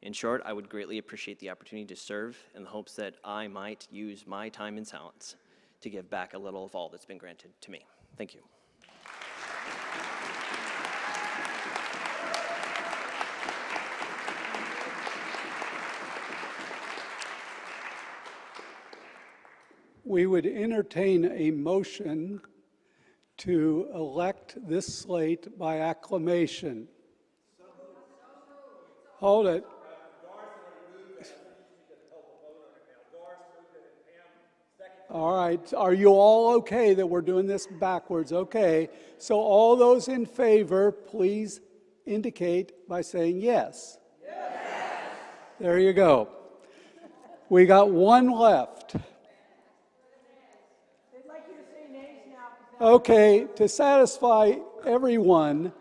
In short, I would greatly appreciate the opportunity to serve in the hopes that I might use my time in silence to give back a little of all that's been granted to me. Thank you. We would entertain a motion to elect this slate by acclamation. Hold it. All right. Are you all okay that we're doing this backwards? Okay. So all those in favor, please indicate by saying yes. Yes. There you go. We got one left. Okay, to satisfy everyone,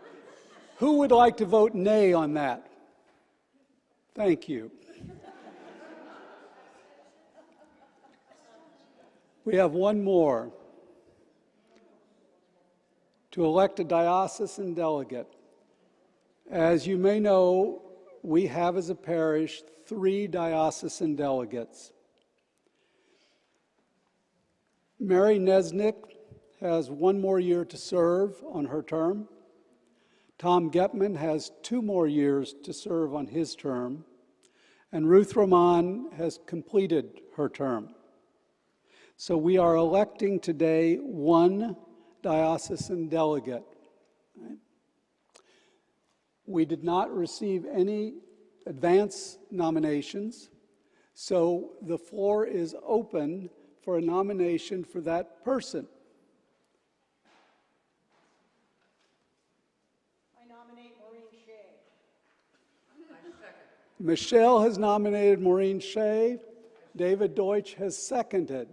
who would like to vote nay on that? Thank you. We have one more. To elect a diocesan delegate. As you may know, we have as a parish 3 diocesan delegates. Mary Nesnick has 1 more year to serve on her term. Tom Getman has 2 more years to serve on his term. And Ruth Roman has completed her term. So we are electing today 1 diocesan delegate. Right? We did not receive any advance nominations, so the floor is open for a nomination for that person. I nominate Maureen Shea. Michelle has nominated Maureen Shea. David Deutsch has seconded.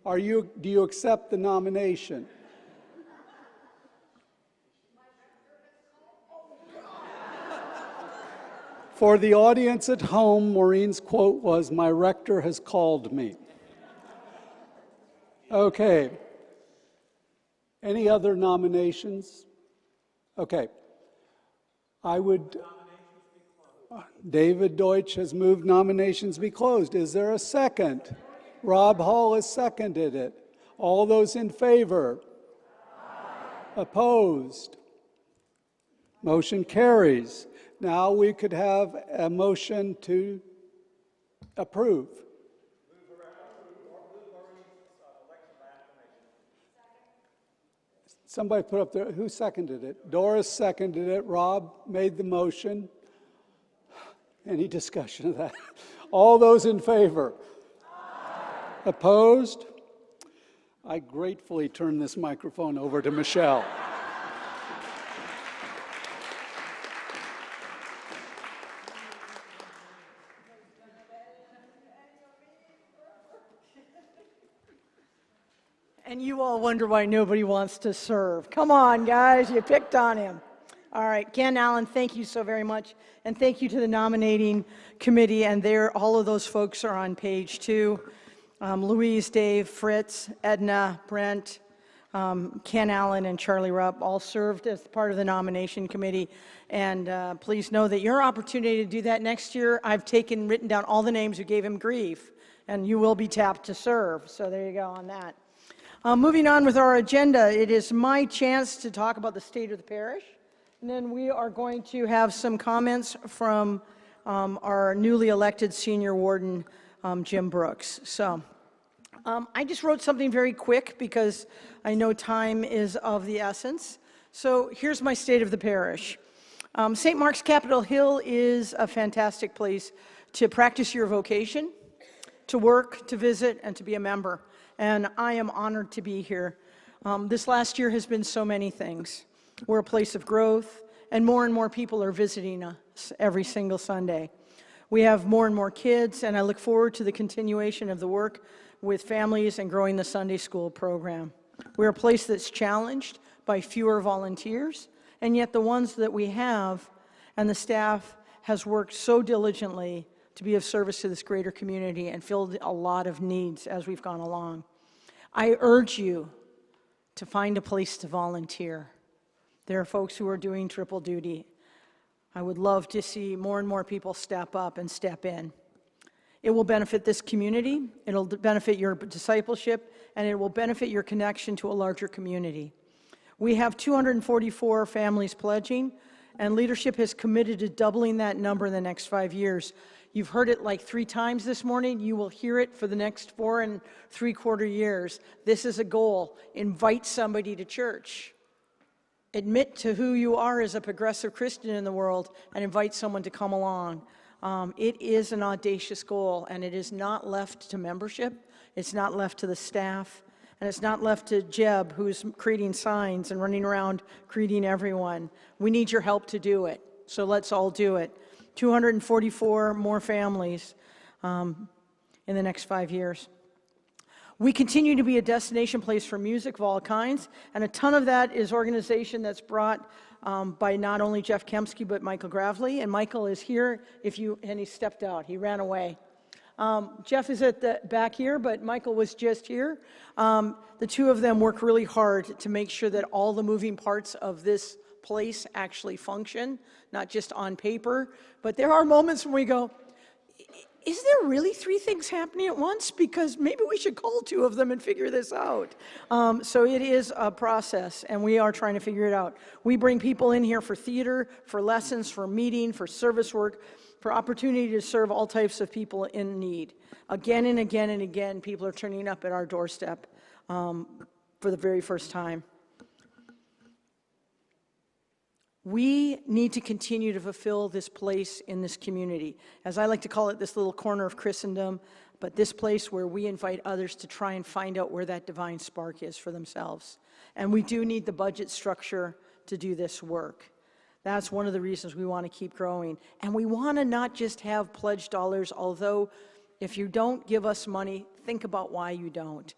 Do you accept the nomination? For the audience at home, Maureen's quote was, "My rector has called me." Okay. Any other nominations? Okay. David Deutsch has moved nominations be closed. Is there a second? Rob Hall has seconded it. All those in favor? Opposed? Motion carries. Now we could have a motion to approve. Somebody put up there, who seconded it? Doris seconded it. Rob made the motion. Any discussion of that? All those in favor? Opposed? I gratefully turn this microphone over to Michelle. And you all wonder why nobody wants to serve. Come on, guys, you picked on him. All right, Ken Allen, thank you so very much. And thank you to the nominating committee. And all of those folks are on page 2. Louise, Dave, Fritz, Edna, Brent, Ken Allen, and Charlie Rupp all served as part of the nomination committee. And please know that your opportunity to do that next year, I've written down all the names who gave him grief. And you will be tapped to serve. So there you go on that. Moving on with our agenda, it is my chance to talk about the state of the parish. And then we are going to have some comments from our newly elected senior warden, Jim Brooks. So I just wrote something very quick because I know time is of the essence. So here's my state of the parish. St. Mark's Capitol Hill is a fantastic place to practice your vocation, to work, to visit, and to be a member. And I am honored to be here. This last year has been so many things. We're a place of growth, and more people are visiting us every single Sunday. We have more and more kids, and I look forward to the continuation of the work with families and growing the Sunday school program. We're a place that's challenged by fewer volunteers, and yet the ones that we have and the staff has worked so diligently to be of service to this greater community and filled a lot of needs as we've gone along. I urge you to find a place to volunteer. There are folks who are doing triple duty. I would love to see more and more people step up and step in. It will benefit this community, it'll benefit your discipleship, and it will benefit your connection to a larger community. We have 244 families pledging, and leadership has committed to doubling that number in the next 5 years. You've heard it like 3 times this morning. You will hear it for the next 4 3/4 years. This is a goal. Invite somebody to church. Admit to who you are as a progressive Christian in the world and invite someone to come along. It is an audacious goal, and it is not left to membership. It's not left to the staff, and it's not left to Jeb, who's creating signs and running around greeting everyone. We need your help to do it, so let's all do it. 244 more families in the next 5 years. We continue to be a destination place for music of all kinds, and a ton of that is organization that's brought by not only Jeff Kempsky, but Michael Gravely, and Michael is here, and he stepped out, he ran away. Jeff is at the back here, but Michael was just here. The two of them work really hard to make sure that all the moving parts of this place actually function, not just on paper. But there are moments when we go, is there really 3 things happening at once? Because maybe we should call 2 of them and figure this out. So it is a process, and we are trying to figure it out. We bring people in here for theater, for lessons, for meeting, for service work, for opportunity to serve all types of people in need. Again and again and again, people are turning up at our doorstep for the very first time. We need to continue to fulfill this place in this community. As I like to call it, this little corner of Christendom, but this place where we invite others to try and find out where that divine spark is for themselves. And we do need the budget structure to do this work. That's one of the reasons we want to keep growing. And we want to not just have pledge dollars, although if you don't give us money, think about why you don't.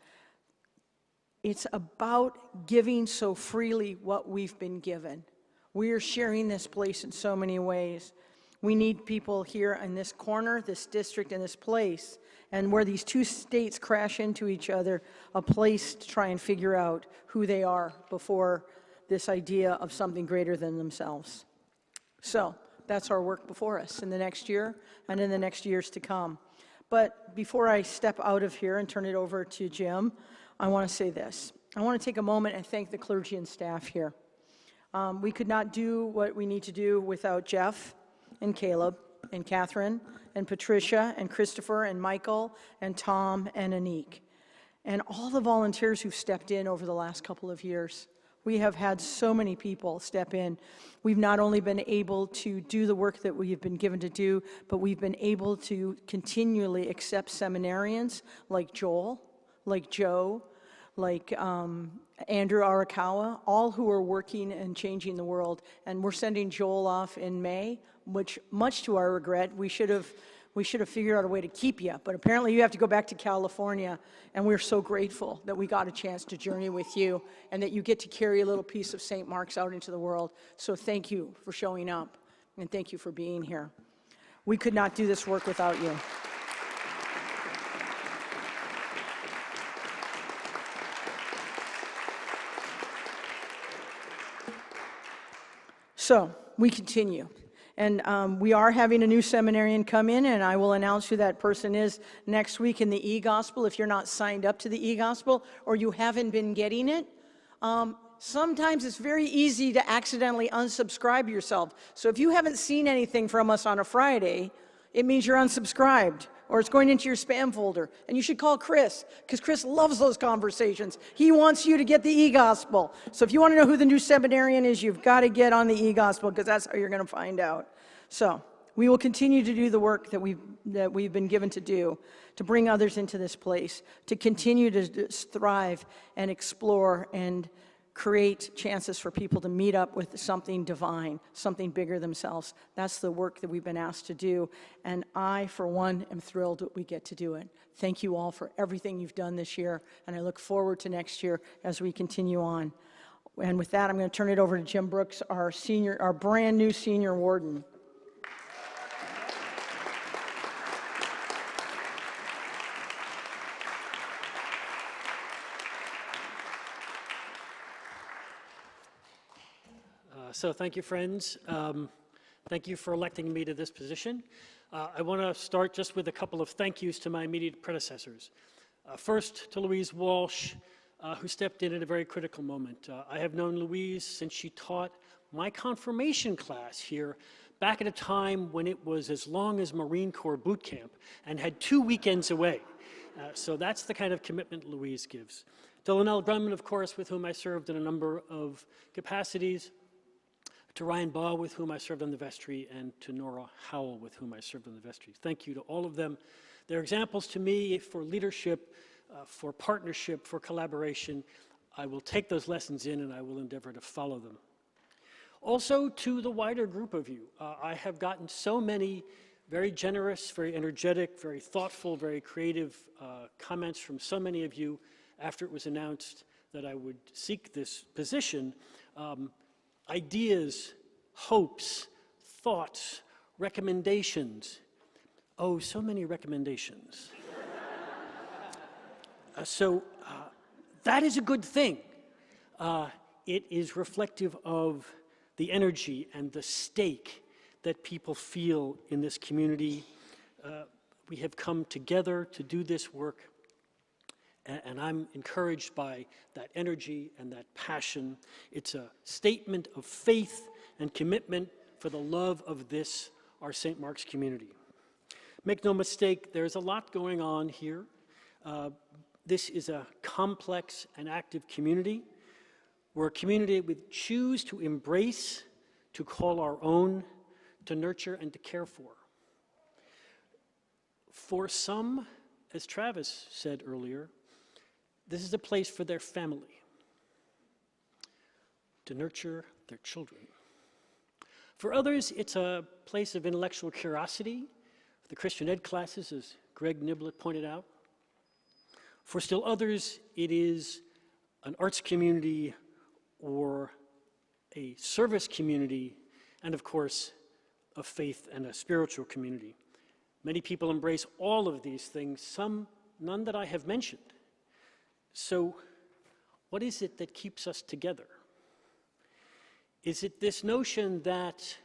It's about giving so freely what we've been given. We are sharing this place in so many ways. We need people here in this corner, this district, and this place, and where these 2 states crash into each other, a place to try and figure out who they are before this idea of something greater than themselves. So that's our work before us in the next year and in the next years to come. But before I step out of here and turn it over to Jim, I want to say this. I want to take a moment and thank the clergy and staff here. We could not do what we need to do without Jeff and Caleb and Catherine and Patricia and Christopher and Michael and Tom and Anique and all the volunteers who've stepped in over the last couple of years. We have had so many people step in. We've not only been able to do the work that we have been given to do, but we've been able to continually accept seminarians like Joel, like Joe, like Andrew Arakawa, all who are working and changing the world. And we're sending Joel off in May, which, much to our regret, we should have figured out a way to keep you. But apparently you have to go back to California, and we're so grateful that we got a chance to journey with you and that you get to carry a little piece of St. Mark's out into the world. So thank you for showing up, and thank you for being here. We could not do this work without you. So we continue. And we are having a new seminarian come in, and I will announce who that person is next week in the e-gospel. If you're not signed up to the e-gospel or you haven't been getting it, sometimes it's very easy to accidentally unsubscribe yourself. So if you haven't seen anything from us on a Friday, it means you're unsubscribed, or it's going into your spam folder. And you should call Chris, because Chris loves those conversations. He wants you to get the e-gospel. So if you want to know who the new seminarian is, you've got to get on the e-gospel, because that's how you're going to find out. So we will continue to do the work that we've been given to do, to bring others into this place, to continue to thrive and explore and create chances for people to meet up with something divine, something bigger themselves. That's the work that we've been asked to do, and I, for one, am thrilled that we get to do it. Thank you all for everything you've done this year, and I look forward to next year as we continue on. And with that, I'm going to turn it over to Jim Brooks, our brand new senior warden. So thank you, friends. Thank you for electing me to this position. I want to start just with a couple of thank yous to my immediate predecessors. First, to Louise Walsh, who stepped in at a very critical moment. I have known Louise since she taught my confirmation class here back at a time when it was as long as Marine Corps boot camp and had 2 weekends away. So that's the kind of commitment Louise gives. To Linnell Grumman, of course, with whom I served in a number of capacities. To Ryan Baugh, with whom I served on the vestry, and to Nora Howell, with whom I served on the vestry. Thank you to all of them. They're examples to me for leadership, for partnership, for collaboration. I will take those lessons in, and I will endeavor to follow them. Also, to the wider group of you, I have gotten so many very generous, very energetic, very thoughtful, very creative comments from so many of you after it was announced that I would seek this position. Ideas, hopes, thoughts, recommendations. Oh, so many recommendations. So that is a good thing. It is reflective of the energy and the stake that people feel in this community. We have come together to do this work, and I'm encouraged by that energy and that passion. It's a statement of faith and commitment for the love of this, our St. Mark's community. Make no mistake, there's a lot going on here. This is a complex and active community. We're a community we choose to embrace, to call our own, to nurture and to care for. For some, as Travis said earlier, this is a place for their family, to nurture their children. For others, it's a place of intellectual curiosity, the Christian ed classes, as Greg Niblett pointed out. For still others, it is an arts community or a service community, and of course, a faith and a spiritual community. Many people embrace all of these things, some none that I have mentioned. So what is it that keeps us together? Is it this notion that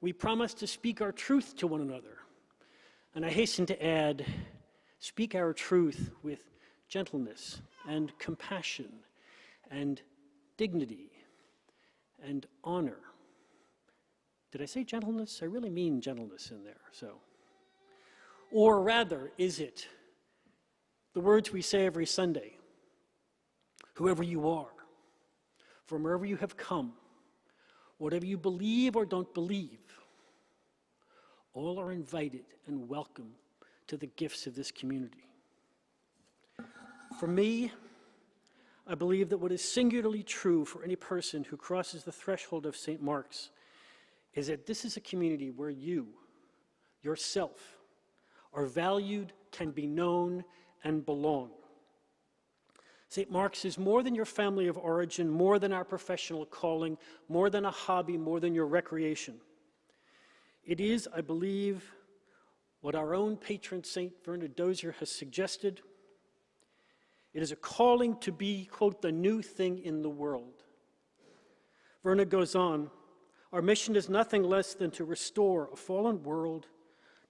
we promise to speak our truth to one another? And I hasten to add, speak our truth with gentleness and compassion and dignity and honor. Did I say gentleness? I really mean gentleness in there, so. Or rather, is it the words we say every Sunday? Whoever you are, from wherever you have come, whatever you believe or don't believe, all are invited and welcome to the gifts of this community. For me, I believe that what is singularly true for any person who crosses the threshold of St. Mark's is that this is a community where you, yourself, are valued, can be known, and belong. St. Mark's is more than your family of origin, more than our professional calling, more than a hobby, more than your recreation. It is, I believe, what our own patron St. Verna Dozier has suggested. It is a calling to be, quote, the new thing in the world. Verna goes on, our mission is nothing less than to restore a fallen world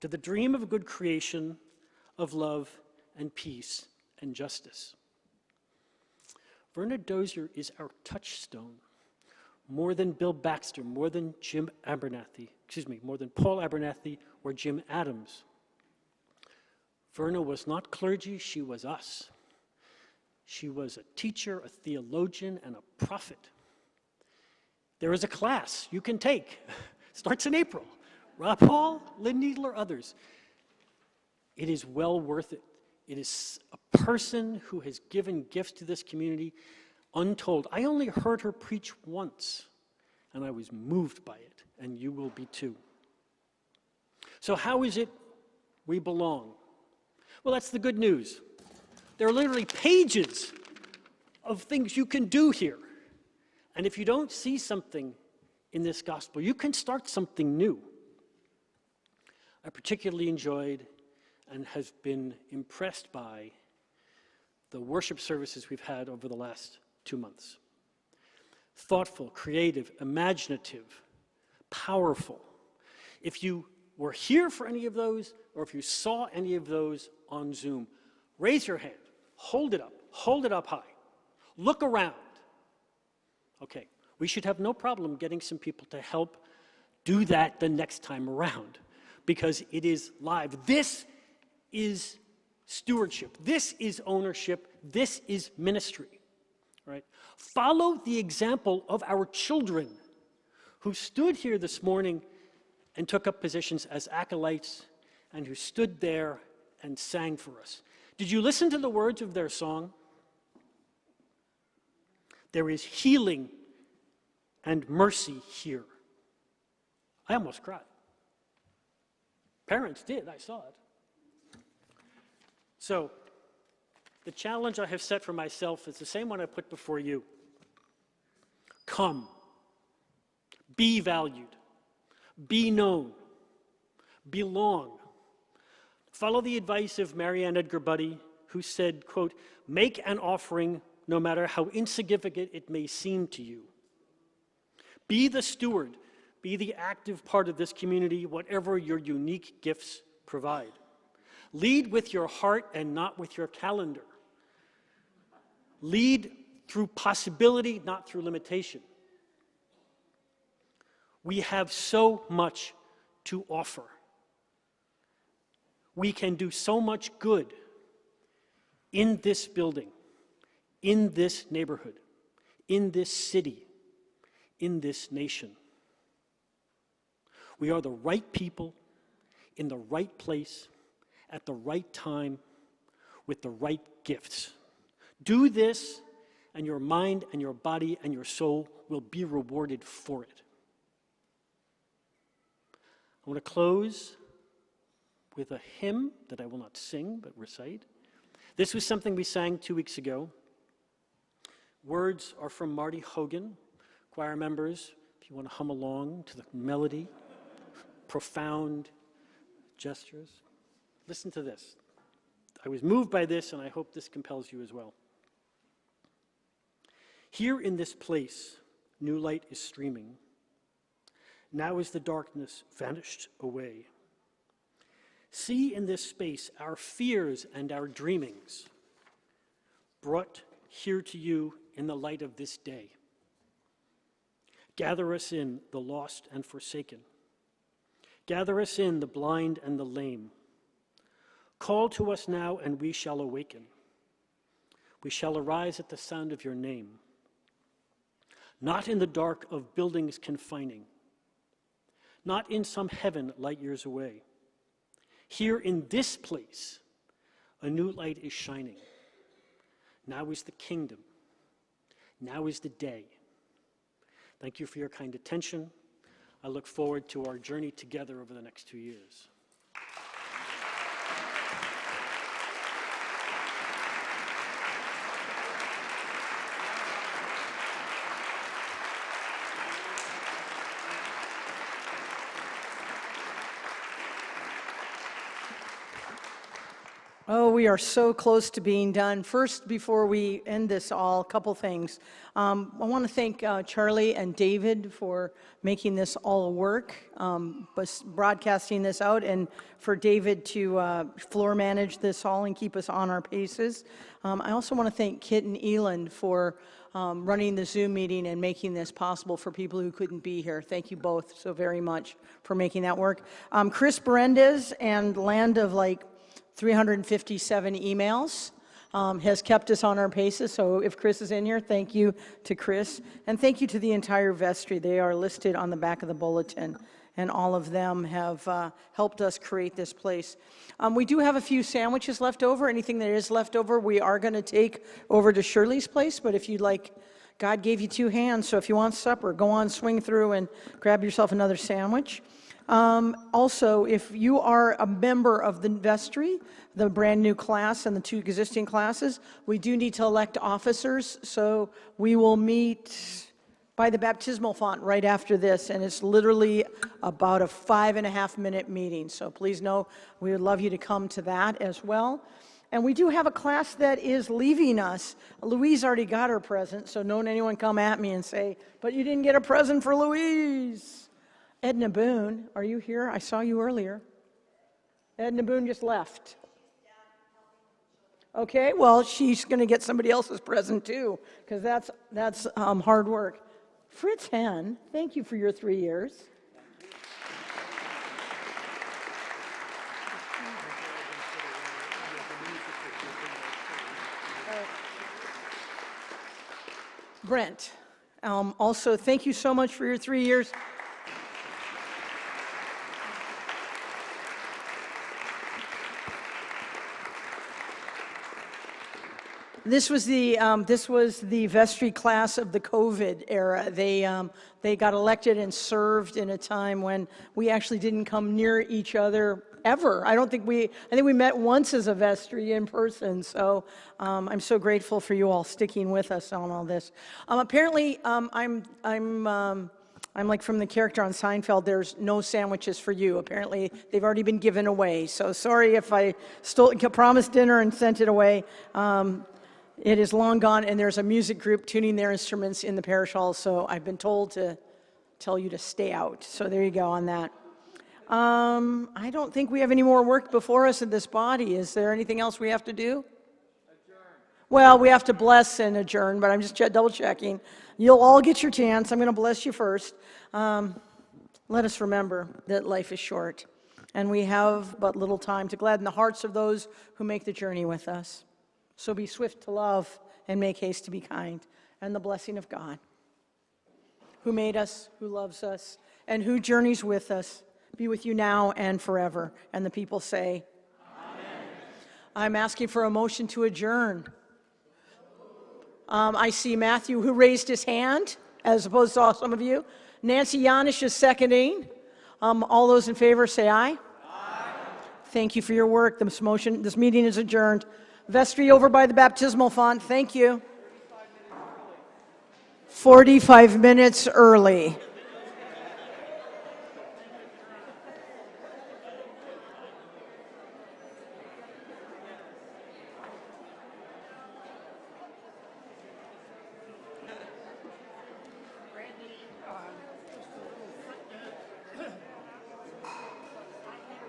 to the dream of good creation, of love and peace and justice. Verna Dozier is our touchstone, more than Bill Baxter, more than Jim Abernathy, more than Paul Abernathy or Jim Adams. Verna was not clergy, she was us. She was a teacher, a theologian, and a prophet. There is a class you can take. Starts in April. Rob Hall, Lynn Needler, others. It is well worth it. It is a person who has given gifts to this community untold. I only heard her preach once, and I was moved by it, and you will be too. So how is it we belong? Well, that's the good news. There are literally pages of things you can do here. And if you don't see something in this gospel, you can start something new. I particularly enjoyed and have been impressed by the worship services we've had over the last 2 months. Thoughtful, creative, imaginative, powerful. If you were here for any of those, or if you saw any of those on Zoom, raise your hand, hold it up high, look around. Okay, we should have no problem getting some people to help do that the next time around, because it is live. This is stewardship. This is ownership. This is ministry, right? Follow the example of our children who stood here this morning and took up positions as acolytes and who stood there and sang for us. Did you listen to the words of their song? There is healing and mercy here. I almost cried. Parents did, I saw it. So, the challenge I have set for myself is the same one I put before you. Come. Be valued. Be known. Belong. Follow the advice of Marianne Edgar Buddy, who said, quote, make an offering no matter how insignificant it may seem to you. Be the steward. Be the active part of this community, whatever your unique gifts provide. Lead with your heart and not with your calendar. Lead through possibility, not through limitation. We have so much to offer. We can do so much good in this building, in this neighborhood, in this city, in this nation. We are the right people in the right place at the right time with the right gifts. Do this, and your mind and your body and your soul will be rewarded for it. I want to close with a hymn that I will not sing but recite. This was something we sang 2 weeks ago. Words are from Marty Hogan. Choir members, if you want to hum along to the melody, profound gestures. Listen to this. I was moved by this, and I hope this compels you as well. Here in this place, new light is streaming. Now is the darkness vanished away. See in this space our fears and our dreamings, brought here to you in the light of this day. Gather us in, the lost and forsaken. Gather us in, the blind and the lame. Call to us now, and we shall awaken. We shall arise at the sound of your name. Not in the dark of buildings confining, not in some heaven light years away. Here in this place, a new light is shining. Now is the kingdom. Now is the day. Thank you for your kind attention. I look forward to our journey together over the next 2 years. Oh, we are so close to being done. First, before we end this all, a couple things. I want to thank Charlie and David for making this all work, broadcasting this out, and for David to floor manage this all and keep us on our paces. I also want to thank Kit and Eland for running the Zoom meeting and making this possible for people who couldn't be here. Thank you both so very much for making that work. Chris Berendez and Land of 357 emails has kept us on our paces. So if Chris is in here, thank you to Chris. And thank you to the entire vestry. They are listed on the back of the bulletin. And all of them have helped us create this place. We do have a few sandwiches left over. Anything that is left over, we are going to take over to Shirley's place. But if you'd like, God gave you 2 hands. So if you want supper, go on, swing through and grab yourself another sandwich. Also, if you are a member of the vestry, the brand new class and the 2 existing classes, we do need to elect officers, so we will meet by the baptismal font right after this, and it's literally about a 5.5-minute meeting, so please know we would love you to come to that as well. And we do have a class that is leaving us. Louise already got her present, so don't anyone come at me and say, but you didn't get a present for Louise. Edna Boone, are you here? I saw you earlier. Edna Boone just left. Okay, well, she's going to get somebody else's present too, because that's hard work. Fritz Henn, thank you for your 3 years. Brent, also thank you so much for your 3 years. This was the vestry class of the COVID era. They got elected and served in a time when we actually didn't come near each other ever. I think we met once as a vestry in person. So I'm so grateful for you all sticking with us on all this. Apparently, I'm like from the character on Seinfeld. There's no sandwiches for you. Apparently, they've already been given away. So sorry if I promised dinner and sent it away. It is long gone, and there's a music group tuning their instruments in the parish hall, so I've been told to tell you to stay out. So there you go on that. I don't think we have any more work before us in this body. Is there anything else we have to do? Well, we have to bless and adjourn, but I'm just double checking. You'll all get your chance. I'm going to bless you first. Let us remember that life is short, and we have but little time to gladden the hearts of those who make the journey with us. So be swift to love and make haste to be kind. And the blessing of God, who made us, who loves us, and who journeys with us, be with you now and forever. And the people say, Amen. I'm asking for a motion to adjourn. I see Matthew, who raised his hand, as opposed to some of you. Nancy Yanish is seconding. All those in favor say aye. Aye. Thank you for your work. This meeting is adjourned. Vestry over by the baptismal font. Thank you. 45 minutes early.